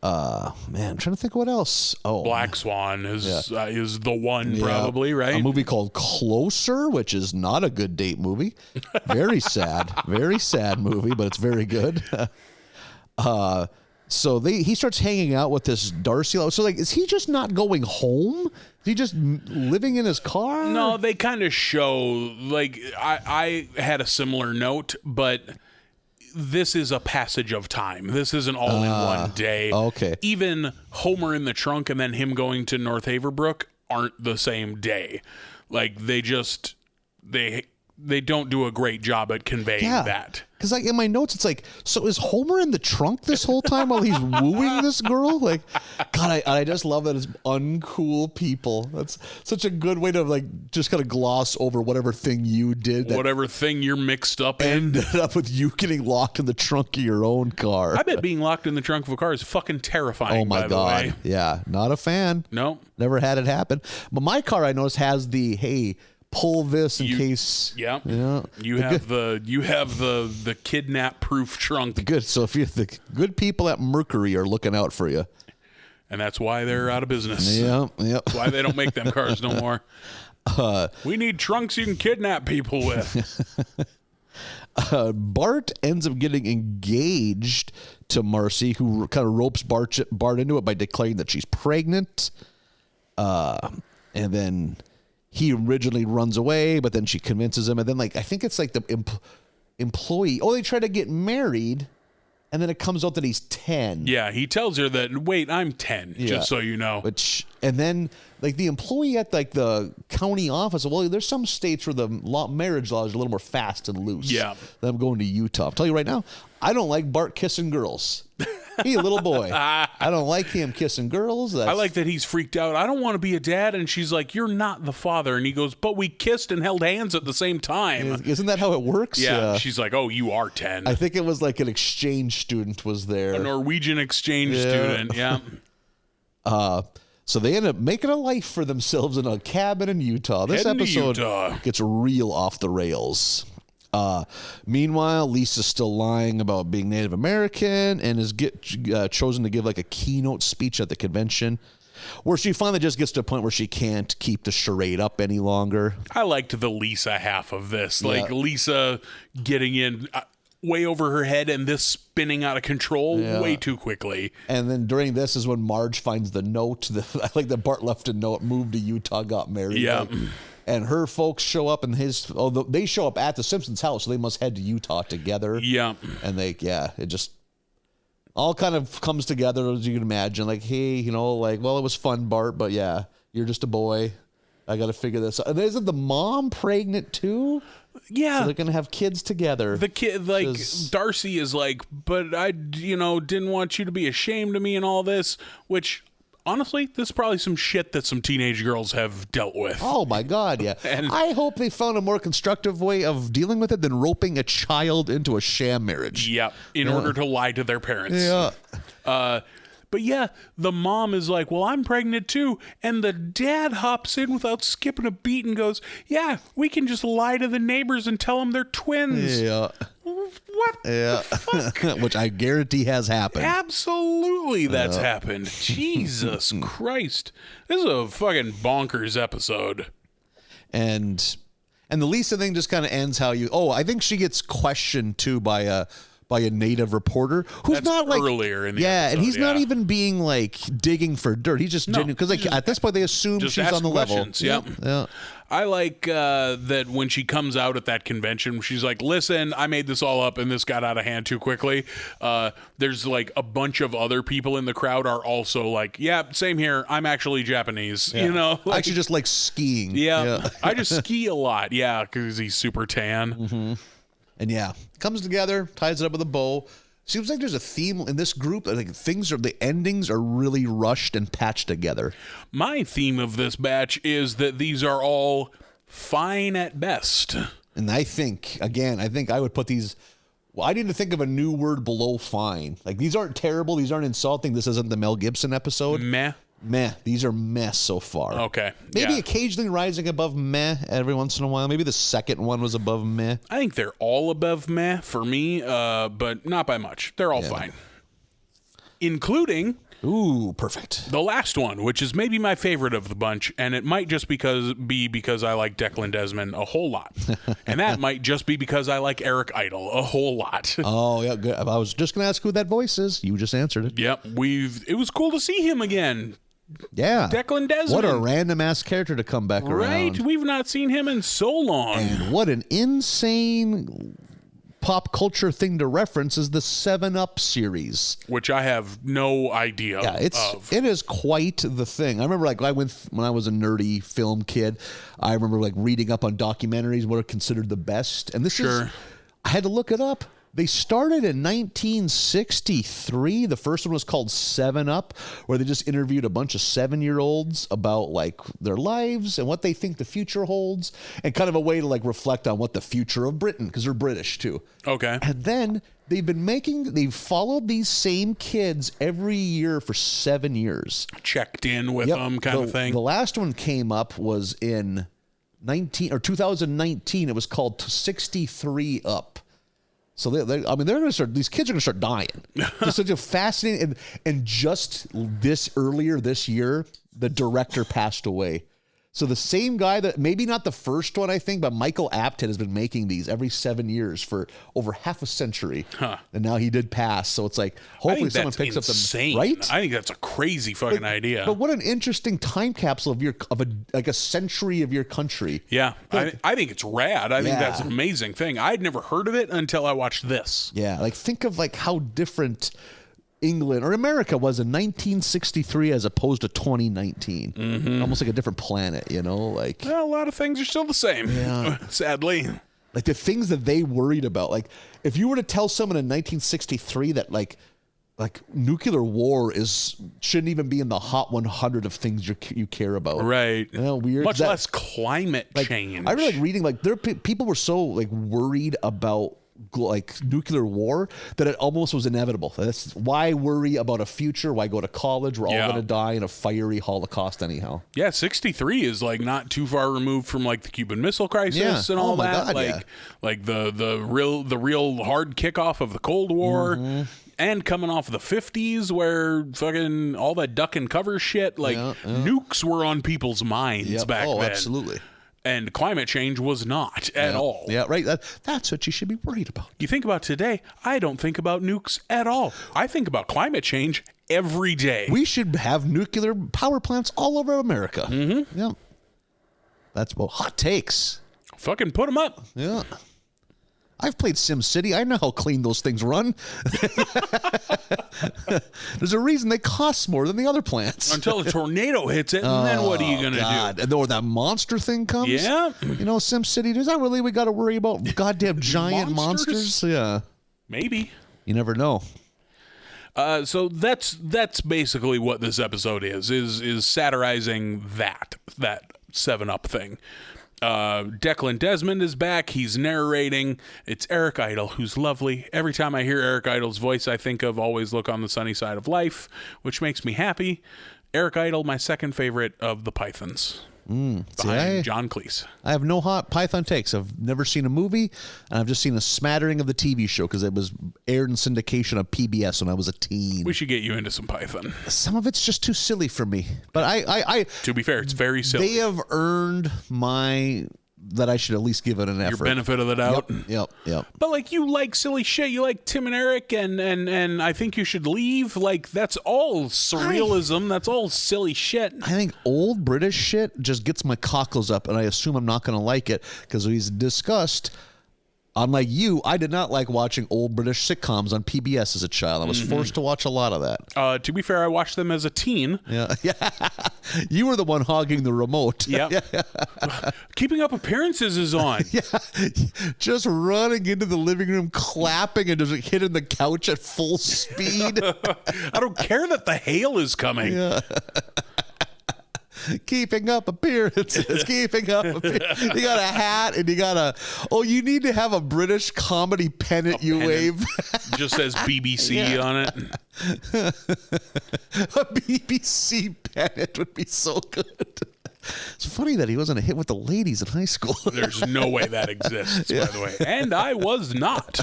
Man, I'm trying to think what else. Oh, Black Swan is the one, probably, right? A movie called Closer, which is not a good date movie. Very sad. Very sad movie, but it's very good. So he starts hanging out with this Darcy. So, like, is he just not going home? Is he just living in his car? No, they kind of show, like, I had a similar note, but this is a passage of time. This isn't all in one day. Okay. Even Homer in the trunk and then him going to North Haverbrook aren't the same day. Like, they just, they don't do a great job at conveying that. Because like in my notes, it's like, so is Homer in the trunk this whole time while he's wooing this girl? Like, God, I just love that it's uncool people. That's such a good way to like just kind of gloss over whatever thing you did. That whatever thing you're mixed up in. ended up with you getting locked in the trunk of your own car. I bet being locked in the trunk of a car is fucking terrifying. Oh my by God. The way. Yeah. Not a fan. No. Never had it happen. But my car, I noticed, has the, hey, pull this in case. Yeah. Yeah. You have the kidnap proof trunk. Good. So if you're the good people at Mercury are looking out for you. And that's why they're out of business. Yeah. That's why they don't make them cars no more. We need trunks you can kidnap people with. Bart ends up getting engaged to Marcy, who kind of ropes Bart into it by declaring that she's pregnant. And then he originally runs away, but then she convinces him. And then, like, I think it's like the employee. Oh, they try to get married, and then it comes out that he's 10. Yeah, he tells her that, wait, I'm 10, just so you know. And then, like, the employee at, like, the county office, well, there's some states where the marriage law is a little more fast and loose. Yeah. Then I'm going to Utah. I'll tell you right now, I don't like Bart kissing girls. He's a little boy. I don't like him kissing girls. I like that he's freaked out. I don't want to be a dad. And she's like, you're not the father. And he goes, but we kissed and held hands at the same time. Isn't that how it works? Yeah. She's like, oh, you are 10. I think it was like an exchange student was there. A Norwegian exchange student. Yeah. So they end up making a life for themselves in a cabin in Utah. This Heading to episode Utah. gets real off the rails. Meanwhile, Lisa's still lying about being Native American and is chosen to give like a keynote speech at the convention, where she finally just gets to a point where she can't keep the charade up any longer. I liked the Lisa half of this. Like Lisa getting in way over her head and this spinning out of control way too quickly. And then during this is when Marge finds the note. I like that Bart left a note, moved to Utah, got married. Yeah. And her folks show up in they show up at the Simpsons house, so they must head to Utah together. Yeah. And it just all kind of comes together, as you can imagine. Like, hey, you know, like, well, it was fun, Bart, but yeah, You're just a boy. I got to figure this out. And isn't the mom pregnant too? Yeah. So they're going to have kids together. The kid, Darcy is like, but I, didn't want you to be ashamed of me and all this, which... Honestly, this is probably some shit that some teenage girls have dealt with. Oh, my God, yeah. And I hope they found a more constructive way of dealing with it than roping a child into a sham marriage. Yeah, in order to lie to their parents. Yeah. But yeah, the mom is like, well, I'm pregnant too. And the dad hops in without skipping a beat and goes, yeah, we can just lie to the neighbors and tell them they're twins. Yeah. What Yeah. the fuck? Which I guarantee has happened. Absolutely that's happened. Jesus Christ. This is a fucking bonkers episode. And the Lisa thing just kind of ends how I think she gets questioned too by a native reporter who's That's not like earlier in the episode, and he's not yeah. even being like digging for dirt. He's just genuine because at this point they assume Just she's ask on the questions, level. Yeah. I like that when she comes out at that convention, she's like, listen, I made this all up and this got out of hand too quickly. There's like a bunch of other people in the crowd are also like, yeah, same here. I'm actually Japanese, Yeah. Like, I actually just like skiing. yeah. I just ski a lot. Yeah. Because he's super tan. Mm-hmm. And comes together, ties it up with a bow. Seems like there's a theme in this group. I think the endings are really rushed and patched together. My theme of this batch is that these are all fine at best. And I think I would put these. Well, I need to think of a new word below fine. Like these aren't terrible. These aren't insulting. This isn't the Mel Gibson episode. Meh. These are meh so far. Okay. Maybe yeah. occasionally rising above meh every once in a while. Maybe the second one was above meh. I think they're all above meh for me, but not by much. They're all fine. Including... Ooh, perfect. The last one, which is maybe my favorite of the bunch, and it might just be because I like Declan Desmond a whole lot. And that might just be because I like Eric Idle a whole lot. Oh, yeah, good. I was just going to ask who that voice is. You just answered it. Yep. It was cool to see him again. Yeah. Declan Desmond. What a random ass character to come back around. Right? We've not seen him in so long. And what an insane pop culture thing to reference is the 7-Up series. Which I have no idea of. It is quite the thing. I remember when I was a nerdy film kid, I remember reading up on documentaries, what are considered the best. And this is, I had to look it up. They started in 1963. The first one was called 7-Up, where they just interviewed a bunch of 7-year-olds about their lives and what they think the future holds, and kind of a way to reflect on what the future of Britain, because they're British too. Okay. And then they've followed these same kids every year for 7 years. Checked in with them kind of thing. The last one came up was in 2019. It was called 63 Up. So they're going to start. These kids are going to start dying. It's such a fascinating. And just earlier this year, the director passed away. So the same guy that maybe not the first one, I think, but Michael Apted has been making these every 7 years for over half a century. Huh. And now he did pass. So it's hopefully someone picks up the right. I think that's a crazy fucking idea. But what an interesting time capsule of a century of your country. Yeah, I think it's rad. I think that's an amazing thing. I'd never heard of it until I watched this. Yeah, think of how different England or America was in 1963 as opposed to 2019. Mm-hmm. Almost like a different planet, Well, a lot of things are still the same, sadly. The things that they worried about. If you were to tell someone in 1963 that nuclear war shouldn't even be in the hot 100 of things you care about. Right. Weird. Much less climate change. I really reading people were so worried about nuclear war that it almost was inevitable. That's why worry about a future. Why go to college? We're all going to die in a fiery Holocaust anyhow. Yeah, 63 is not too far removed from the Cuban Missile Crisis and all that. God, the real hard kickoff of the Cold War. Mm-hmm. And coming off of the 50s where fucking all that duck and cover shit, nukes were on people's minds back then. Oh, absolutely. And climate change was not at all. Yeah, right. That's what you should be worried about. You think about today, I don't think about nukes at all. I think about climate change every day. We should have nuclear power plants all over America. Mm-hmm. Yeah. That's hot takes. Fucking put them up. Yeah. I've played SimCity. I know how clean those things run. There's a reason they cost more than the other plants. Until a tornado hits it, and then what are you going to do? And or that monster thing comes. Yeah. You know, SimCity, does that really we got to worry about goddamn giant monsters? Yeah. Maybe. You never know. So that's basically what this episode is satirizing that 7-Up thing. Declan Desmond is back. He's narrating. It's Eric Idle, who's lovely. Every time I hear Eric Idle's voice, I think of Always Look on the Sunny Side of Life, which makes me happy. Eric Idle, my second favorite of the Pythons. Behind John Cleese. I have no hot Python takes. I've never seen a movie, and I've just seen a smattering of the TV show because it was aired in syndication on PBS when I was a teen. We should get you into some Python. Some of it's just too silly for me. But I to be fair, it's very silly. They have earned that I should at least give it an effort. Your benefit of the doubt. Yep. But like, you like silly shit. You like Tim and Eric, and I think you should leave. Like, that's all surrealism. That's all silly shit. I think old British shit just gets my cockles up, and I assume I'm not going to like it because he's discussed. Unlike you, I did not like watching old British sitcoms on PBS as a child. I was forced to watch a lot of that. To be fair, I watched them as a teen. Yeah. You were the one hogging the remote. Yep. Keeping Up Appearances is on. Yeah. Just running into the living room, clapping, and just hitting the couch at full speed. I don't care that the hail is coming. Yeah. Keeping Up Appearances. Keeping Up Appearances. You got a hat and you got you need to have a British comedy pennant wave. Just says BBC on it. A BBC pennant would be so good. It's funny that he wasn't a hit with the ladies in high school. There's no way that exists, by the way. And I was not.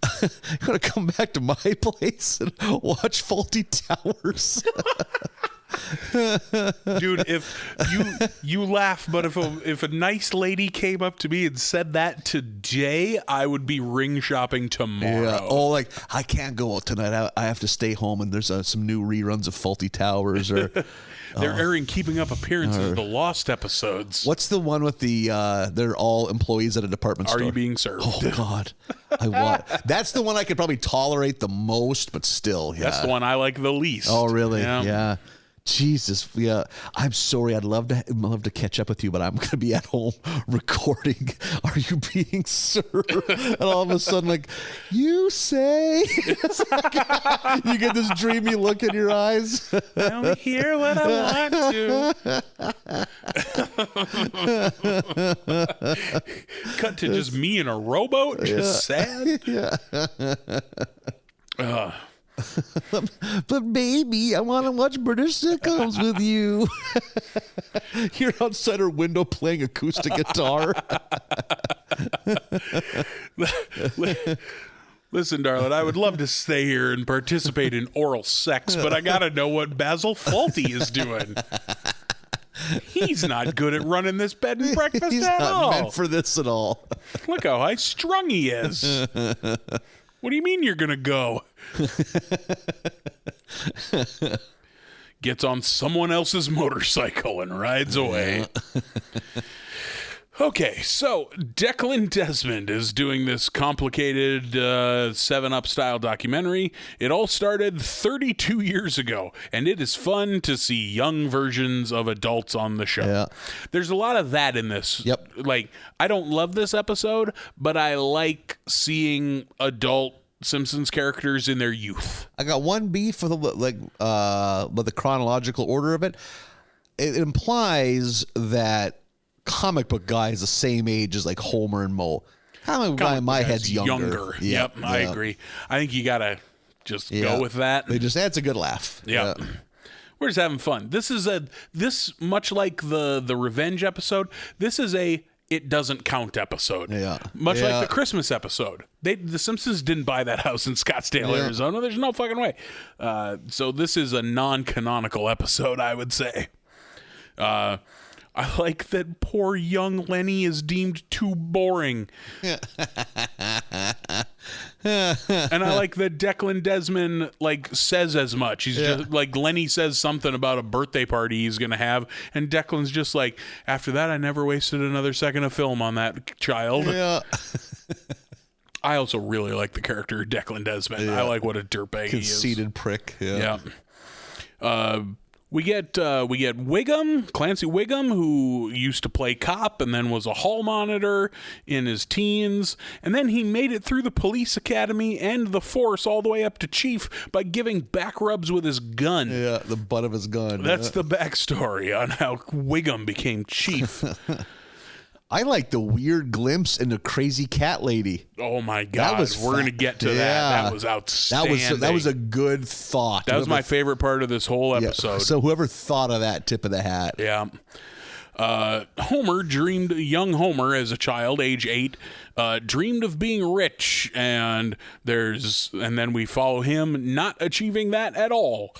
I'm going to come back to my place and watch Faulty Towers. Dude, if you laugh, but if a nice lady came up to me and said that today, I would be ring shopping tomorrow. Yeah. Oh, like, I can't go out tonight. I have to stay home, and there's some new reruns of Faulty Towers. Or they're airing Keeping Up Appearances, the Lost episodes. What's the one with the they're all employees at a department store? Are You Being Served? Oh God, that's the one I could probably tolerate the most, but still, yeah. That's the one I like the least. Oh, really? Yeah. Jesus, yeah. I'm sorry. I'd love to catch up with you, but I'm going to be at home recording Are You Being Served? And all of a sudden, like, you say? You get this dreamy look in your eyes. I only hear what I want to. Cut to just me in a rowboat, just sad. Yeah. But baby, I want to watch British sitcoms with you. You're outside her window playing acoustic guitar. Listen, darling, I would love to stay here and participate in oral sex, but I got to know what Basil Fawlty is doing. He's not good at running this bed and breakfast He's at not all. meant for this at all. Look how high strung he is. What do you mean you're going to go? Gets on someone else's motorcycle and rides away. Okay, so Declan Desmond is doing this complicated 7-Up style documentary. It all started 32 years ago, and it is fun to see young versions of adults on the show. Yeah. There's a lot of that in this. Yep. Like, I don't love this episode, but I like seeing adult Simpsons characters in their youth. I got one beef with the chronological order of it. It implies that comic book guy is the same age as like Homer and Moe. Comic book guy in my head's younger. Yep, I agree. I think you gotta just go with that. That's a good laugh. Yeah. We're just having fun. This is much like the revenge episode. This is a it doesn't count episode. Yeah. Much like the Christmas episode. The Simpsons didn't buy that house in Scottdale, Arizona. There's no fucking way. So this is a non-canonical episode, I would say. I like that poor young Lenny is deemed too boring. And I like that Declan Desmond says as much. He's just like, Lenny says something about a birthday party he's going to have, and Declan's just like, after that I never wasted another second of film on that child. Yeah. I also really like the character Declan Desmond. I like what a dirtbag he is. Conceited prick. Yeah. We get Wiggum, Clancy Wiggum, who used to play cop and then was a hall monitor in his teens. And then he made it through the police academy and the force all the way up to chief by giving back rubs with his gun. Yeah, the butt of his gun. That's the backstory on how Wiggum became chief. I like the weird glimpse into Crazy Cat Lady. Oh my God, we're going to get to that. That was outstanding. That was a good thought. That was my favorite part of this whole episode. Yeah. So whoever thought of that, tip of the hat. Yeah. Young Homer as a child, age 8, dreamed of being rich, and then we follow him not achieving that at all.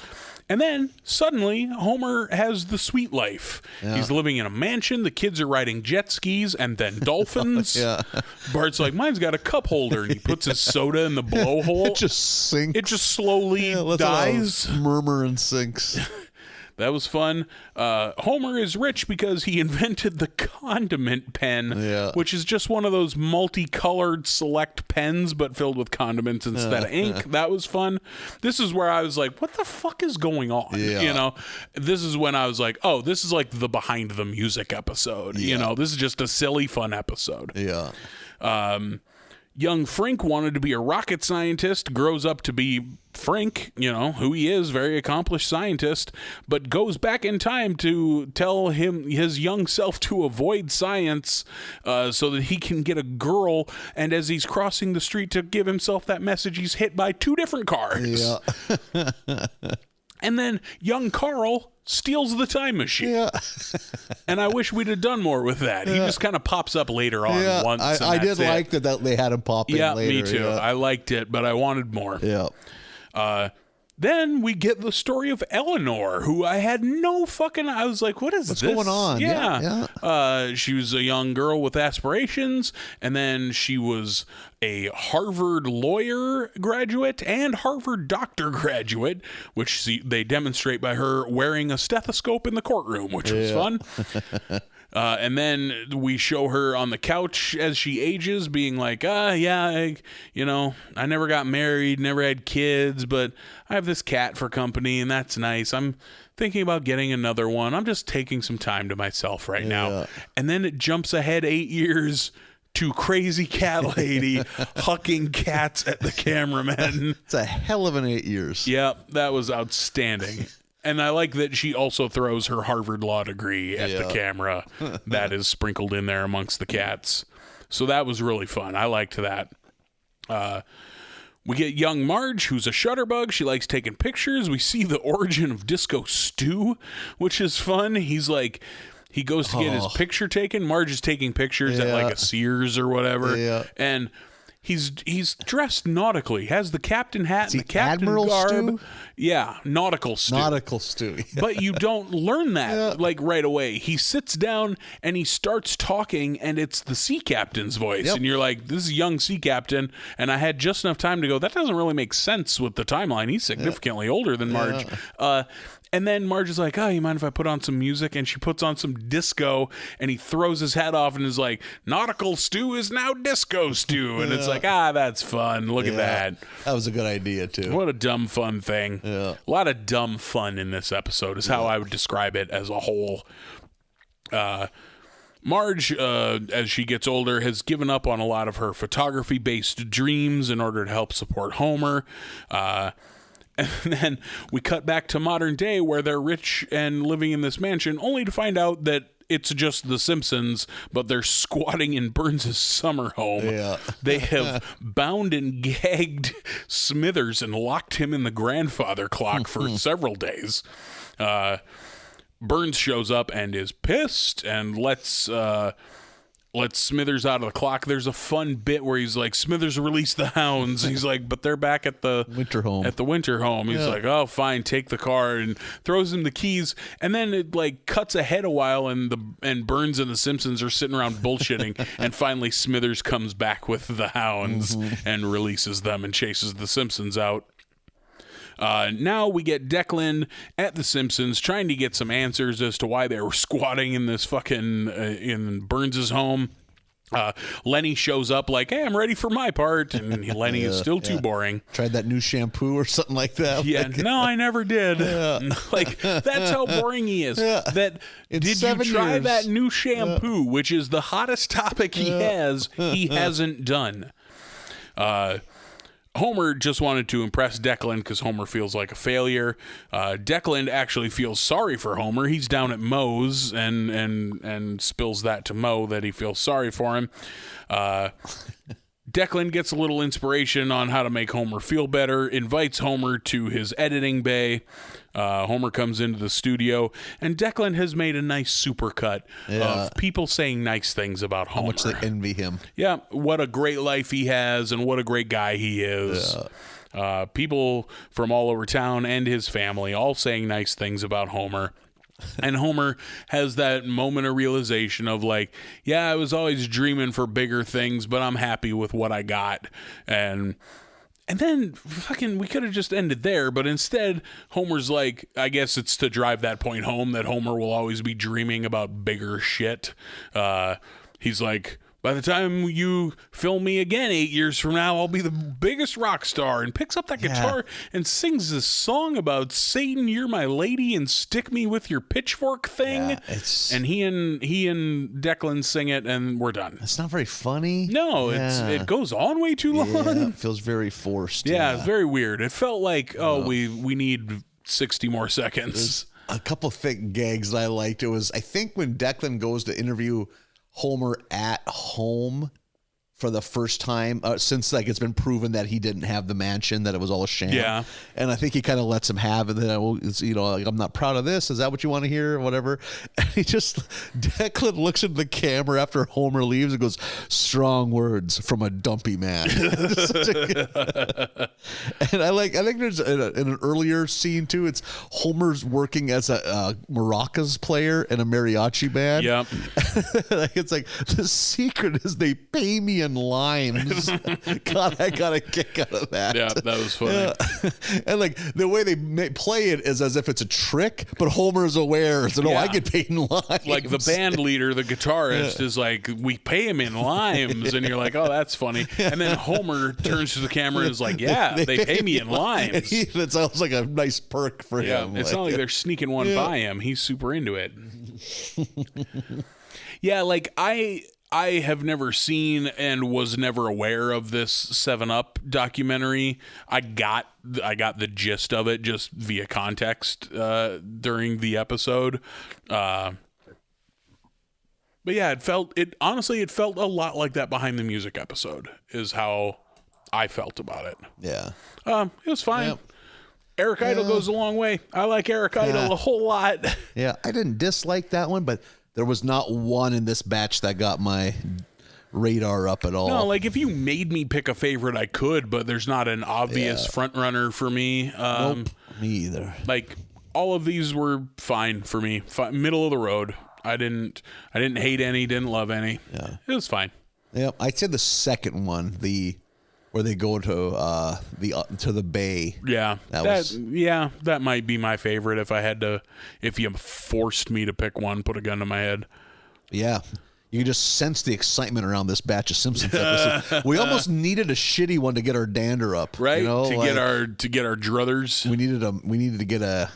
And then, suddenly, Homer has the sweet life. Yeah. He's living in a mansion. The kids are riding jet skis and then dolphins. Yeah. Bart's like, mine's got a cup holder. And he puts his soda in the blowhole. It just sinks. It just slowly dies. Murmur and sinks. That was fun. Homer is rich because he invented the condiment pen, which is just one of those multicolored select pens, but filled with condiments instead of ink. That was fun. This is where I was like, what the fuck is going on? Yeah. You know, this is when I was like, oh, this is like the behind the music episode. Yeah. You know, this is just a silly, fun episode. Yeah. Young Frank wanted to be a rocket scientist, grows up to be Frank, you know, who he is, very accomplished scientist, but goes back in time to tell his young self to avoid science so that he can get a girl. And as he's crossing the street to give himself that message, he's hit by 2 different cars. Yeah. And then young Carl steals the time machine. Yeah. And I wish we'd have done more with that. He just kind of pops up later on once. I did like that they had him pop in later. Yeah, me too. Yeah. I liked it, but I wanted more. Yeah. Then we get the story of Eleanor, who I had no fucking... I was like, what's this? What's going on? Yeah. She was a young girl with aspirations, and then she was a Harvard lawyer graduate and Harvard doctor graduate, which they demonstrate by her wearing a stethoscope in the courtroom, which was fun. And then we show her on the couch as she ages being like, I never got married, never had kids, but I have this cat for company and that's nice. I'm thinking about getting another one. I'm just taking some time to myself right now. And then it jumps ahead 8 years to Crazy Cat Lady hucking cats at the cameraman. It's a hell of an 8 years. Yeah, that was outstanding. And I like that she also throws her Harvard law degree at the camera that is sprinkled in there amongst the cats. So that was really fun. I liked that. We get young Marge, who's a shutterbug. She likes taking pictures. We see the origin of Disco Stew, which is fun. He's like... He goes to get his picture taken. Marge is taking pictures at like a Sears or whatever. Yeah. And he's dressed nautically. Has the captain hat and the captain Admiral garb. Stew? Yeah, nautical stew. Nautical stew. Yeah. But you don't learn that like right away. He sits down and he starts talking and it's the sea captain's voice. Yep. And you're like, this is a young sea captain. And I had just enough time to go, that doesn't really make sense with the timeline. He's significantly older than Marge. And then Marge is like, oh, you mind if I put on some music? And she puts on some disco, and he throws his hat off and is like, nautical stew is now disco stew. And it's like, that's fun. Look at that. That was a good idea, too. What a dumb, fun thing. Yeah. A lot of dumb fun in this episode is how I would describe it as a whole. Marge, as she gets older, has given up on a lot of her photography-based dreams in order to help support Homer. And then we cut back to modern day where they're rich and living in this mansion, only to find out that it's just the Simpsons, but they're squatting in Burns' summer home. Yeah. They have bound and gagged Smithers and locked him in the grandfather clock for several days. Burns shows up and is pissed and lets Smithers out of the clock. There's a fun bit where he's like, Smithers, release the hounds. He's like, but they're back at the winter home. He's like, oh, fine, take the car, and throws him the keys. And then it like cuts ahead a while, and Burns and the Simpsons are sitting around bullshitting. And finally Smithers comes back with the hounds and releases them and chases the Simpsons out. Now we get Declan at the Simpsons trying to get some answers as to why they were squatting in this fucking in Burns's home. Lenny shows up like, hey, I'm ready for my part. And Lenny is still too boring. Tried that new shampoo or something like that. Yeah, Like, no, I never did. Like, that's how boring he is. That In did you 7 try years. that new shampoo, which is the hottest topic he hasn't done. Homer just wanted to impress Declan because Homer feels like a failure. Declan actually feels sorry for Homer. He's down at Moe's and spills that to Moe that he feels sorry for him. Declan gets a little inspiration on how to make Homer feel better, invites Homer to his editing bay. Homer comes into the studio, and Declan has made a nice supercut of people saying nice things about Homer. How much they envy him. Yeah, what a great life he has and what a great guy he is. People from all over town and his family all saying nice things about Homer. And Homer has that moment of realization of like, yeah, I was always dreaming for bigger things, but I'm happy with what I got. And then fucking we could have just ended there, but instead Homer's like, I guess it's to drive that point home that Homer will always be dreaming about bigger shit. He's like, by the time you film me again 8 years from now, I'll be the biggest rock star, and picks up that guitar and sings this song about Satan, you're my lady, and stick me with your pitchfork thing. Yeah, it's... And he and Declan sing it, and we're done. It's not very funny. No, it goes on way too long. Yeah, it feels very forced. Yeah, it's very weird. It felt like, we need 60 more seconds. A couple thick gags that I liked. It was, I think, when Declan goes to interview Homer at home for the first time since like it's been proven that he didn't have the mansion, that it was all a sham. Yeah. And I think he kind of lets him have it. Then like, I'm not proud of this. Is that what you want to hear? Or whatever. And Declan looks at the camera after Homer leaves and goes, strong words from a dumpy man. And I think there's in an earlier scene too, it's Homer's working as a maracas player in a mariachi band. Yep. It's like, the secret is they pay me in limes. God, I got a kick out of that. Yeah, that was funny. Yeah. And like the way they play it is as if it's a trick, but Homer's aware. So no, I get paid in limes. Like the band leader, the guitarist, is like, we pay him in limes, and you're like, oh, that's funny. And then Homer turns to the camera and is like, yeah, they pay me in limes. That sounds like a nice perk for him. It's not like they're sneaking one by him. He's super into it. Yeah, like I have never seen and was never aware of this 7-Up documentary. I got the gist of it just via context during the episode. But yeah, it felt a lot like that Behind the Music episode is how I felt about it. Yeah. It was fine. Yep. Eric Idle goes a long way. I like Eric Idle a whole lot. Yeah, I didn't dislike that one, but there was not one in this batch that got my radar up at all. No, like if you made me pick a favorite, I could, but there's not an obvious front runner for me. Nope, me either. Like all of these were fine for me, middle of the road. I didn't hate any, didn't love any. Yeah, it was fine. Yep, I'd say the second one, where they go to the bay. Yeah, that might be my favorite if you forced me to pick one, put a gun to my head. Yeah. You can just sense the excitement around this batch of Simpsons episodes. We almost needed a shitty one to get our dander up, right? To get our druthers. We needed to get a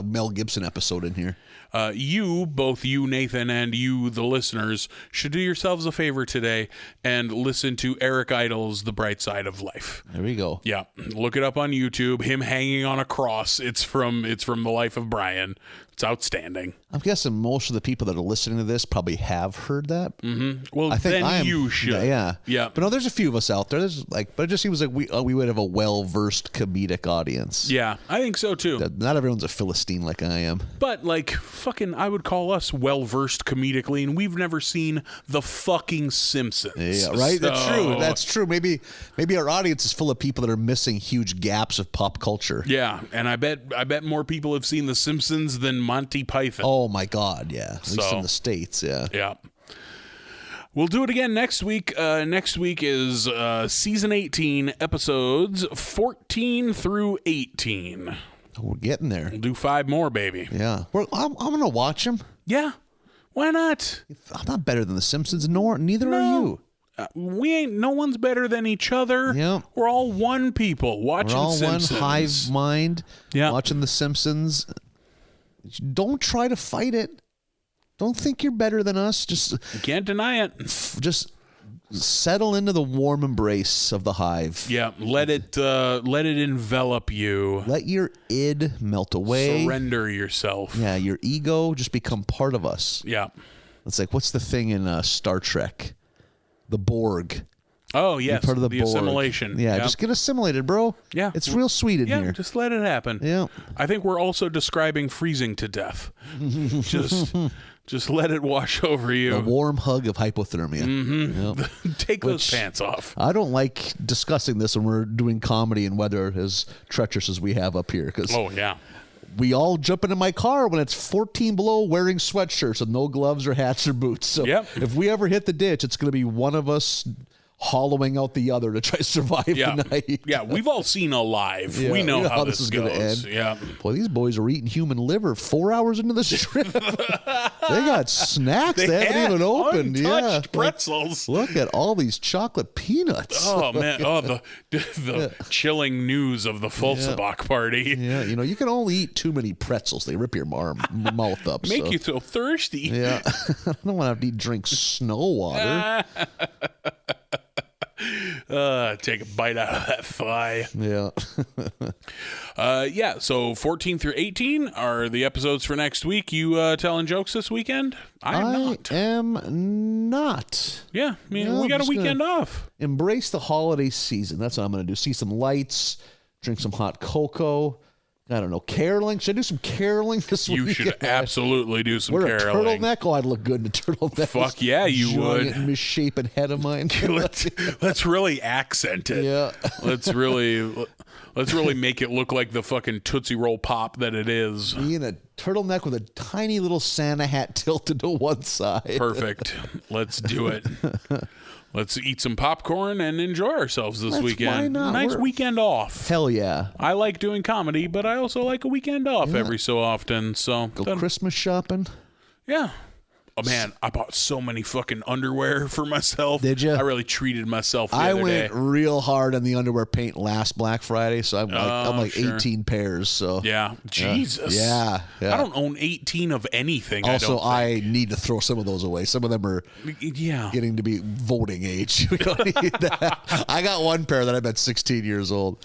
Mel Gibson episode in here. Both you, Nathan, and you, the listeners, should do yourselves a favor today and listen to Eric Idle's The Bright Side of Life. There we go. Yeah. Look it up on YouTube. Him hanging on a cross. It's from The Life of Brian. It's outstanding. I'm guessing most of the people that are listening to this probably have heard that. Mm-hmm. Well, you should. Yeah. Yeah. But no, there's a few of us out there. But it just seems like we would have a well-versed comedic audience. Yeah, I think so too. Not everyone's a Philistine like I am. But like fucking, I would call us well-versed comedically, and we've never seen the fucking Simpsons. Yeah, right? So, That's true. Maybe our audience is full of people that are missing huge gaps of pop culture. Yeah, and I bet more people have seen the Simpsons than Monty Python. Oh my God, yeah. At least in the States, yeah. Yeah. We'll do it again next week. Next week is season 18, episodes 14 through 18. We're getting there. We'll do 5 more, baby. Yeah. I'm going to watch them. Yeah. Why not? I'm not better than the Simpsons, nor neither are you. No one's better than each other. Yep. We're all one people watching We're all Simpsons. one hive mind watching the Simpsons. Don't try to fight it. Don't think you're better than us. Just can't deny it. Just settle into the warm embrace of the hive. Yeah, let it envelop you. Let your id melt away. Surrender yourself. Yeah, your ego just become part of us. Yeah. It's like, what's the thing in Star Trek? The Borg. Oh, yes. Part of the Borg. Assimilation. Yeah, just get assimilated, bro. Yeah. It's real sweet in here. Just let it happen. Yeah. I think we're also describing freezing to death. Just let it wash over you. A warm hug of hypothermia. Mm-hmm. Yep. Take those pants off. I don't like discussing this when we're doing comedy and weather as treacherous as we have up here. Oh, yeah. We all jump into my car when it's 14 below wearing sweatshirts and no gloves or hats or boots. So if we ever hit the ditch, it's going to be one of us hollowing out the other to try to survive the night. Yeah, we've all seen Alive. We know how this is going to end. Yeah. Boy, these boys are eating human liver 4 hours into the trip. They got snacks they haven't even opened. Untouched pretzels. Look at all these chocolate peanuts. Oh, man. Oh, the chilling news of the Fulsebach party. Yeah, you can only eat too many pretzels. They rip your mouth up. Make you so thirsty. Yeah. I don't want to drink snow water. Take a bite out of that thigh. Yeah. So 14 through 18 are the episodes for next week. You telling jokes this weekend? I am not. Yeah, I mean, we got a weekend off. Embrace the holiday season. That's what I'm going to do. See some lights, drink some hot cocoa. I don't know, caroling. Should I do some caroling this week? You should absolutely do some caroling. Wear a turtleneck? Oh, I'd look good in a turtleneck. Fuck yeah, you would. Misshapen head of mine. let's really accent it. Yeah. Let's really make it look like the fucking Tootsie Roll Pop that it is. Me in a turtleneck with a tiny little Santa hat tilted to one side. Perfect. Let's do it. Let's eat some popcorn and enjoy ourselves this weekend. Why not? Nice weekend off. Hell yeah. I like doing comedy, but I also like a weekend off every so often. So go Christmas shopping. Yeah. Oh, man, I bought so many fucking underwear for myself. Did you? I really treated myself the other day. I went real hard on the underwear paint last Black Friday, so I'm like 18 pairs. So yeah. Jesus. Yeah. I don't own 18 of anything. Also, I need to throw some of those away. Some of them are getting to be voting age. We don't need that. I got one pair that I'm at 16 years old.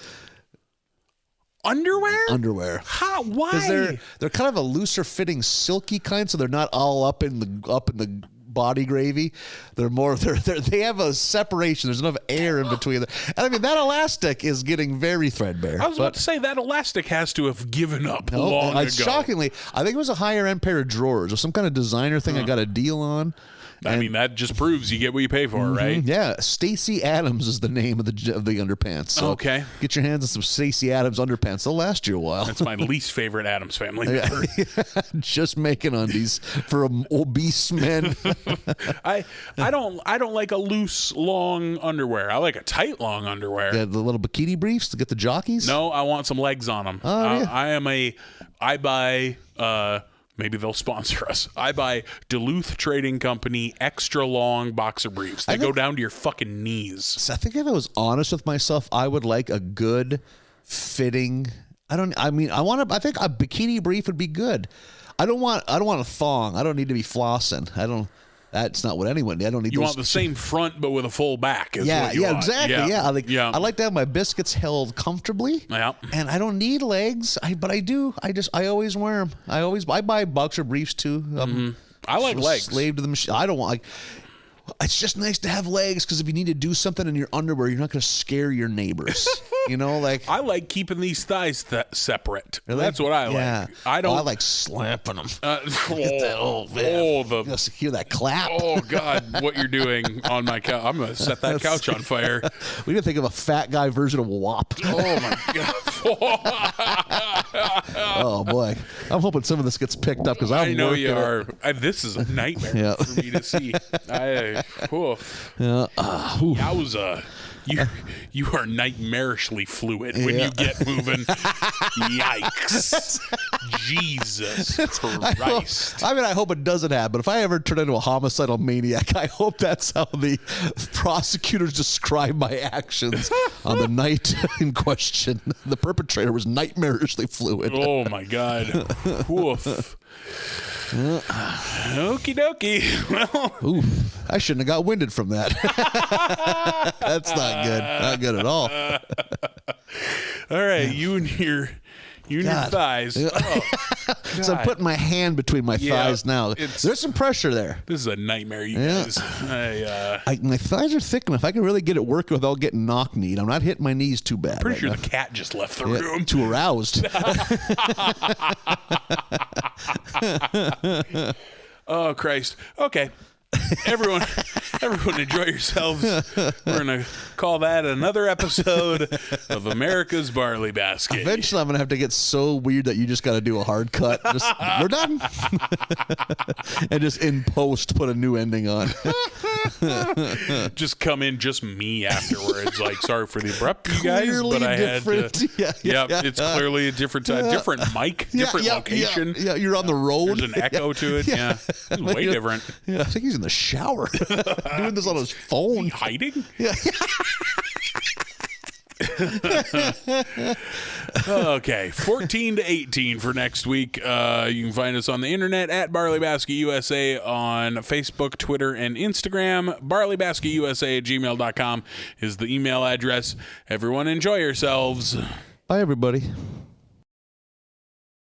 Underwear? How? Why? Because they're kind of a looser fitting, silky kind, so they're not all up in the body gravy. They're more they have a separation. There's enough air in between them. And I mean, that elastic is getting very threadbare. I was about to say that elastic has to have given up long ago. Shockingly, I think it was a higher end pair of drawers or some kind of designer thing I got a deal on. I mean, that just proves you get what you pay for, right? Yeah. Stacey Adams is the name of the underpants. So okay. Get your hands on some Stacey Adams underpants. They'll last you a while. That's my least favorite Adams Family member. Just making undies for obese men. I don't like a loose, long underwear. I like a tight, long underwear. Yeah, the little bikini briefs to get the jockeys? No, I want some legs on them. I buy... maybe they'll sponsor us. I buy Duluth Trading Company extra long boxer briefs. They go down to your fucking knees. I think if I was honest with myself, I would like a good fitting. I think a bikini brief would be good. I don't want a thong. I don't need to be flossing. That's not what anyone did. I don't need. You want the same front, but with a full back. Exactly. I like to have my biscuits held comfortably. Yeah. And I don't need legs. But I do. I always wear them. I buy boxer briefs too. I like legs. Slave to the machine. I don't want. It's just nice to have legs because if you need to do something in your underwear, you're not going to scare your neighbors. I like keeping these thighs separate. That's what I like. Yeah. I like slapping them. You hear that clap? Oh God, what you're doing on my couch? I'm going to set that couch on fire. We can think of a fat guy version of WAP. Oh my God. Oh boy, I'm hoping some of this gets picked up because I know you are. This is a nightmare for me to see. Yowza. You are nightmarishly fluid when you get moving. Yikes. Jesus Christ. I hope it doesn't happen. If I ever turn into a homicidal maniac, I hope that's how the prosecutors describe my actions on the night in question. The perpetrator was nightmarishly fluid. Oh, my God. Woof. Okie dokie. Well, I shouldn't have got winded from that. That's not good. Not good at all. All right, you and your thighs. Oh, so I'm putting my hand between my thighs now. There's some pressure there. This is a nightmare, you guys. My thighs are thick enough. I can really get it working without getting knock-kneed. I'm not hitting my knees too bad. Pretty sure the cat just left the room. Too aroused. Oh, Christ. Okay. Everyone enjoy yourselves. We're going to call that another episode of America's Barley Basket. Eventually, I'm going to have to get so weird that you just got to do a hard cut. We're done. And just in post, put a new ending on. Just come in, just me afterwards. Like, sorry for the abrupt, you guys, Clearly but I different. had to. Yeah, it's clearly a different time, different mic, different location. Yeah, you're on the road. There's an echo to it. Yeah, it's way different. Yeah, I think he's in the shower doing this on his phone. Hiding? Yeah. Okay, 14 to 18 for next week. You can find us on the internet at Barley Basket USA on Facebook, Twitter, and Instagram. BarleyBasketUSA@gmail.com is the email address. Everyone enjoy yourselves. Bye, everybody.